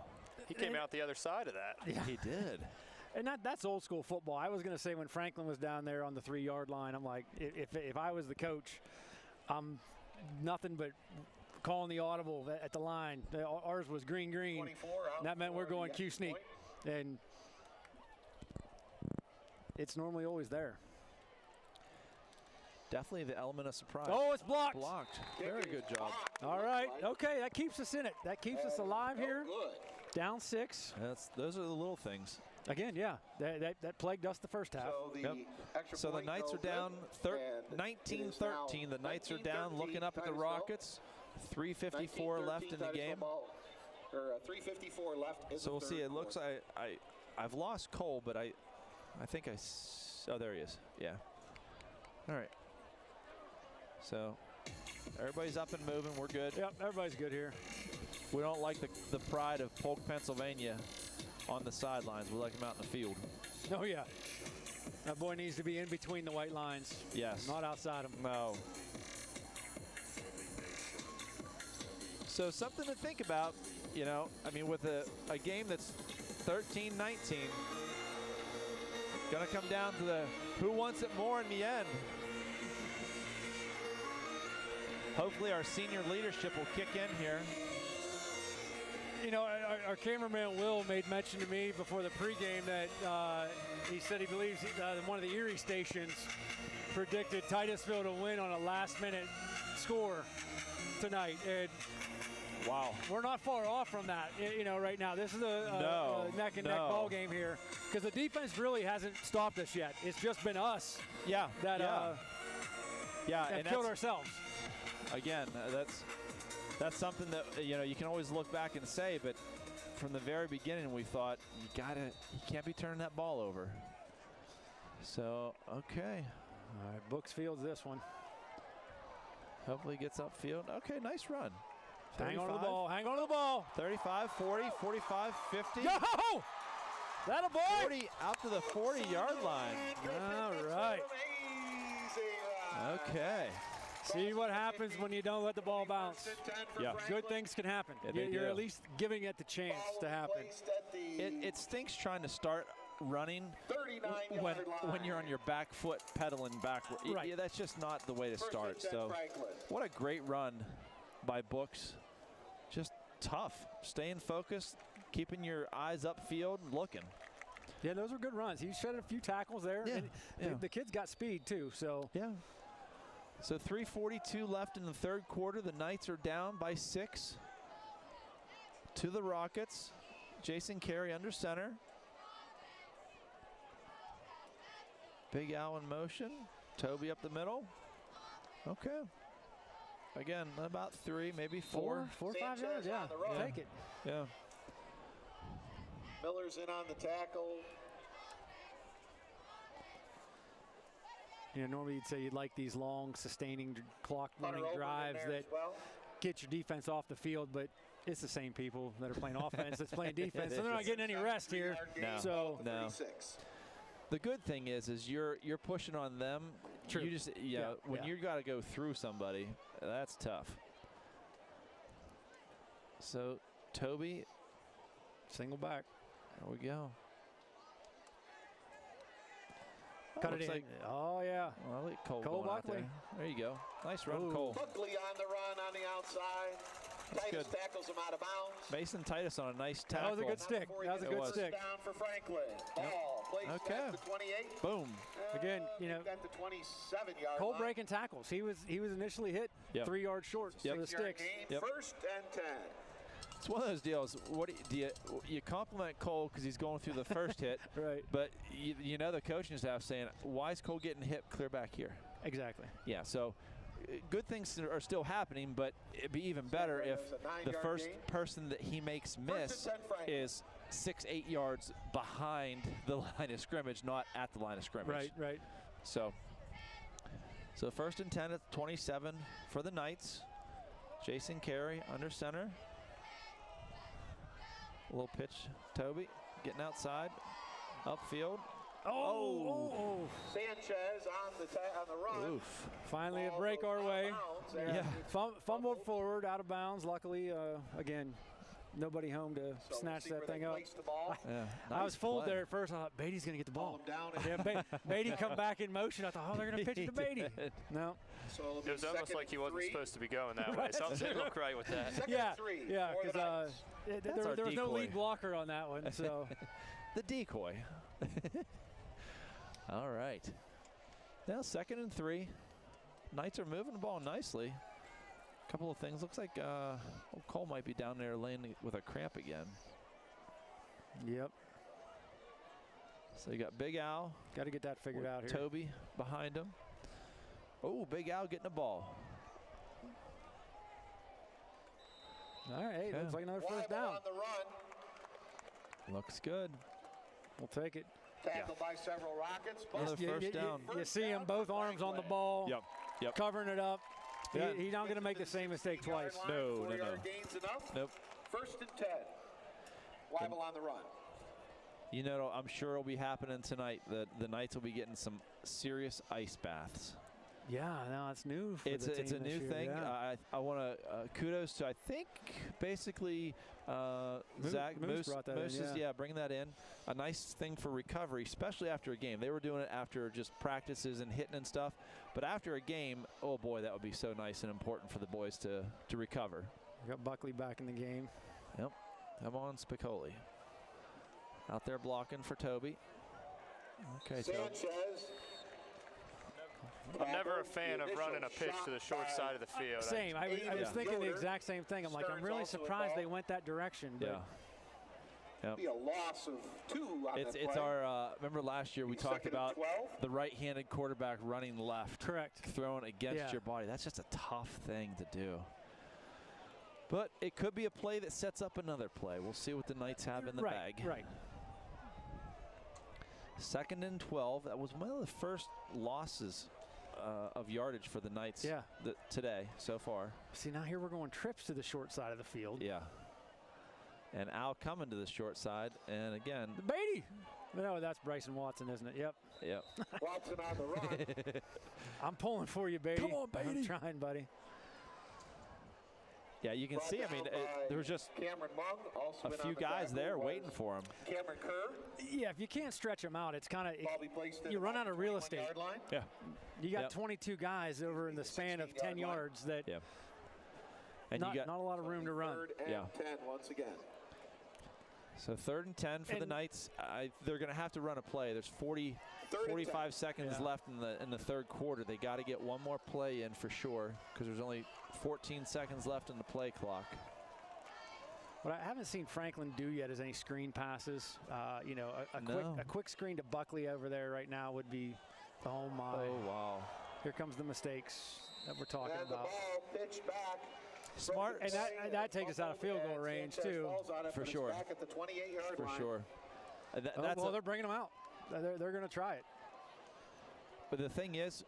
O: He came out the other side of that.
C: Yeah. He did.
D: And that's old school football. I was going to say when Franklin was down there on the 3-yard line, I'm like, if I was the coach, I'm nothing but calling the audible at the line. Ours was green. And that meant we're going Q sneak. And it's normally always there.
C: Definitely the element of surprise.
D: Oh, it's blocked.
C: Blocked. Very good job.
D: All right. Okay, that keeps us in it. That keeps us alive here. Down 6.
C: Those are the little things.
D: Again, yeah, that plagued us the first half.
C: So the Knights are down 19-13. The Knights are down, looking up at the Rockets. 3:54 left in the game.
K: 3:54 left.
C: So we'll see. It looks like I've lost Cole, but I think oh, there he is. Yeah. All right. So everybody's up and moving. We're good.
D: Yep, everybody's good here.
C: We don't like the pride of Polk, Pennsylvania on the sidelines. We like him out in the field.
D: Oh, yeah. That boy needs to be in between the white lines.
C: Yes.
D: Not outside them.
C: No. So something to think about, you know. I mean, with a game that's 13-19, going to come down to the who wants it more in the end. Hopefully our senior leadership will kick in here.
D: You know, our cameraman Will made mention to me before the pregame that he said he believes one of the Erie stations predicted Titusville to win on a last-minute score tonight. And
C: wow,
D: we're not far off from that. You know, right now this is a neck-and-neck ball game here because the defense really hasn't stopped us yet. It's just been us.
C: Yeah.
D: That
C: and
D: killed ourselves.
C: Again, that's something that, you know, you can always look back and say, but from the very beginning we thought you can't be turning that ball over. So, okay.
D: All right, Brooks fields this one.
C: Hopefully gets upfield. Okay, nice run. 35,
D: hang on to the ball. Hang on to the ball.
C: 35, 40, 45, 50.
D: Go! That'll boy!
C: 40 out to the 40-yard line.
D: All right.
C: Okay.
D: See what happens when you don't let the ball bounce.
C: Yeah.
D: Good things can happen.
C: Yeah,
D: you're at least giving it the chance to happen.
C: It stinks trying to start running when you're on your back foot pedaling backward.
D: Right.
C: Yeah, that's just not the way to start. So what a great run by Brooks. Just tough, staying focused, keeping your eyes upfield and looking.
D: Yeah, those were good runs. He shredded a few tackles there.
C: Yeah,
D: and the kid's got speed, too. So
C: yeah. So 3:42 left in the third quarter. The Knights are down by 6 to the Rockets. Jason Carey under center. Big Al in motion. Toby up the middle. Okay. Again, about 3, maybe 4.
D: 4 or 5 yards, yeah. Take it.
C: Yeah.
K: Miller's in on the tackle.
D: You know, normally you'd say you'd like these long, sustaining, clock-running drives that get your defense off the field, but it's the same people that are playing offense that's playing defense, so they're not getting any rest here.
C: No. The good thing is you're pushing on them.
D: True.
C: You just when you got to go through somebody, that's tough. So Toby,
D: single back.
C: There we go.
D: Cut it in. Oh, yeah.
C: Well, I like Cole
D: Buckley.
C: out there you go. Nice run, Cole.
K: Buckley on the run on the outside. Titus tackles him out of bounds.
C: Mason Titus on a nice tackle.
D: That was a good stick. That was a good stick.
K: Down for Franklin. Ball plays at the 28.
C: Boom.
D: Again, you know,
K: at the 27-yard
D: Cole
K: line.
D: breaking tackles. He was initially hit 3 yards short for the sticks.
K: First and 10.
C: It's one of those deals. What do you compliment Cole because he's going through the first hit,
D: right?
C: But you know the coaching staff saying, why is Cole getting hit clear back here?
D: Exactly.
C: Yeah. So good things are still happening, but it'd be even better if the first person that he makes miss is 6-8 yards behind the line of scrimmage, not at the line of scrimmage.
D: Right.
C: So first and 10 at 27 for the Knights. Jason Carey under center. A little pitch, Toby getting outside, upfield.
D: Oh!
K: Sanchez on the run.
C: Oof.
D: Finally a break our way. Yeah. Fumbled forward, out of bounds. Luckily, again, nobody home to snatch that thing up. I was fooled there at first. I thought Beatty's going to get the ball. Beatty come back in motion. I thought, they're going to pitch it to Beatty. No.
O: So it was almost like he wasn't supposed to be going that way. Something didn't look right with that.
D: Yeah, because there was no lead blocker on that one. So
C: the decoy. All right. Now 2nd and 3. Knights are moving the ball nicely. A couple of things. Looks like Cole might be down there laying with a cramp again.
D: Yep.
C: So you got Big Al.
D: Got to get that figured out here.
C: Toby behind him. Oh, Big Al getting the ball.
D: All right, looks like another first down.
K: On the run.
C: Looks good.
D: We'll take it.
K: Tackled by several Rockets.
C: Another first down.
D: You see him, both arms on the ball.
C: Yep.
D: Covering it up. He's not going to make the same mistake twice.
C: No.
K: Gains enough.
C: Nope.
K: First and 10. Weibel on the run.
C: You know, I'm sure it'll be happening tonight. The Knights will be getting some serious ice baths.
D: Yeah, no, it's new for
C: it's
D: the team
C: a new
D: this
C: thing.
D: year, yeah.
C: I want to kudos to, I think, basically Zach
D: Moose brought that in,
C: bring that in. A nice thing for recovery, especially after a game. They were doing it after just practices and hitting and stuff. But after a game, oh boy, that would be so nice and important for the boys to recover.
D: We got Buckley back in the game.
C: Yep. Come on, Spicoli. Out there blocking for Toby. Okay,
K: Sanchez.
O: I'm never a fan of running a pitch to the short side of the field.
D: Same. I was thinking the exact same thing. I'm like, I'm really surprised they went that direction. But
C: Yep.
K: Be a loss of 2 on that
C: it's
K: play.
C: our remember last year we talked about the right-handed quarterback running left.
D: Correct.
C: Throwing against your body. That's just a tough thing to do. But it could be a play that sets up another play. We'll see what the Knights have in the bag.
D: Right.
C: 2nd and 12. That was one of the first losses of yardage for the Knights today so far.
D: See, now here we're going trips to the short side of the field.
C: Yeah. And Al coming to the short side. And again.
D: The Beatty. No, that's Bryson Watson, isn't it? Yep.
K: Watson on the run.
D: I'm pulling for you, Beatty.
C: Come on, Beatty.
D: I'm trying, buddy.
C: Yeah, you can see, I mean, there was just a few guys there waiting for him.
K: Cameron Kerr.
D: Yeah, if you can't stretch them out, it's kind of, you run out of real estate.
C: Yeah.
D: You got 22 guys over in the span of 10 yards that
C: and
D: not a lot of room to run.
K: Third and 10 once again.
C: So 3rd and 10 for the Knights. They're going to have to run a play. There's 45 seconds left in the third quarter. They got to get one more play in for sure because there's only 14 seconds left in the play clock.
D: What I haven't seen Franklin do yet is any screen passes. You know, a quick screen to Buckley over there right now would be, oh my.
C: Oh, wow.
D: Here comes the mistakes that we're talking about.
K: The ball pitched back.
C: Smart.
D: And that takes us out of field goal range, too.
K: For sure. Back at the 28-yard line.
C: For sure.
D: Well, they're bringing them out. They're going to try it.
C: But the thing is,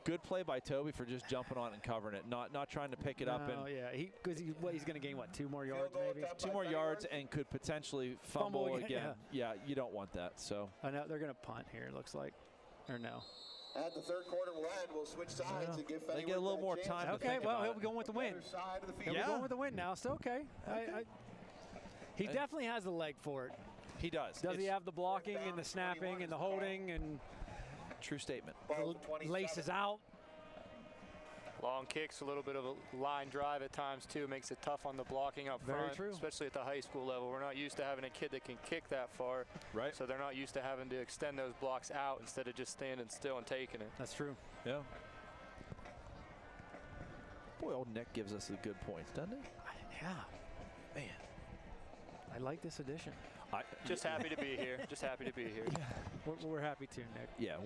C: good play by Toby for just jumping on it and covering it, not trying to pick it up. And
D: yeah, because he's going to gain, what, 2 more yards maybe?
C: 2 more yards and could potentially fumble again. Yeah, you don't want that. So
D: I know they're going to punt here, it looks like. Or no.
K: At the third quarter will end, we'll switch sides and give
C: they get a little more time.
D: Okay, well, he'll be going with the win. He'll be going with the win now, so okay. He definitely has the leg for it.
C: He does.
D: Does he have the blocking and the snapping and the holding? And
C: true statement.
D: Laces out.
O: Long kicks, a little bit of a line drive at times too, makes it tough on the blocking up front.
D: Very true.
O: Especially at the high school level. We're not used to having a kid that can kick that far.
C: Right.
O: So they're not used to having to extend those blocks out instead of just standing still and taking it.
D: That's true.
C: Yeah. Boy, old Nick gives us the good points, doesn't he?
D: Yeah. Man. I like this edition.
O: Just happy to be here. Just happy to be here.
D: Yeah. We're happy too, Nick.
C: Yeah,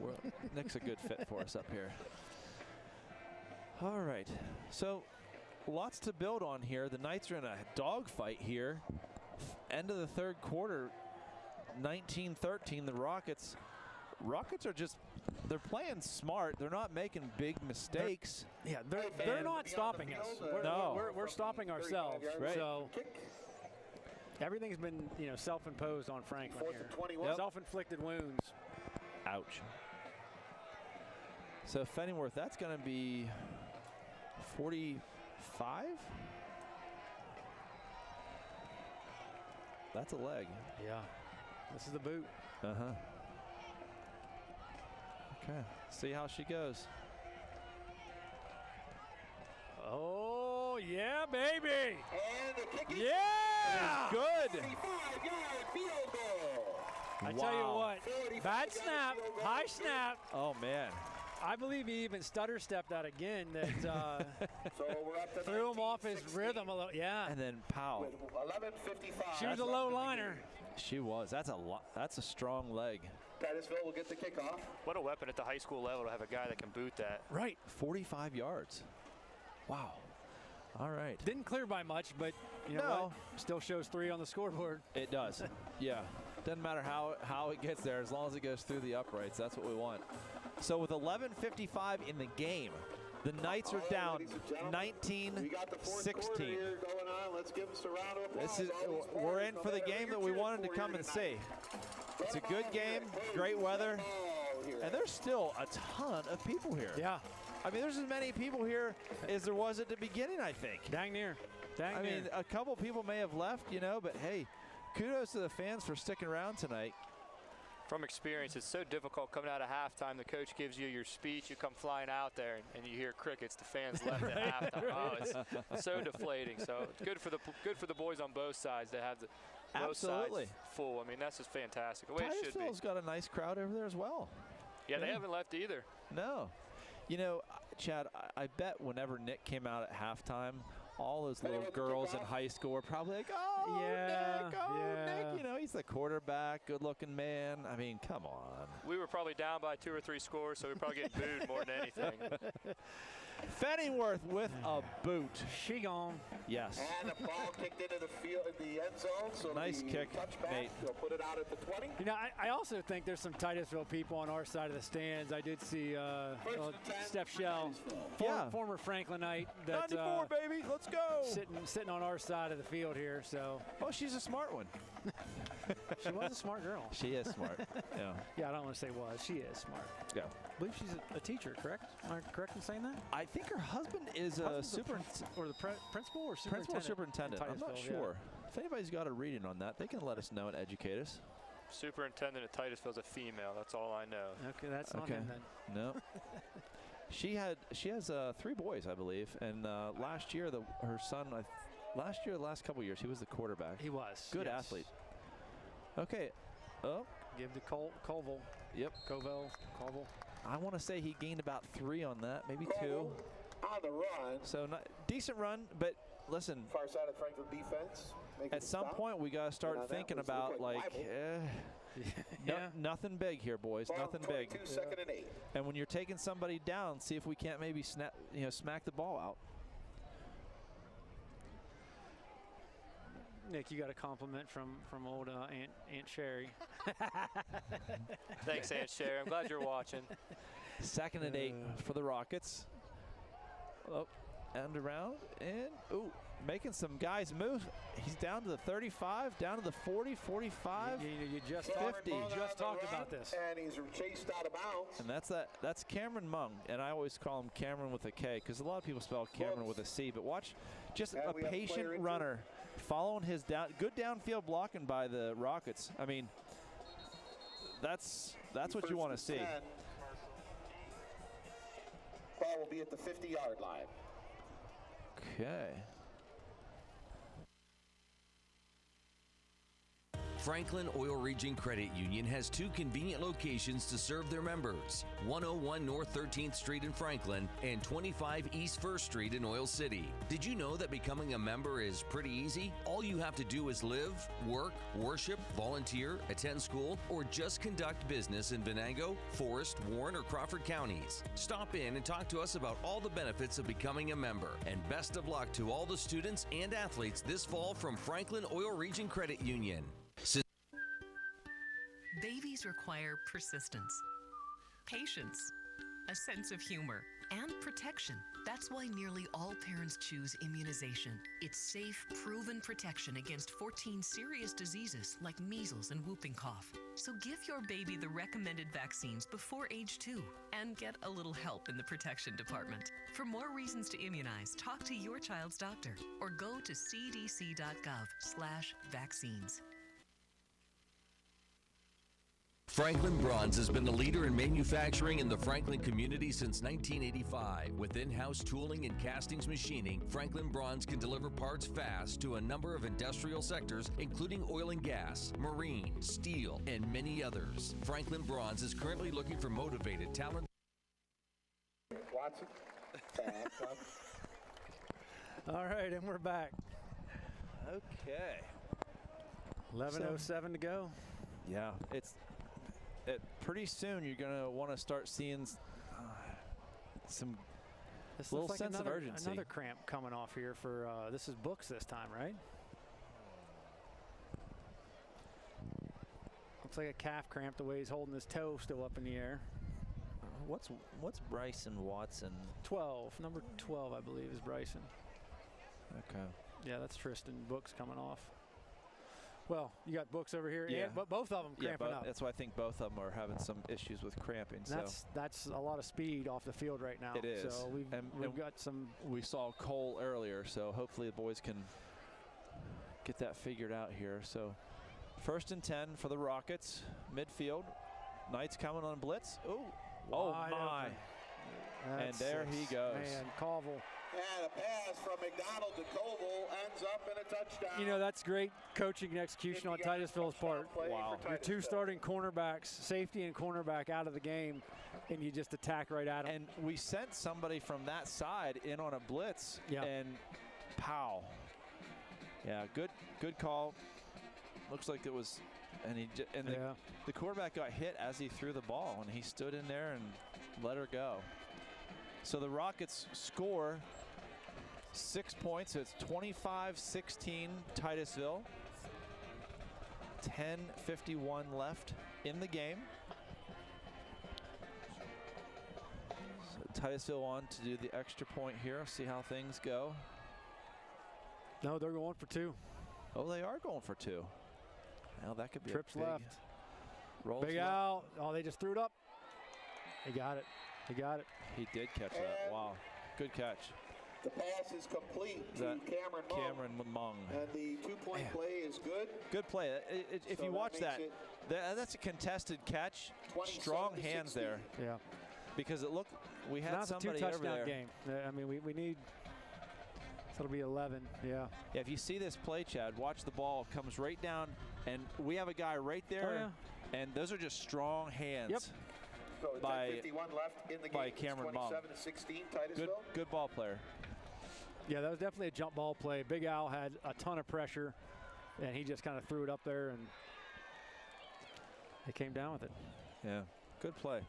C: Nick's a good fit for us up here. All right, so lots to build on here. The Knights are in a dogfight here. End of the third quarter, 19-13. The Rockets are just, they're playing smart. They're not making big mistakes.
D: They're not stopping us. We're stopping ourselves.
C: Right.
D: So everything's been, self-imposed on Franklin here. Self-inflicted wounds.
C: Ouch. So Fenningworth, that's going to be 45? That's a leg.
D: Yeah. This is the boot.
C: Uh-huh. Okay. See how she goes.
D: Oh, yeah, baby.
K: And the kick is
C: good.
K: 45-yard field goal.
D: I tell you what, bad snap, high snap.
C: Oh, man.
D: I believe he even stutter stepped that again. That
K: so we're up to
D: threw him off his rhythm a little. Yeah.
C: And then pow.
K: 11:55.
D: She was a low liner.
C: She was. That's a strong leg.
K: Titusville will get the kickoff.
O: What a weapon at the high school level to have a guy that can boot that.
C: Right. 45 yards. Wow. All right.
D: Didn't clear by much, but you know what? Still shows 3 on the scoreboard.
C: It does. Yeah. Doesn't matter how it gets there, as long as it goes through the uprights. That's what we want. So with 11:55 in the game, the Knights are down 19-16.
K: We got the fourth quarter here going on. Let's give us a round of applause.
C: We're in for the game that we wanted to come and see. It's a good game, great weather, and there's still a ton of people here.
D: Yeah.
C: I mean, there's as many people here as there was at the beginning, I think.
D: Dang near. Dang near.
C: I mean, a couple people may have left, but hey, kudos to the fans for sticking around tonight.
O: From experience, it's so difficult coming out of halftime. The coach gives you your speech, you come flying out there, and you hear crickets. The fans left at halftime. Oh, it's so deflating. So it's good for the boys on both sides to have both sides full. I mean, that's just fantastic. The way it should be.
C: Titusville's got a nice crowd over there as well.
O: Yeah, they haven't left either.
C: No. Chad, I bet whenever Nick came out at halftime, all those little girls in high school were probably like, oh,
D: yeah,
C: Nick, he's the quarterback, good-looking man. I mean, come on.
O: We were probably down by 2 or 3 scores, so we probably get booed more than anything.
C: Fenningworth with a boot.
D: She gone.
C: Yes.
K: And the ball kicked into the field in the end zone. So
C: nice kick, Nate.
K: They'll put it out at the 20.
D: I also think there's some Titusville people on our side of the stands. I did see Steph Shell, former Franklinite.
C: 94, baby. Let's go.
D: Sitting on our side of the field here. So.
C: Oh, she's a smart one.
D: She was a smart girl.
C: She is smart. Yeah.
D: Yeah, I don't want to say was. She is smart.
C: Yeah.
D: I believe she's a teacher, correct? Am I correct in saying that?
C: I think her husband is a
D: or the principal or superintendent.
C: Principal superintendent. I'm not sure.
D: Yeah.
C: If anybody's got a reading on that, they can let us know and educate us.
O: Superintendent at Titusville is a female. That's all I know.
D: Okay, that's not him then.
C: No. She has 3 boys, I believe, and last year her son last year, the last couple years, he was the quarterback.
D: He was.
C: Good
D: yes.
C: athlete. Okay. Oh.
D: Give to Colville.
C: Yep.
D: Colville.
C: I want to say he gained about 3 on that, maybe 2.
K: On the run.
C: So not, decent run, but listen.
K: Far side of Franklin defense.
C: At some point, we got to start thinking about nothing big here, boys.
K: Ball
C: nothing big.
K: 2nd and 8.
C: And when you're taking somebody down, see if we can't maybe smack the ball out.
D: Nick, you got a compliment from old Aunt Sherry.
O: Thanks, Aunt Sherry. I'm glad you're watching.
C: 2nd and 8 for the Rockets. Oh, and around, and making some guys move. He's down to the 35, down to the 40, 45,
D: you just
C: 50.
D: Just talked about this.
K: And he's chased out of bounds.
C: And that's Cameron Mung, and I always call him Cameron with a K because a lot of people spell Cameron with a C. But watch, just a patient runner following his good downfield blocking by the Rockets. I mean, that's what you want to see.
K: Ball will be at the 50-yard line.
C: Okay.
B: Franklin Oil Region Credit Union has 2 convenient locations to serve their members, 101 North 13th Street in Franklin and 25 East 1st Street in Oil City. Did you know that becoming a member is pretty easy? All you have to do is live, work, worship, volunteer, attend school, or just conduct business in Venango, Forest, Warren, or Crawford counties. Stop in and talk to us about all the benefits of becoming a member. And best of luck to all the students and athletes this fall from Franklin Oil Region Credit Union.
J: Babies require persistence, patience, a sense of humor, and protection. That's why nearly all parents choose immunization. It's safe, proven protection against 14 serious diseases like measles and whooping cough. So give your baby the recommended vaccines before age 2 and get a little help in the protection department. For more reasons to immunize, talk to your child's doctor or go to cdc.gov/vaccines.
B: Franklin Bronze has been the leader in manufacturing in the Franklin community since 1985. With in-house tooling and castings machining, Franklin Bronze can deliver parts fast to a number of industrial sectors, including oil and gas, marine, steel, and many others. Franklin Bronze is currently looking for motivated talent.
K: Watson.
D: All right, and we're back.
C: Okay.
D: 11:07 to go.
C: Yeah, pretty soon you're going to want to start seeing some little
D: like
C: sense of urgency.
D: Another cramp coming off here for this is Books this time, right? Looks like a calf cramp the way he's holding his toe still up in the air.
C: What's Bryson Watson?
D: 12, number 12, I believe, is Bryson.
C: Okay.
D: Yeah, that's Tristan Books coming off. Well, you got Books over here,
C: yeah.
D: but both of them cramping up.
C: That's why I think both of them are having some issues with cramping.
D: That's a lot of speed off the field right now.
C: It is.
D: So we've got some.
C: We saw Cole earlier, so hopefully the boys can get that figured out here. So 1st and 10 for the Rockets, midfield. Knights coming on blitz. Oh my! And there he goes.
D: Man, Colville.
K: And a pass from McDonald to Koval ends up in a touchdown.
D: You know, that's great coaching and execution on Titusville's part.
C: Wow.
D: Your 2 starting cornerbacks, safety and cornerback, out of the game, and you just attack right at them.
C: And we sent somebody from that side in on a blitz, and pow. Yeah, good call. Looks like it was, and the quarterback got hit as he threw the ball, and he stood in there and let her go. So the Rockets score 6 points. It's 25-16 Titusville. 10:51 left in the game. So Titusville on to do the extra point here. See how things go.
D: No, they're going for 2.
C: Oh, they are going for 2. Now that could be
D: trips
C: a big
D: left.
C: Rolls
D: big
C: left.
D: out. Oh, they just threw it up. He got it. He got it.
C: He did catch that. Wow. Good catch.
K: The pass is complete to Cameron Mung. And the 2-point play is good.
C: Good play. If you watch that's a contested catch. Strong hands there.
D: Yeah.
C: Because it looked, we had somebody over there.
D: Game. I mean, we need So it'll be 11, yeah.
C: Yeah, if you see this play, Chad, watch the ball comes right down, and we have a guy right there, and those are just strong hands.
K: So
C: by
K: 10:51 left in the game.
C: by Cameron Baum.
K: 27-16, Titusville.
C: Good ball player.
D: Yeah, that was definitely a jump ball play. Big Al had a ton of pressure, and he just kind of threw it up there, and they came down with it.
C: Yeah, good play.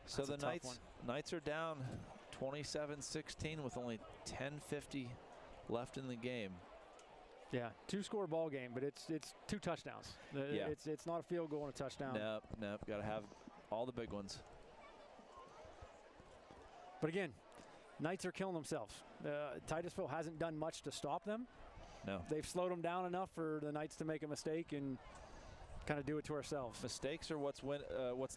C: So
D: That's a
C: the
D: tough
C: Knights are down 27-16 with only 10:50 left in the game.
D: Yeah, 2-score ball game, but it's 2 touchdowns.
C: Yeah.
D: It's not a field goal and a touchdown.
C: Nope. Got to have all the big ones.
D: But again, Knights are killing themselves. Titusville hasn't done much to stop them.
C: No.
D: They've slowed them down enough for the Knights to make a mistake and kind of do it to ourselves.
C: Mistakes are what's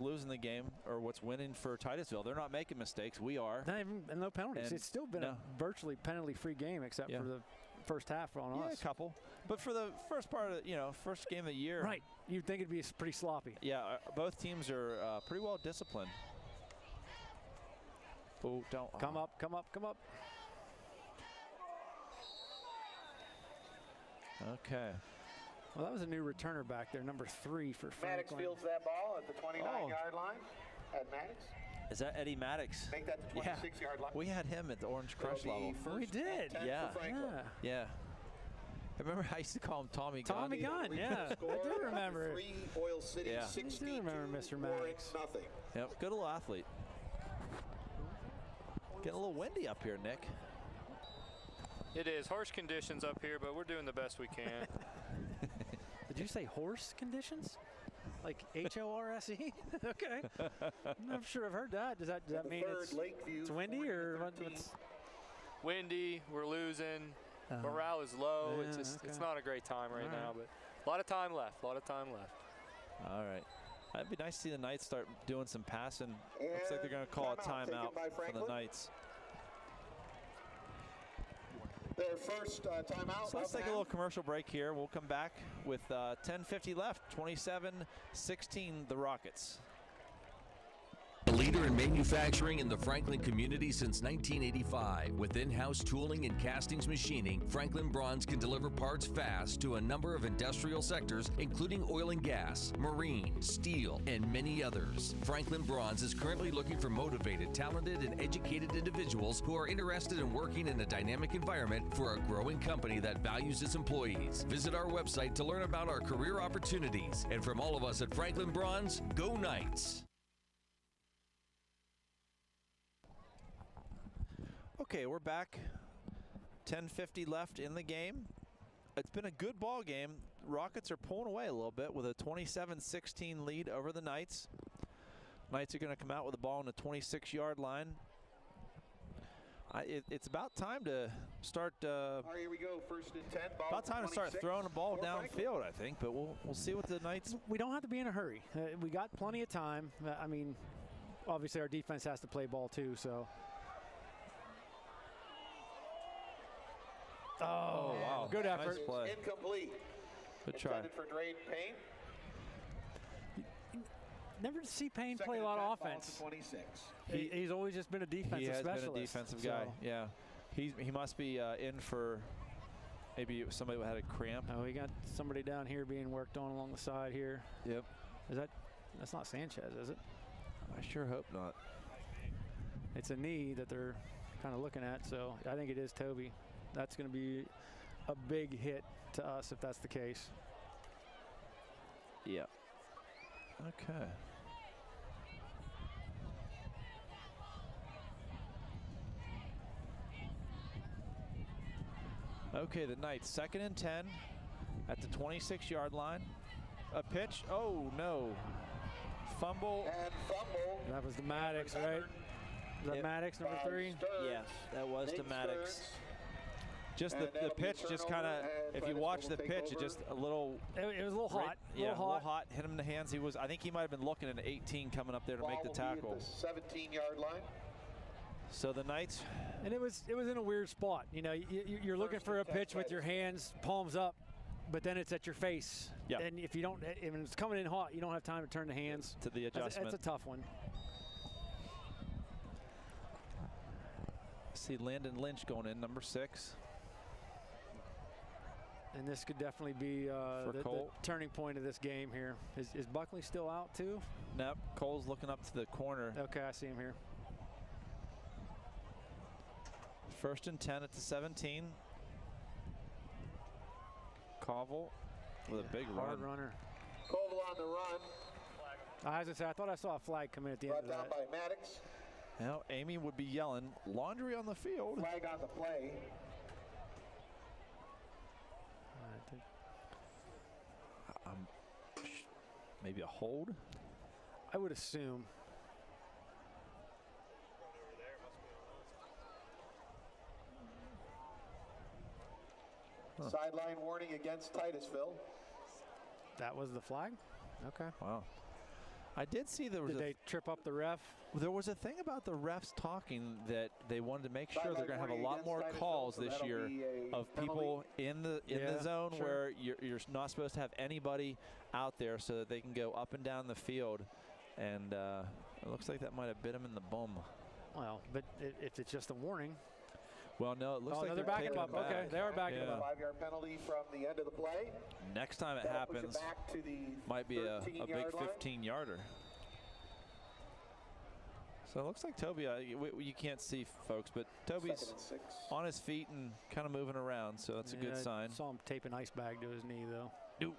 C: losing the game or what's winning for Titusville. They're not making mistakes. We are.
D: Not even, and no penalties.
C: And
D: it's still been a virtually penalty-free game except for the first half on us.
C: A couple. But for the first part of first game of the year.
D: Right. You'd think it'd be pretty sloppy.
C: Yeah, both teams are pretty well disciplined. Oh, don't.
D: Come up.
C: Okay.
D: Well, that was a new returner back there, number 3 for
K: Maddox
D: Franklin.
K: fields that ball at the 29-yard line at Maddox.
C: Is that Eddie Maddox?
K: Make that the 26-yard line.
C: We had him at the Orange Crush level.
D: We did.
C: Yeah. I remember I used to call him Tommy Gunn.
D: Tommy Gunn, yeah. I do remember.
K: 3 Oil City,
C: Yeah.
K: 62,
D: I do remember Mr. Maddox.
K: nothing.
C: Yep, good little athlete. Getting a little windy up here, Nick.
O: It is harsh conditions up here, but we're doing the best we can.
D: Did you say horse conditions? Like H-O-R-S-E? Okay. I'm not sure I've heard that. Does that mean it's windy or what's?
O: Windy, we're losing. Morale is low. It's not a great time right now, but a lot of time left.
C: All right. It'd be nice to see the Knights start doing some passing. Looks like they're going to call a timeout for the Knights.
K: Their first timeout.
C: So let's take a little commercial break here. We'll come back with 10:50 left. 27-16, the Rockets.
B: A leader in manufacturing in the Franklin community since 1985. With in-house tooling and castings machining, Franklin Bronze can deliver parts fast to a number of industrial sectors, including oil and gas, marine, steel, and many others. Franklin Bronze is currently looking for motivated, talented, and educated individuals who are interested in working in a dynamic environment for a growing company that values its employees. Visit our website to learn about our career opportunities. And from all of us at Franklin Bronze, go Knights!
C: Okay, we're back. 10:50 left in the game. It's been a good ball game. Rockets are pulling away a little bit with a 27-16 lead over the Knights. Knights are going to come out with the ball on the 26-yard line. It's about time to start.
K: All right, here we go. First and 10. Ball
C: About time to start throwing the ball downfield, I think. But we'll see what the Knights.
D: We don't have to be in a hurry. We got plenty of time. I mean, obviously our defense has to play ball too. So. Oh, wow. Good effort.
C: Nice play.
K: Incomplete.
C: Good try.
K: Intended for Drayden Payne.
D: Never see Payne play a lot of offense.
K: 26.
D: He's always just been a defensive specialist.
C: Been a defensive guy, yeah. He must be in for maybe somebody who had a cramp.
D: Oh, we got somebody down here being worked on along the side here.
C: Yep.
D: That's not Sanchez, is it?
C: I sure hope not.
D: It's a knee that they're kind of looking at, so I think it is Toby. That's going to be a big hit to us if that's the case.
C: Yeah. Okay. Okay, the Knights, 2nd and 10 at the 26-yard line. A pitch. Oh, no. Fumble.
K: And fumble.
D: That was to Maddox, right? Was that Maddox, number 3?
C: Yeah, that was to Maddox. Just the pitch, just kind of, if you watch the pitch, it just a little.
D: It was a little hot.
C: A little hot. Hit him in the hands. I think he might have been looking at an 18 coming up there to make the tackle.
K: At the 17-yard line.
C: So the Knights.
D: And it was in a weird spot. You know, you're looking for a pitch with your hands palms up, but then it's at your face.
C: Yeah.
D: And if it's coming in hot, you don't have time to turn the hands
C: to the adjustment.
D: That's a tough one.
C: see Landon Lynch going in, number 6.
D: And this could definitely be the turning point of this game here. Is Buckley still out too?
C: Nope. Cole's looking up to the corner.
D: Okay, I see him here.
C: 1st and 10 at the 17. Koval with a big
D: hard runner.
K: Koval on the run.
D: I was going to say, I thought I saw a flag come in at the end of that.
K: Brought down by Maddox.
C: Now, Amy would be yelling, laundry on the field.
K: Flag on the play.
C: Maybe a hold?
D: I would assume.
K: Sideline warning against Titusville.
D: That was the flag? Okay.
C: Wow. I did see there was
D: Did they trip up the ref?
C: There was a thing about the refs talking that they wanted to make sure they're going to have a lot more calls this year of people in the zone where you're not supposed to have anybody out there so that they can go up and down the field. And it looks like that might have bit him in the bum.
D: Well, but if it's just a warning.
C: Well, no, it looks like
D: they're backing him up.
C: Back.
D: Okay, they are backing him up.
K: 5-yard penalty from the end of the play.
C: Next time it happens,
K: back to the
C: might be a big 15-yarder. So it looks like Toby, you can't see, folks, but Toby's on his feet and kind of moving around, so that's a good sign.
D: I saw him tape an ice bag to his knee, though.
C: Nope.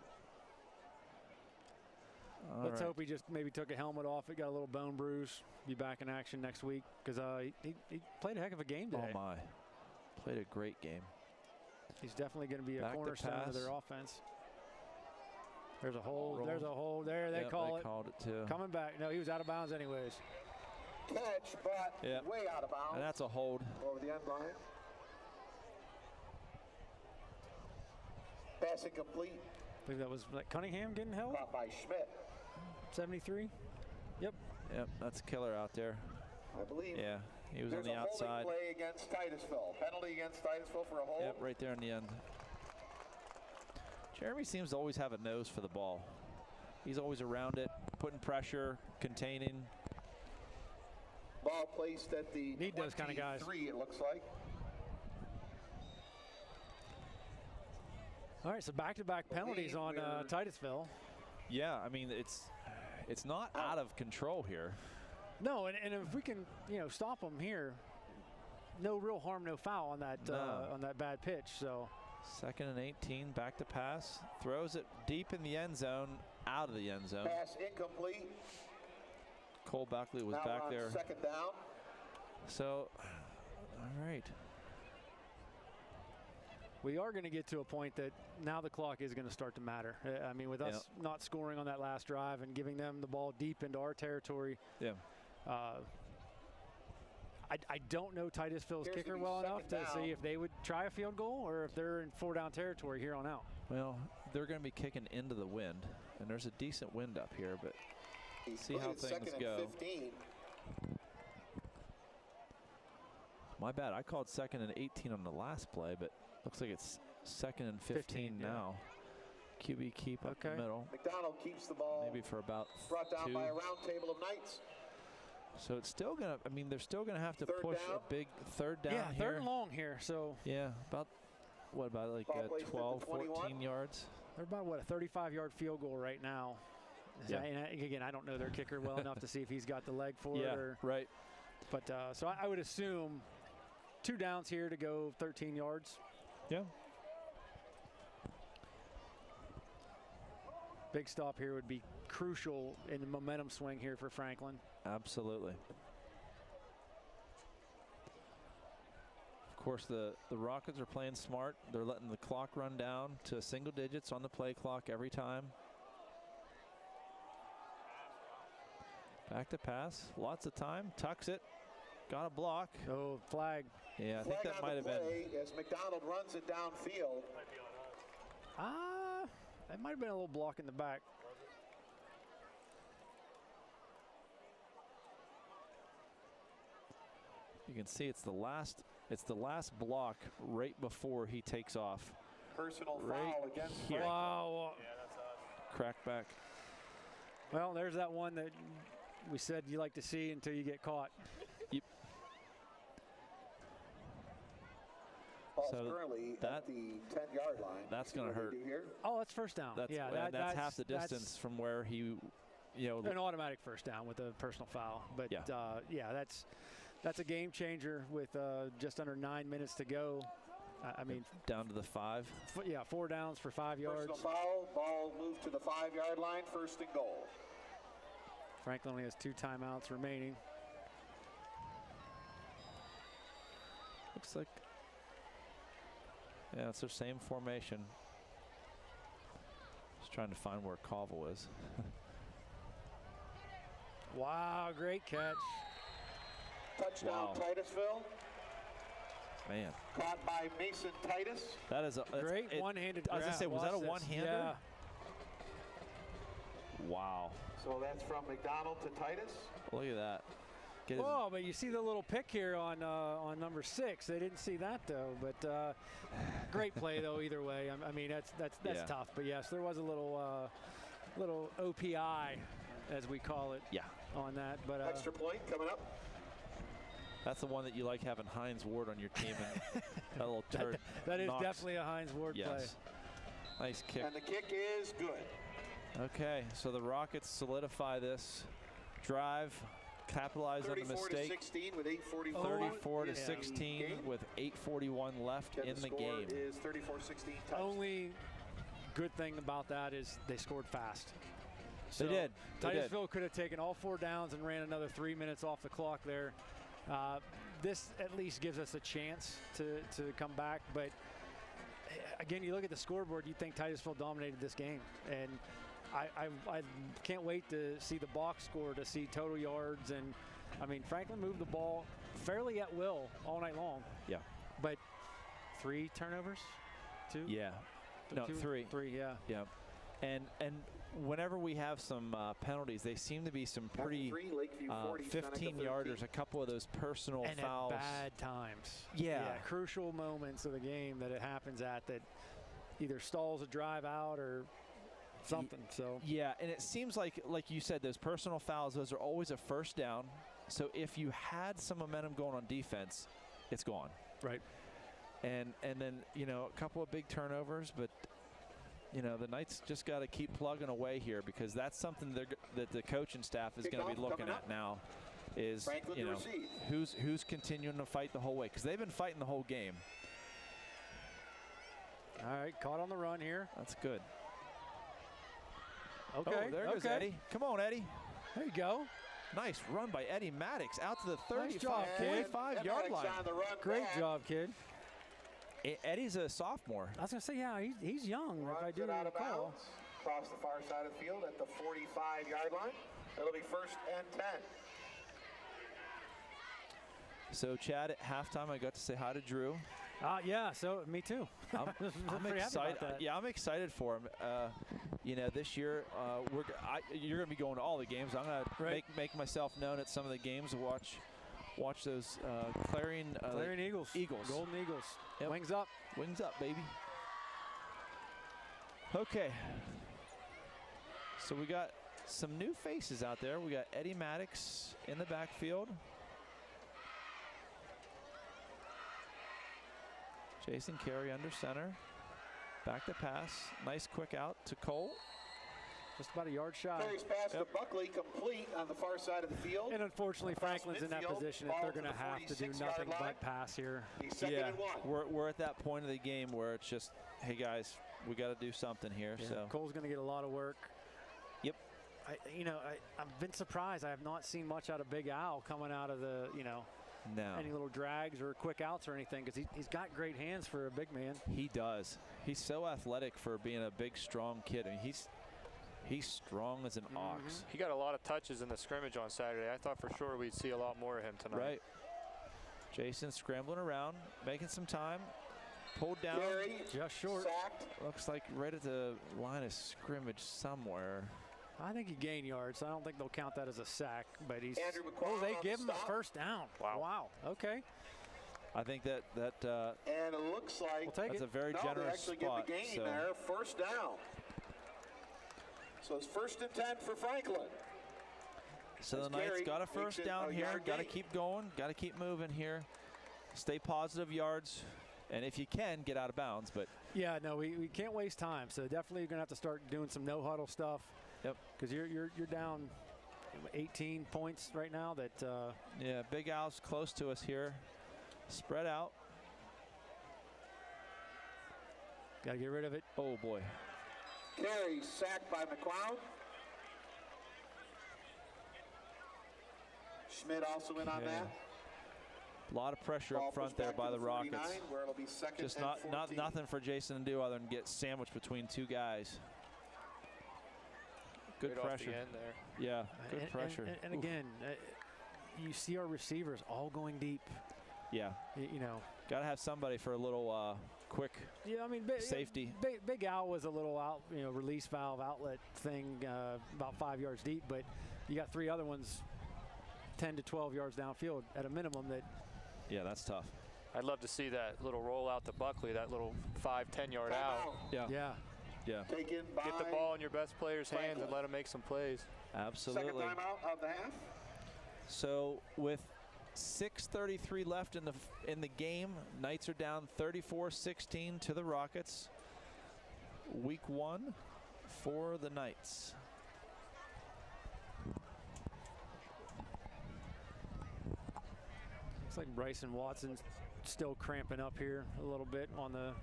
D: Let's hope he just maybe took a helmet off. It got a little bone bruise. Be back in action next week because he played a heck of a game today.
C: Oh, my. Played a great game.
D: He's definitely going to be a cornerstone of their offense. There's a hold. There's a hold there. They call it.
C: They called it, too.
D: Coming back. No, he was out of bounds anyways.
K: Catch, but way out of bounds.
C: And that's a hold.
K: Over the end line. Pass incomplete.
D: I believe that was Cunningham getting held.
K: Caught by Schmidt.
D: 73. Yep.
C: Yep, that's a killer out there.
K: I believe.
C: Yeah, he was on the outside.
K: Play against Titusville. Penalty against Titusville for a hold.
C: Yep, right there in the end. Jeremy seems to always have a nose for the ball. He's always around it, putting pressure, containing.
K: Ball placed at the
D: need those kind of guys.
K: It looks like.
D: All right, so back-to-back penalties on Titusville.
C: Yeah, I mean it's not out of control here.
D: No, and if we can stop them here, no real harm, no foul on that bad pitch. So
C: 2nd and 18, back to pass, throws it deep in the end zone, out of the end zone.
K: Pass incomplete.
C: Cole Buckley was back there.
K: 2nd down.
C: So, all right.
D: We are going to get to a point that now the clock is going to start to matter. I mean, with us not scoring on that last drive and giving them the ball deep into our territory.
C: Yeah.
D: I don't know Titusville's kicker well enough to see if they would try a field goal or if they're in 4-down territory here on out.
C: Well, they're going to be kicking into the wind, and there's a decent wind up here, but see how things go.
K: 15.
C: My bad. I called 2nd and 18 on the last play, but looks like it's 2nd and 15 now. QB keep up the middle.
K: McDonald keeps the ball.
C: Maybe for about
K: brought down
C: 2.
K: by a round table of Knights.
C: So it's still going to, I mean, they're still going to have to push a big 3rd down
D: here. Yeah, 3rd and long here. So
C: yeah, about, what, about like 12, 14 yards?
D: They're about, what, a 35-yard field goal right now. Yeah. And again, I don't know their kicker well enough to see if he's got the leg for it. Or,
C: right.
D: But so I would assume 2 downs here to go 13 yards.
C: Yeah.
D: Big stop here would be crucial in the momentum swing here for Franklin.
C: Absolutely. Of course, the Rockets are playing smart. They're letting the clock run down to single digits on the play clock every time. Back to pass. Lots of time. Tucks it. Got a block.
D: Oh, flag.
C: Yeah, I think that might have been.
K: As McDonald runs it downfield.
D: That might have been a little block in the back.
C: You can see it's the last block right before he takes off.
K: Personal foul against
C: here.
D: Wow.
O: Yeah, that's odd.
C: Crack back.
D: Well, there's that one that we said you like to see until you get caught.
C: Yep.
K: Ball's currently at the 10-yard line.
C: That's going to hurt.
D: Oh, that's first down.
C: That's,
D: yeah,
C: that's half the distance from where he,
D: an automatic first down with a personal foul. But yeah, that's a game changer with just under 9 minutes to go. I mean,
C: down to the 5.
D: 4 downs for 5 yards.
K: Personal foul. Ball moved to the 5-yard line. First and goal.
D: Franklin only has 2 timeouts remaining.
C: Looks like, yeah, it's their same formation. Just trying to find where Colville is.
D: Wow, great catch.
K: Touchdown, Titusville.
C: Man.
K: Caught by Mason Titus.
C: That is a
D: great one-handed grab.
C: I was going to say, was that a one-hander?
D: Yeah.
C: Wow.
K: So that's from McDonald to Titus.
C: Look at that.
D: Oh, but you see the little pick here on number 6. They didn't see that though, but great play though. Either way, I mean that's tough. But yes, there was a little OPI, as we call it.
C: Yeah.
D: On that, but
K: extra point coming up.
C: That's the one that you like having Hines Ward on your team, and that little turd.
D: that is definitely a Hines Ward play.
C: Nice kick.
K: And the kick is good.
C: Okay, so the Rockets solidify this drive. Capitalize on the mistake.
K: 34-16 with 8:44.
C: 34-16 with 8:41 left in the game.
K: Is 34-16.
D: Only good thing about that is they scored fast. So
C: they did.
D: Titusville could have taken all 4 downs and ran another 3 minutes off the clock there. This at least gives us a chance to come back. But again, you look at the scoreboard, you think Titusville dominated this game, and I can't wait to see the box score, to see total yards. And I mean, Franklin moved the ball fairly at will all night long.
C: Yeah.
D: But 3 turnovers? 2?
C: Yeah. No, 3.
D: 3, yeah.
C: Yeah. And whenever we have some penalties, they seem to be some pretty 15-yarders, a couple of those personal fouls.
D: And at bad times.
C: Yeah.
D: Crucial moments of the game that it happens at that either stalls a drive out or something. So
C: yeah, and it seems like you said, those personal fouls, those are always a first down. So if you had some momentum going on defense, it's gone.
D: Right.
C: And then a couple of big turnovers, but the Knights just got to keep plugging away here, because that's something that the coaching staff is going to be looking at now. Is who's continuing to fight the whole way, because they've been fighting the whole game.
D: All right, caught on the run here.
C: That's good.
D: Okay,
C: oh, there goes Eddie. Come on, Eddie.
D: There you go.
C: Nice run by Eddie Maddox out to the
D: 45-yard
C: line.
D: Great job, kid.
C: Eddie's a sophomore.
D: I was going to say, yeah, he's young, if I do recall.
K: Across the far side of the field at the 45-yard line. It'll be 1st and 10.
C: So, Chad, at halftime, I got to say hi to Drew.
D: Yeah, so me too.
C: I'm excited. Yeah, I'm excited for him. This year you're going to be going to all the games. I'm going to make myself known at some of the games to watch those Clarion
D: Eagles. Golden Eagles.
C: Yep.
D: Wings up.
C: Wings up, baby. Okay. So we got some new faces out there. We got Eddie Maddox in the backfield. Jason Carey under center. Back to pass. Nice quick out to Cole.
D: Just about a yard shy.
K: Carey's pass to Buckley, complete on the far side of the field.
D: And unfortunately, Franklin's in that position that they're going to have to do nothing but pass here.
K: Yeah,
C: we're at that point of the game where it's just, hey guys, we got to do something here.
D: Yeah,
C: so
D: Cole's going to get a lot of work.
C: Yep.
D: I've been surprised. I have not seen much out of Big Al coming out of the,
C: no.
D: any little drags or quick outs or anything, because he's got great hands for a big man.
C: He does. He's so athletic for being a big, strong kid. I mean, he's strong as an ox.
O: He got a lot of touches in the scrimmage on Saturday. I thought for sure we'd see a lot more of him tonight.
C: Right. Jason scrambling around, making some time. Pulled down.
D: Just short.
K: Sacked.
C: Looks like right at the line of scrimmage somewhere.
D: I think he gained yards, so I don't think they'll count that as a sack. But he's.
K: They
D: give him a first down. Wow. Okay.
C: I think that
K: and it looks like
D: we'll take
C: that's a very generous
K: they actually
C: spot.
K: Get the gain there. First down. So it's 1st and 10 for Franklin.
C: So the Knights got a first down here. Got to keep going. Got to keep moving here. Stay positive yards. And if you can, get out of bounds. But
D: yeah, no, we can't waste time. So definitely you're going to have to start doing some no-huddle stuff.
C: Yep.
D: Because you're down 18 points right now. That
C: yeah, Big Al's close to us here. Spread out.
D: Got to get rid of it.
C: Oh, boy.
K: Carey sacked by McLeod. Schmidt also in on that.
C: A lot of pressure up front there by the Rockets.
K: Where it'll be second
C: Just
K: and
C: nothing for Jason to do other than get sandwiched between two guys. Good
O: Right
C: pressure.
O: Off the end there.
C: Yeah, good pressure.
D: And again, you see our receivers all going deep.
C: Yeah.
D: You know.
C: Got to have somebody for a little quick
D: yeah, I mean,
C: safety.
D: Big Al was a little release valve outlet thing about 5 yards deep, but you got three other ones 10 to 12 yards downfield at a minimum that.
C: Yeah, that's tough.
O: I'd love to see that little roll out to Buckley, that little 5-10 yard out.
C: Yeah.
D: Yeah.
C: Yeah.
K: Taken by
O: Get the ball in your best player's hands and let him make some plays.
C: Absolutely.
K: Second timeout of the half.
C: So with 6:33 left in the game, Knights are down 34-16 to the Rockets. Week 1 for the Knights.
D: Looks like Bryson Watson's still cramping up here a little bit on the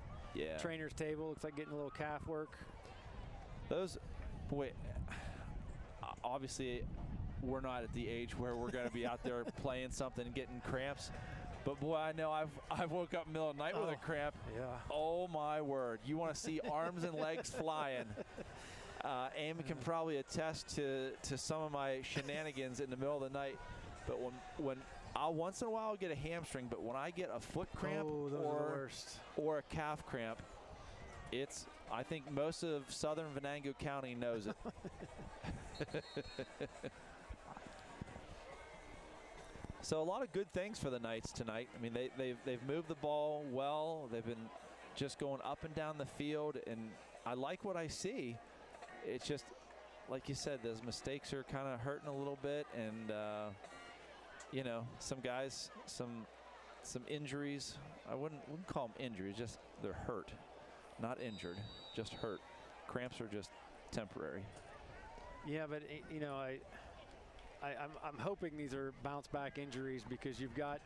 D: trainer's table. Looks like getting a little calf work.
C: Those, boy, obviously we're not at the age where we're going to be out there playing something and getting cramps. But boy, I know I've woke up in the middle of the night with a cramp.
D: Yeah.
C: Oh my word! You want to see arms and legs flying. Amy can probably attest to some of my shenanigans in the middle of the night. But when I'll once in a while get a hamstring, but when I get a foot cramp or a calf cramp, I think most of southern Venango County knows it. So a lot of good things for the Knights tonight. I mean, they've moved the ball well. They've been just going up and down the field, and I like what I see. It's just, like you said, those mistakes are kind of hurting a little bit, and you know, some guys, some injuries. I wouldn't call them injuries, just they're hurt, not injured, just hurt. Cramps are just temporary.
D: Yeah, but you know, I'm hoping these are bounce back injuries because you've got.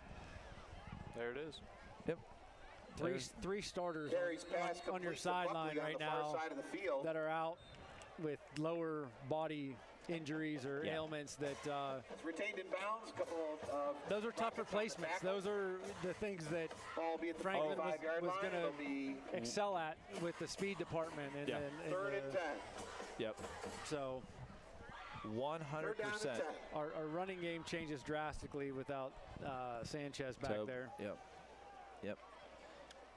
O: There it is.
C: Yep.
D: Three starters on your sideline right now that are out with lower body injuries or ailments that
K: it's retained in bounds. Couple of
D: those are tough replacements. Those are the things that Franklin was going to excel at with the speed department. And,
C: yeah.
K: Third and 10.
C: Yep.
D: So
C: 100%.
D: Our running game changes drastically without Sanchez back there.
C: Yep. Yep.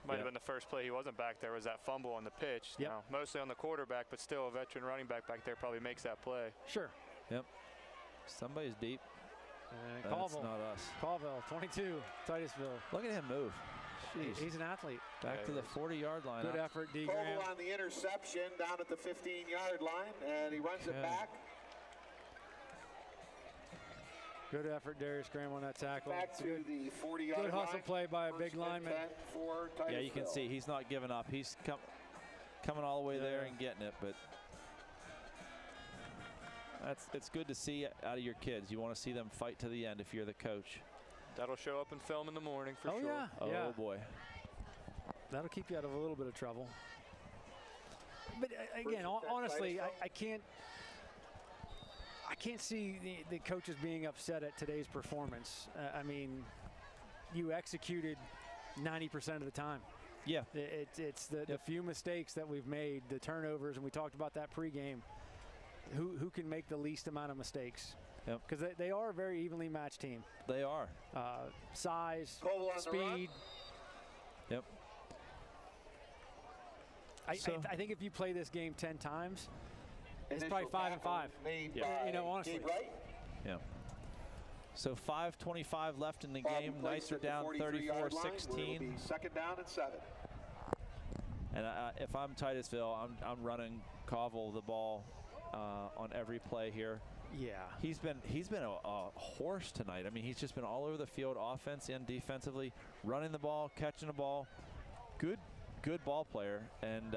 O: Might have been the first play he wasn't back there was that fumble on the pitch.
D: Yep.
O: Now, mostly on the quarterback, but still a veteran running back there probably makes that play.
D: Sure.
C: Yep. Somebody's deep.
D: That's
C: not us.
D: Colville, 22, Titusville.
C: Look at him move. Jeez.
D: He's an athlete.
C: Back to the 40-yard line.
D: Good effort, D. Graham.
K: Colville on the interception down at the 15-yard line, and he runs it back.
D: Good effort, Darius Graham, on that tackle.
K: Back to the 40-yard line.
D: Good hustle play by a big lineman.
C: Yeah, you can see he's not giving up. He's coming all the way there and getting it. But it's good to see out of your kids. You want to see them fight to the end if you're the coach.
O: That'll show up in film in the morning for sure.
D: Yeah.
C: Oh, boy.
D: That'll keep you out of a little bit of trouble. But again, honestly, I can't see the coaches being upset at today's performance. I mean, you executed 90% of the time.
C: Yeah.
D: It's the few mistakes that we've made, the turnovers, and we talked about that pregame. Who can make the least amount of mistakes?
C: Yep.
D: Because they are a very evenly matched team.
C: They are.
D: Size, speed.
C: Yep.
D: I think if you play this game 10 times, it's probably 5 and 5.
C: Yeah.
D: You know, honestly.
C: Yeah. So 5:25 left in the game. Knights are down 34-16.
K: Second down and 7.
C: And if I'm Titusville, I'm running Colville the ball on every play here.
D: Yeah.
C: He's been a horse tonight. I mean, he's just been all over the field, offense and defensively, running the ball, catching the ball. good ball player, and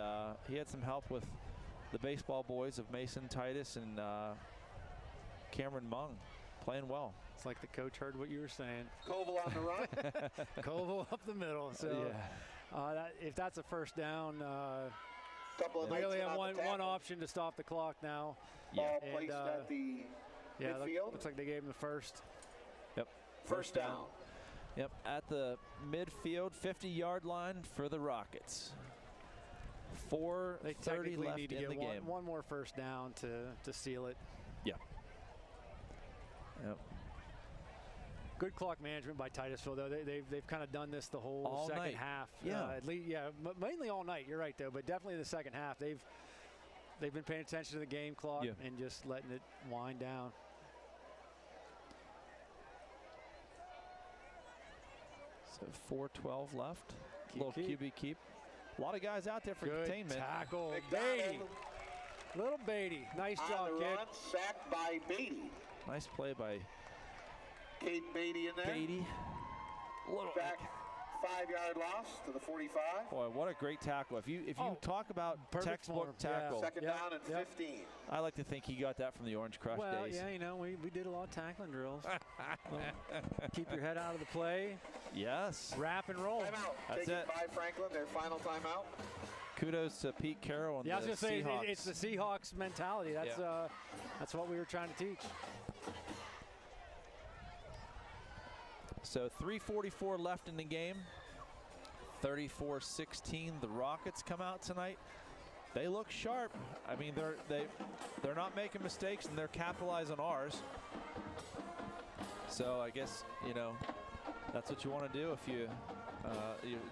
C: he had some help with the baseball boys of Mason Titus and Cameron Mung playing well.
D: It's like the coach heard what you were saying.
K: Koval on the run.
D: Koval up the middle. So if that's a first down, they only have one option to stop the clock now.
K: Ball placed at the midfield.
D: Looks like they gave him the first.
C: Yep.
K: First down.
C: Yep, at the midfield, 50-yard line for the Rockets. 4:30 left
D: need to
C: in
D: get
C: the game.
D: One more first down to seal it.
C: Yeah. Yep.
D: Good clock management by Titusville, though. They've kind of done this the whole
C: all
D: second
C: night.
D: half.
C: Yeah.
D: Mainly all night. You're right, though. But definitely the second half, they've been paying attention to the game clock and just letting it wind down.
C: So 4:12 left. Little QB keep. A lot of guys out there for containment.
D: Good tackle. Beatty. Little Beatty. Nice job, kid.
K: Run, sacked by Beatty.
C: Nice play by
K: Kate Beatty in there.
C: Beatty.
K: Back 5-yard loss to the 45.
C: Boy, what a great tackle. If you talk about textbook tackle.
K: Second down and 15.
C: I like to think he got that from the Orange Crush days.
D: Yeah, we did a lot of tackling drills. Keep your head out of the play.
C: Yes.
D: Wrap and roll.
K: Timeout.
C: That's
K: Taken
C: it.
K: by Franklin, their final timeout.
C: Kudos to Pete Carroll and the
D: I was going to say,
C: Seahawks.
D: it's the Seahawks mentality. That's what we were trying to teach.
C: So 3:44 left in the game. 34-16. The Rockets come out tonight. They look sharp. I mean, they're not making mistakes, and they're capitalizing on ours. So I guess that's what you want to do. If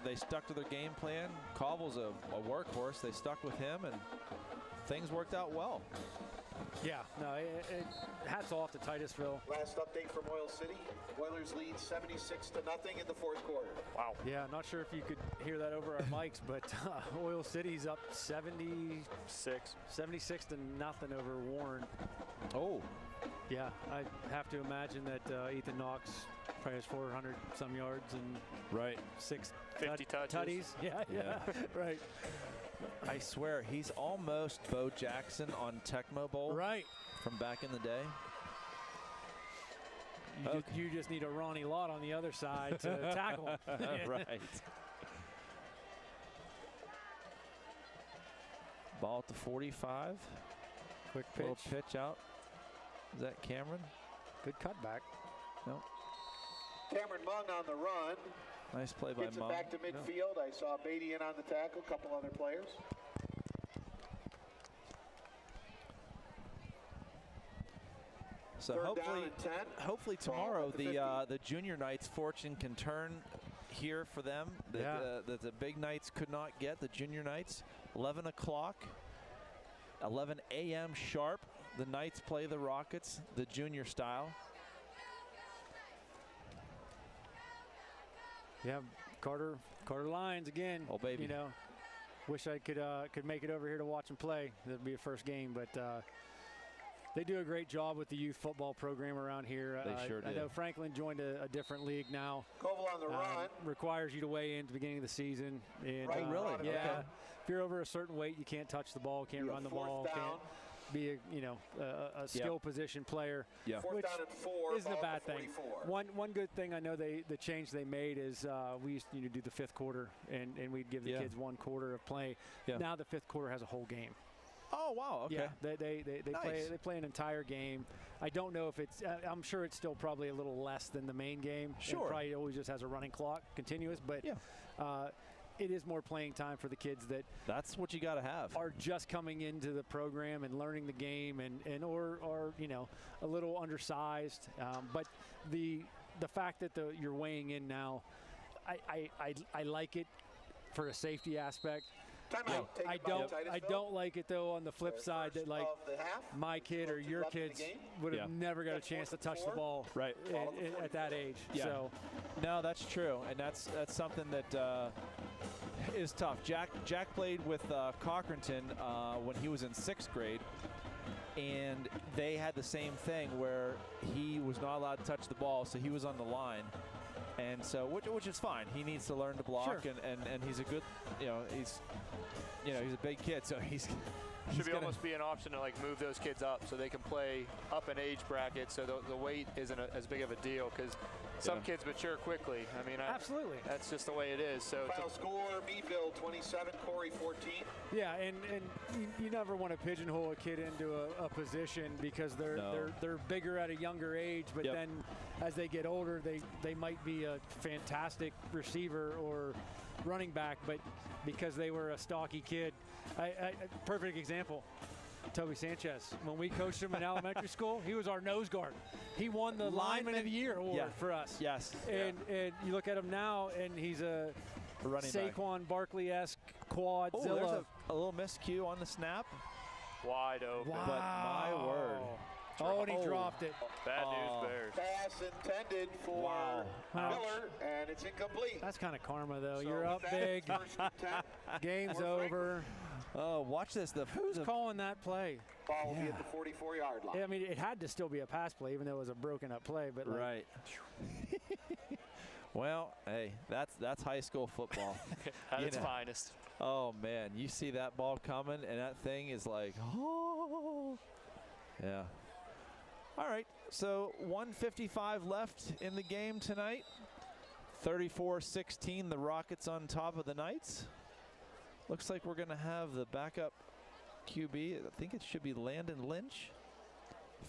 C: they stuck to their game plan. Cobble's a workhorse. They stuck with him, and things worked out well.
D: Yeah, no, hats off to Titusville.
K: Last update from Oil City. Oilers lead 76-0 in the fourth quarter.
D: Wow. Yeah, not sure if you could hear that over our mics, but Oil City's up 76-0 over Warren.
C: Oh.
D: Yeah, I have to imagine that Ethan Knox probably has 400 some yards and
O: 50 touches.
D: Yeah, right.
C: I swear, he's almost Bo Jackson on Tecmo Bowl.
D: Right.
C: From back in the day.
D: You just need a Ronnie Lott on the other side to tackle him.
C: Right. Ball at the 45.
D: Quick pitch.
C: Little pitch out. Is that Cameron?
D: Good cutback.
C: No.
K: Cameron Mung on the run.
C: Nice play by
K: Gets
C: Mung.
K: it back to midfield. I saw Beatty in on the tackle, a couple other players.
C: So
K: Third down and 10.
C: hopefully tomorrow the junior Knights fortune can turn here for them. The big Knights could not get. The junior Knights, 11 o'clock, 11 a.m. sharp. The Knights play the Rockets, the junior style.
D: Yeah, Carter Lyons again.
C: Oh baby.
D: Wish I could make it over here to watch him play. That'd be a first game, but they do a great job with the youth football program around here.
C: They sure do.
D: I know Franklin joined a different league now.
K: Koval on the run.
D: Requires you to weigh in at the beginning of the season. And,
C: really?
D: Yeah.
C: Okay.
D: If you're over a certain weight, you can't touch the ball, can't run the ball, can't be a skill position player.
C: Yeah.
K: Fourth down and 4.
D: Isn't a bad thing.
K: 44.
D: One good thing I know the change they made is we used to do the fifth quarter and we'd give the kids 1 quarter of play.
C: Yeah.
D: Now the fifth quarter has a whole game.
C: Oh wow! Okay.
D: Yeah, they
C: Nice.
D: play an entire game. I don't know if it's. I'm sure it's still probably a little less than the main game.
C: Sure.
D: It probably always just has a running clock, continuous. But it is more playing time for the kids
C: that's what you got to have.
D: Are just coming into the program and learning the game and or a little undersized. But the fact that you're weighing in now, I like it for a safety aspect. I don't like it though on the flip side that my kid or your kids would have never got a chance to touch the ball at that age.
C: Yeah.
D: So
C: no, that's true, and that's something that is tough. Jack played with Cochranton when he was in 6th grade, and they had the same thing where he was not allowed to touch the ball, so he was on the line. And so, which is fine. He needs to learn to block,
D: Sure.
C: and he's a good, he's a big kid, so he's
O: Almost be an option to like move those kids up so they can play up an age bracket, so the weight isn't as big of a deal because some kids mature quickly. I mean, absolutely, that's just the way it is. So
K: final score: Meadville 27, Corey 14.
D: Yeah, and you never want to pigeonhole a kid into a position because they're bigger at a younger age, but then as they get older, they might be a fantastic receiver or running back, but because they were a stocky kid. Perfect example, Toby Sanchez. When we coached him in elementary school, he was our nose guard. He won the Lineman of the Year award for us.
C: Yes.
D: And you look at him now, and he's a
C: running
D: Saquon Barkley-esque quadzilla.
C: Oh, there's a little miscue on the snap.
O: Wide open.
D: Wow.
C: But my word.
D: Oh, and he dropped it.
O: Bad news bears.
K: Pass intended for Miller, and it's incomplete.
D: That's kind of karma, though.
K: So
D: You're up big. Game's over.
C: Oh, watch this.
D: Who's calling that play?
K: Ball will be at the 44-yard line.
D: Yeah, I mean, it had to still be a pass play, even though it was a broken-up play. But
C: right. Well, hey, that's high school football.
O: At its finest.
C: Oh, man. You see that ball coming, and that thing is like, oh. Yeah. All right, so 1:55 left in the game tonight. 34-16, the Rockets on top of the Knights. Looks like we're going to have the backup QB. I think it should be Landon Lynch,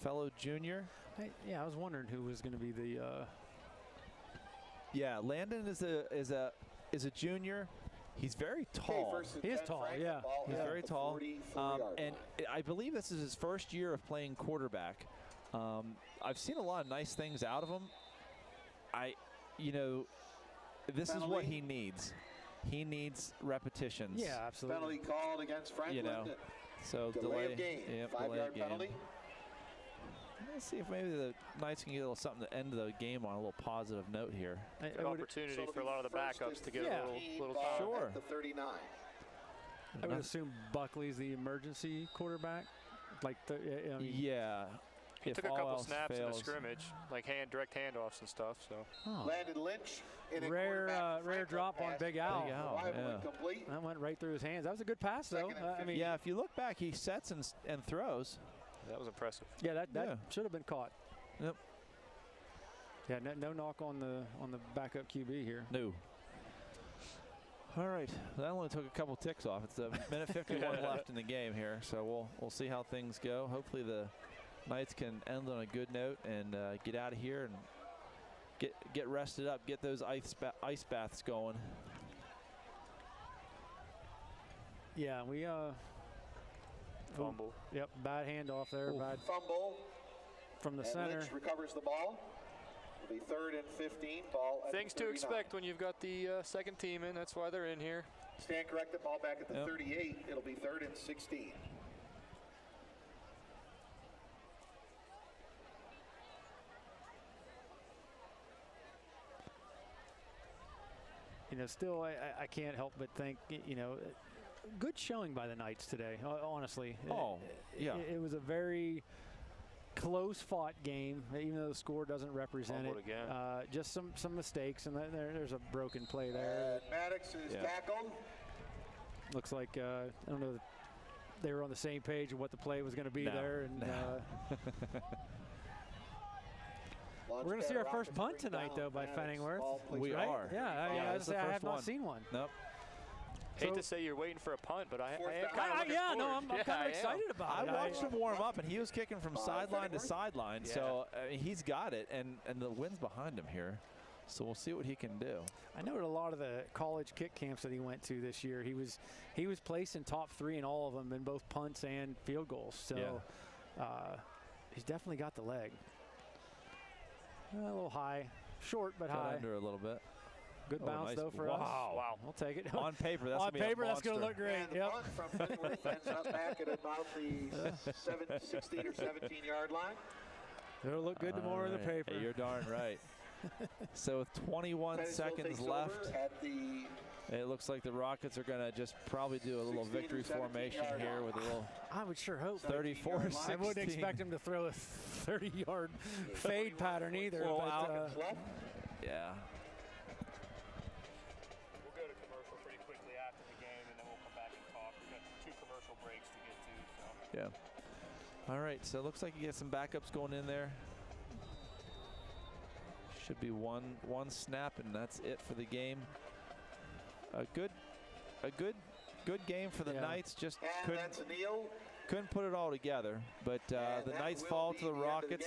C: fellow junior.
D: I was wondering who was going to be the.
C: Yeah, Landon is a junior. He's very tall.
D: He is tall, yeah.
C: He's very tall. And I believe this is his first year of playing quarterback. I've seen a lot of nice things out of him. This is what he needs. He needs repetitions.
D: Yeah, absolutely.
K: Penalty called against Franklin.
C: So
K: delay of game. 5-yard penalty.
C: Let's see if maybe the Knights can get a little something to end the game on a little positive note here.
O: Good opportunity for a lot of the backups to get a little time.
C: Sure.
K: The 39.
D: I would assume Buckley's the emergency quarterback.
C: Yeah.
O: He took a couple snaps in the scrimmage, like direct handoffs and stuff. So
K: Landon Lynch in a
D: rare drop on Big Al.
K: Complete.
D: That went right through his hands. That was a good pass, though.
C: Yeah, if you look back, he sets and throws.
O: That was impressive.
D: Yeah, that should have been caught.
C: Yep.
D: Yeah, no knock on the backup QB here.
C: No. All right, that only took a couple ticks off. It's a minute 51 left in the game here, so we'll see how things go. Hopefully the Knights can end on a good note and get out of here and get rested up, get those ice baths going.
D: Yeah, we
O: fumble.
D: Yep, bad handoff there. Bad
K: fumble
D: from the
K: and
D: center.
K: Lynch recovers the ball. It'll be 3rd and 15. Ball at
O: Things
K: the 39.
O: to expect when you've got the second team in. That's why they're in here.
K: Stand corrected. Ball back at the 38. It'll be 3rd and 16.
D: Still, I can't help but think, good showing by the Knights today, honestly.
C: Oh, yeah.
D: It was a very close-fought game, even though the score doesn't represent it.
O: Again.
D: Just some mistakes, and there's a broken play there.
K: Maddox is tackled.
D: Looks like, I don't know, they were on the same page of what the play was going to be there. And we're going to see our first punt tonight, though, by Fenningworth.
C: We are.
D: Yeah, I have not seen one.
C: Nope.
O: Hate to say you're waiting for a punt, but I am kind of
D: I'm kind of excited about it.
C: I watched him warm up, and he was kicking from sideline to sideline, so he's got it, and the wind's behind him here. So we'll see what he can do.
D: I know at a lot of the college kick camps that he went to this year, he was placed in top 3 in all of them in both punts and field goals. So he's definitely got the leg. A little high, short but high.
C: Under a little bit.
D: Good bounce
C: nice.
D: though for us.
C: Wow,
D: we'll take it.
C: On paper, that's
D: on paper, that's going to look great.
K: And the punt from Fenningworth ends up back at about the 16 or 17-yard line.
D: It'll look good tomorrow in the paper.
C: Hey, you're darn right. So with 21 seconds left, it looks like the Rockets are going to just probably do a little victory formation here with a little.
D: I would sure hope
C: 34-16.
D: I wouldn't expect him to throw a 30-yard fade pattern either.
C: Well,
D: but,
C: yeah. Yeah. All right, so it looks like you get some backups going in there. Should be one snap, and that's it for the game. A good game for the Knights. Just couldn't put it all together. But the Knights fall to the Rockets.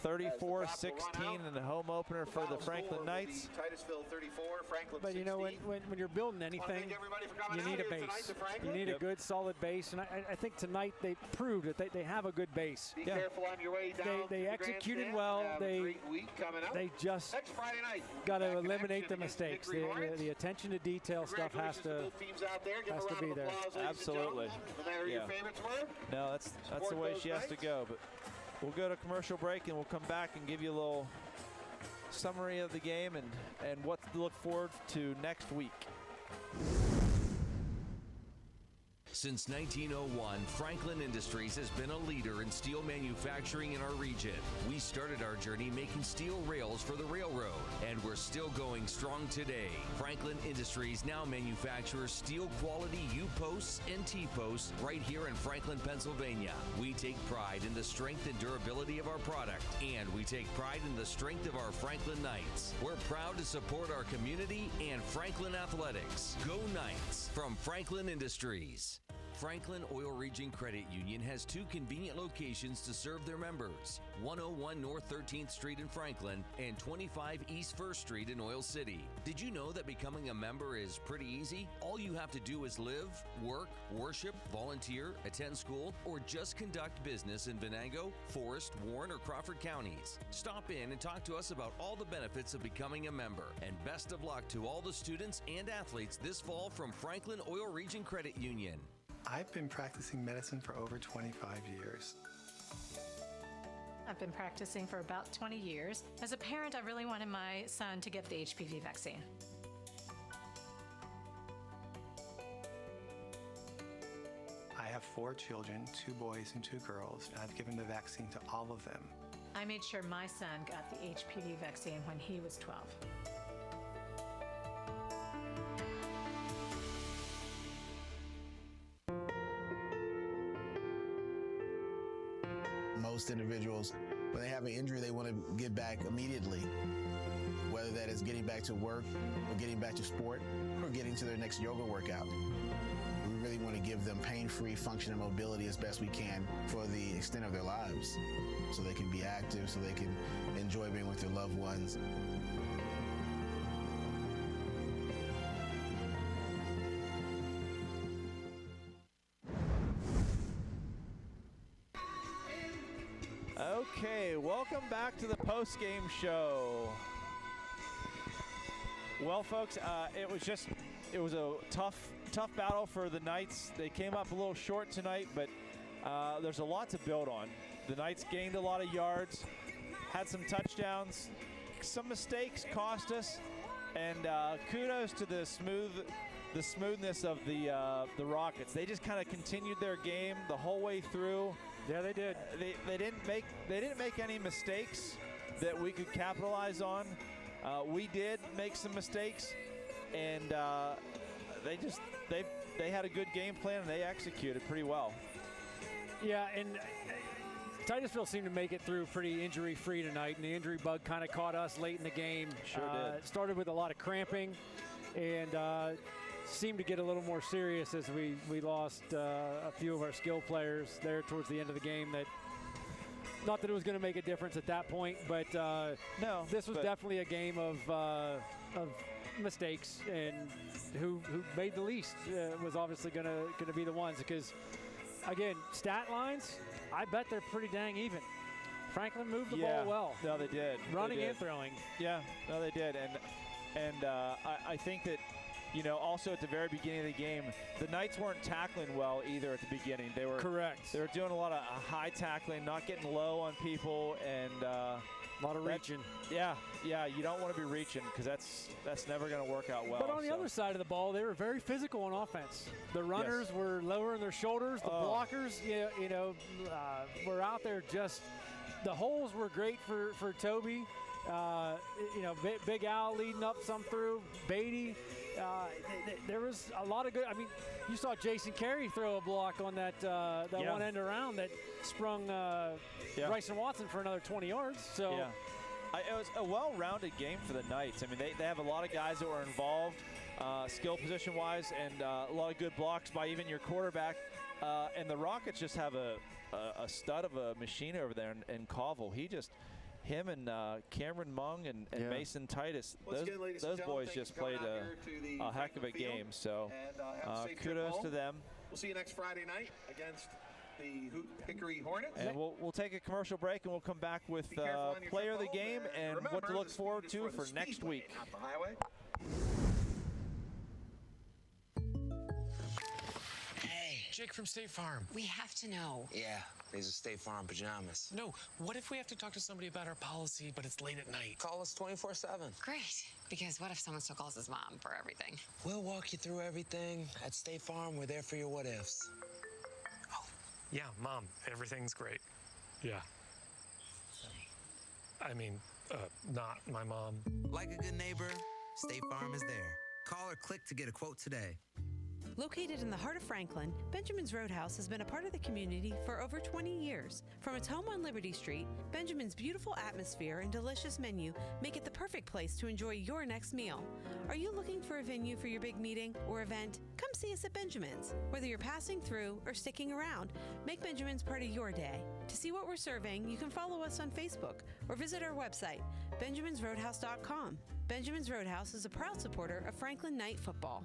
C: 34-16 in the home opener for the Franklin Knights.
K: Titusville 34, Franklin
D: But
K: 16.
D: you know, when you're building anything, you need a base. You need a good, solid base. And I think tonight they proved that they have a good base.
K: Be careful on your way down.
D: They executed well. They just got to eliminate the mistakes. The attention to detail stuff has to be there.
C: Absolutely. Yeah. No, that's the way she has to go. But we'll go to commercial break, and we'll come back and give you a little summary of the game and what to look forward to next week.
B: Since 1901, Franklin Industries has been a leader in steel manufacturing in our region. We started our journey making steel rails for the railroad, and we're still going strong today. Franklin Industries now manufactures steel quality U-posts and T-posts right here in Franklin, Pennsylvania. We take pride in the strength and durability of our product, and we take pride in the strength of our Franklin Knights. We're proud to support our community and Franklin athletics. Go Knights from Franklin Industries. Franklin Oil Region Credit Union has 2 convenient locations to serve their members, 101 North 13th Street in Franklin and 25 East 1st Street in Oil City. Did you know that becoming a member is pretty easy? All you have to do is live, work, worship, volunteer, attend school, or just conduct business in Venango, Forest, Warren, or Crawford counties. Stop in and talk to us about all the benefits of becoming a member. And best of luck to all the students and athletes this fall from Franklin Oil Region Credit Union.
R: I've been practicing medicine for over 25 years.
S: I've been practicing for about 20 years. As a parent, I really wanted my son to get the HPV vaccine.
R: I have 4 children, 2 boys and 2 girls, and I've given the vaccine to all of them.
S: I made sure my son got the HPV vaccine when he was 12.
E: Most individuals, when they have an injury, they want to get back immediately, whether that is getting back to work or getting back to sport or getting to their next yoga workout. We really want to give them pain-free function and mobility as best we can for the extent of their lives, so they can be active, so they can enjoy being with their loved ones.
C: Okay, welcome back to the post-game show. Well, folks, it was a tough battle for the Knights. They came up a little short tonight, but there's a lot to build on. The Knights gained a lot of yards, had some touchdowns, some mistakes cost us, and kudos to the smoothness of the Rockets. They just kind of continued their game the whole way through.
D: Yeah, they did.
C: They didn't make any mistakes that we could capitalize on. We did make some mistakes, and they had a good game plan and they executed pretty well.
D: Yeah, and Titusville seemed to make it through pretty injury-free tonight, and the injury bug kind of caught us late in the game.
C: Sure did.
D: It started with a lot of cramping, and seemed to get a little more serious as we lost a few of our skill players there towards the end of the game. That, not that it was going to make a difference at that point, but
C: no,
D: this was definitely a game of mistakes, and who made the least was obviously going to be the ones, because again, stat lines, I bet they're pretty dang even. Franklin moved the ball well.
C: No, they did.
D: Running and throwing.
C: Yeah, no, they did, and I think that, you know, also at the very beginning of the game, the Knights weren't tackling well either at the beginning. They were
D: correct.
C: They were doing a lot of high tackling, not getting low on people, and
D: a lot of reaching.
C: Yeah, you don't want to be reaching, because that's never going to work out well.
D: But on the other side of the ball, they were very physical on offense. The runners were lowering their shoulders. The blockers, were out there just. The holes were great for Toby. Big Al leading up some through. Beatty. There was a lot of good. I mean, you saw Jason Carey throw a block on that one end around that sprung Bryson Watson for another 20 yards. So
C: it was a well-rounded game for the Knights. I mean, they have a lot of guys that were involved, skill position-wise, and a lot of good blocks by even your quarterback. And the Rockets just have a stud of a machine over there in Colville. Him and Cameron Mung and Mason Titus, those boys just played a heck of a game. So kudos to them.
K: We'll see you next Friday night against the Hickory Hornets.
C: And we'll take a commercial break, and we'll come back with player of the game and what to look forward to for next week.
H: Jake from State Farm.
G: We have to know.
H: Yeah, these are State Farm pajamas.
F: No, what if we have to talk to somebody about our policy, but it's late at night?
H: Call us 24/7.
G: Great. Because what if someone still calls his mom for everything?
H: We'll walk you through everything. At State Farm, we're there for your what-ifs.
F: Oh, yeah, Mom, everything's great. Yeah. I mean, not my mom.
I: Like a good neighbor, State Farm is there. Call or click to get a quote today.
L: Located in the heart of Franklin, Benjamin's Roadhouse has been a part of the community for over 20 years. From its home on Liberty Street, Benjamin's beautiful atmosphere and delicious menu make it the perfect place to enjoy your next meal. Are you looking for a venue for your big meeting or event? Come see us at Benjamin's. Whether you're passing through or sticking around, make Benjamin's part of your day. To see what we're serving, you can follow us on Facebook or visit our website, benjaminsroadhouse.com. Benjamin's Roadhouse is a proud supporter of Franklin Knight football.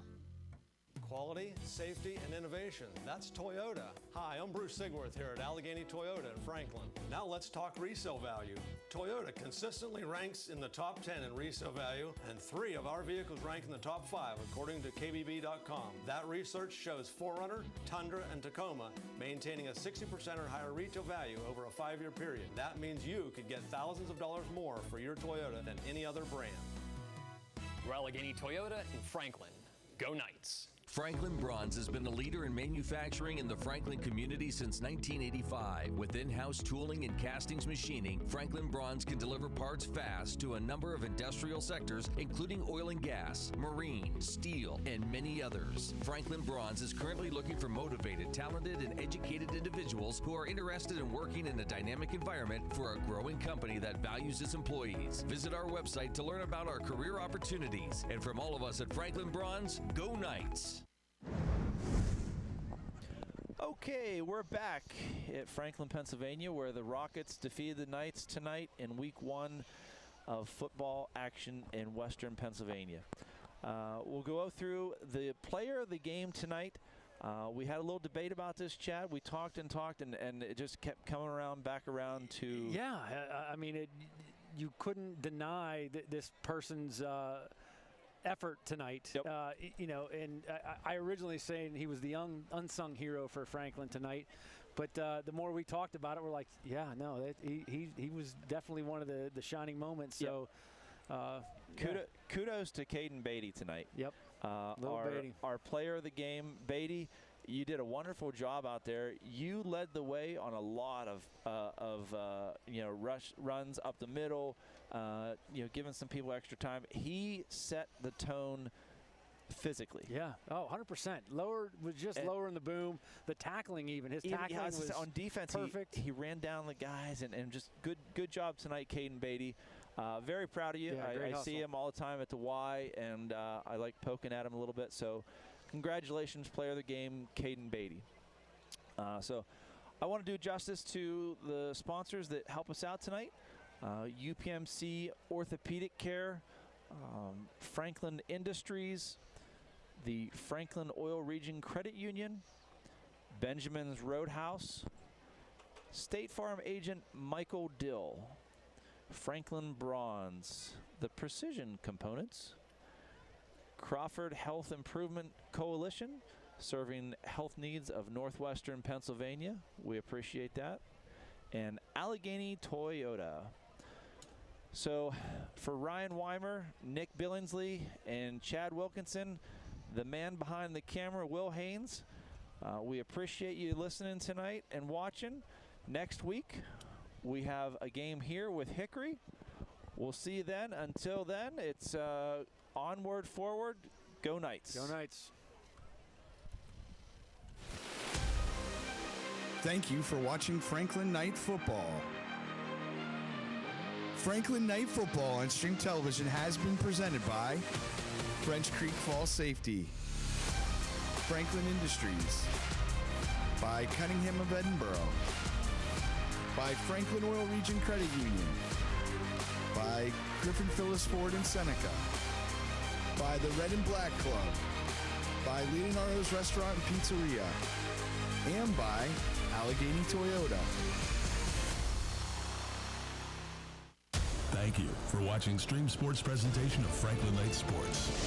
M: Quality, safety, and innovation. That's Toyota. Hi, I'm Bruce Sigworth here at Allegheny Toyota in Franklin. Now let's talk resale value. Toyota consistently ranks in the top 10 in resale value, and 3 of our vehicles rank in the top 5 according to KBB.com. That research shows 4Runner, Tundra, and Tacoma maintaining a 60% or higher retail value over a 5-year period. That means you could get thousands of dollars more for your Toyota than any other brand.
N: We're Allegheny Toyota in Franklin. Go Knights.
B: Franklin Bronze has been a leader in manufacturing in the Franklin community since 1985. With in-house tooling and castings machining, Franklin Bronze can deliver parts fast to a number of industrial sectors, including oil and gas, marine, steel, and many others. Franklin Bronze is currently looking for motivated, talented, and educated individuals who are interested in working in a dynamic environment for a growing company that values its employees. Visit our website to learn about our career opportunities. And from all of us at Franklin Bronze, go Knights!
C: Okay, we're back at Franklin, Pennsylvania, where the Rockets defeated the Knights tonight in Week 1 of football action in Western Pennsylvania. We'll go through the player of the game tonight. We had a little debate about this, Chad. We talked and it just kept coming back around to...
D: Yeah, I mean, you couldn't deny this person's... effort tonight.
C: Yep.
D: And I originally saying he was the unsung hero for Franklin tonight, but the more we talked about it, we're like, yeah, no, he was definitely one of the shining moments. So
C: kudos to Caden Beatty tonight.
D: Yep.
C: Our player of the game, Beatty. You did a wonderful job out there. You led the way on a lot of runs up the middle, giving some people extra time. He set the tone physically.
D: Yeah. Oh, 100%. Lowering the boom, the tackling even. His tackling was
C: on defense.
D: Perfect.
C: He ran down the guys and just good job tonight, Caden Beatty. Very proud of you.
D: Yeah,
C: I see him all the time at the Y, and I like poking at him a little bit. So congratulations, player of the game, Caden Beatty. So I want to do justice to the sponsors that help us out tonight. UPMC Orthopedic Care, Franklin Industries, the Franklin Oil Region Credit Union, Benjamin's Roadhouse, State Farm agent Michael Dill, Franklin Bronze, the Precision Components, Crawford Health Improvement Coalition, serving health needs of Northwestern Pennsylvania. We appreciate that. And Allegheny Toyota. So for Ryan Weimer, Nick Billingsley, and Chad Wilkinson, the man behind the camera, Will Haynes, we appreciate you listening tonight and watching. Next week, we have a game here with Hickory. We'll see you then. Until then, it's onward, forward, go Knights.
D: Go Knights.
T: Thank you for watching Franklin Knight Football. Franklin Knight Football on Stream Television has been presented by French Creek Fall Safety, Franklin Industries, by Cunningham of Edinburgh, by Franklin Oil Region Credit Union, by Griffin Phyllis Ford in Seneca, by the Red and Black Club, by Leonardo's Restaurant and Pizzeria, and by Allegheny Toyota.
A: Thank you for watching Stream Sports presentation of Franklin Knight Sports.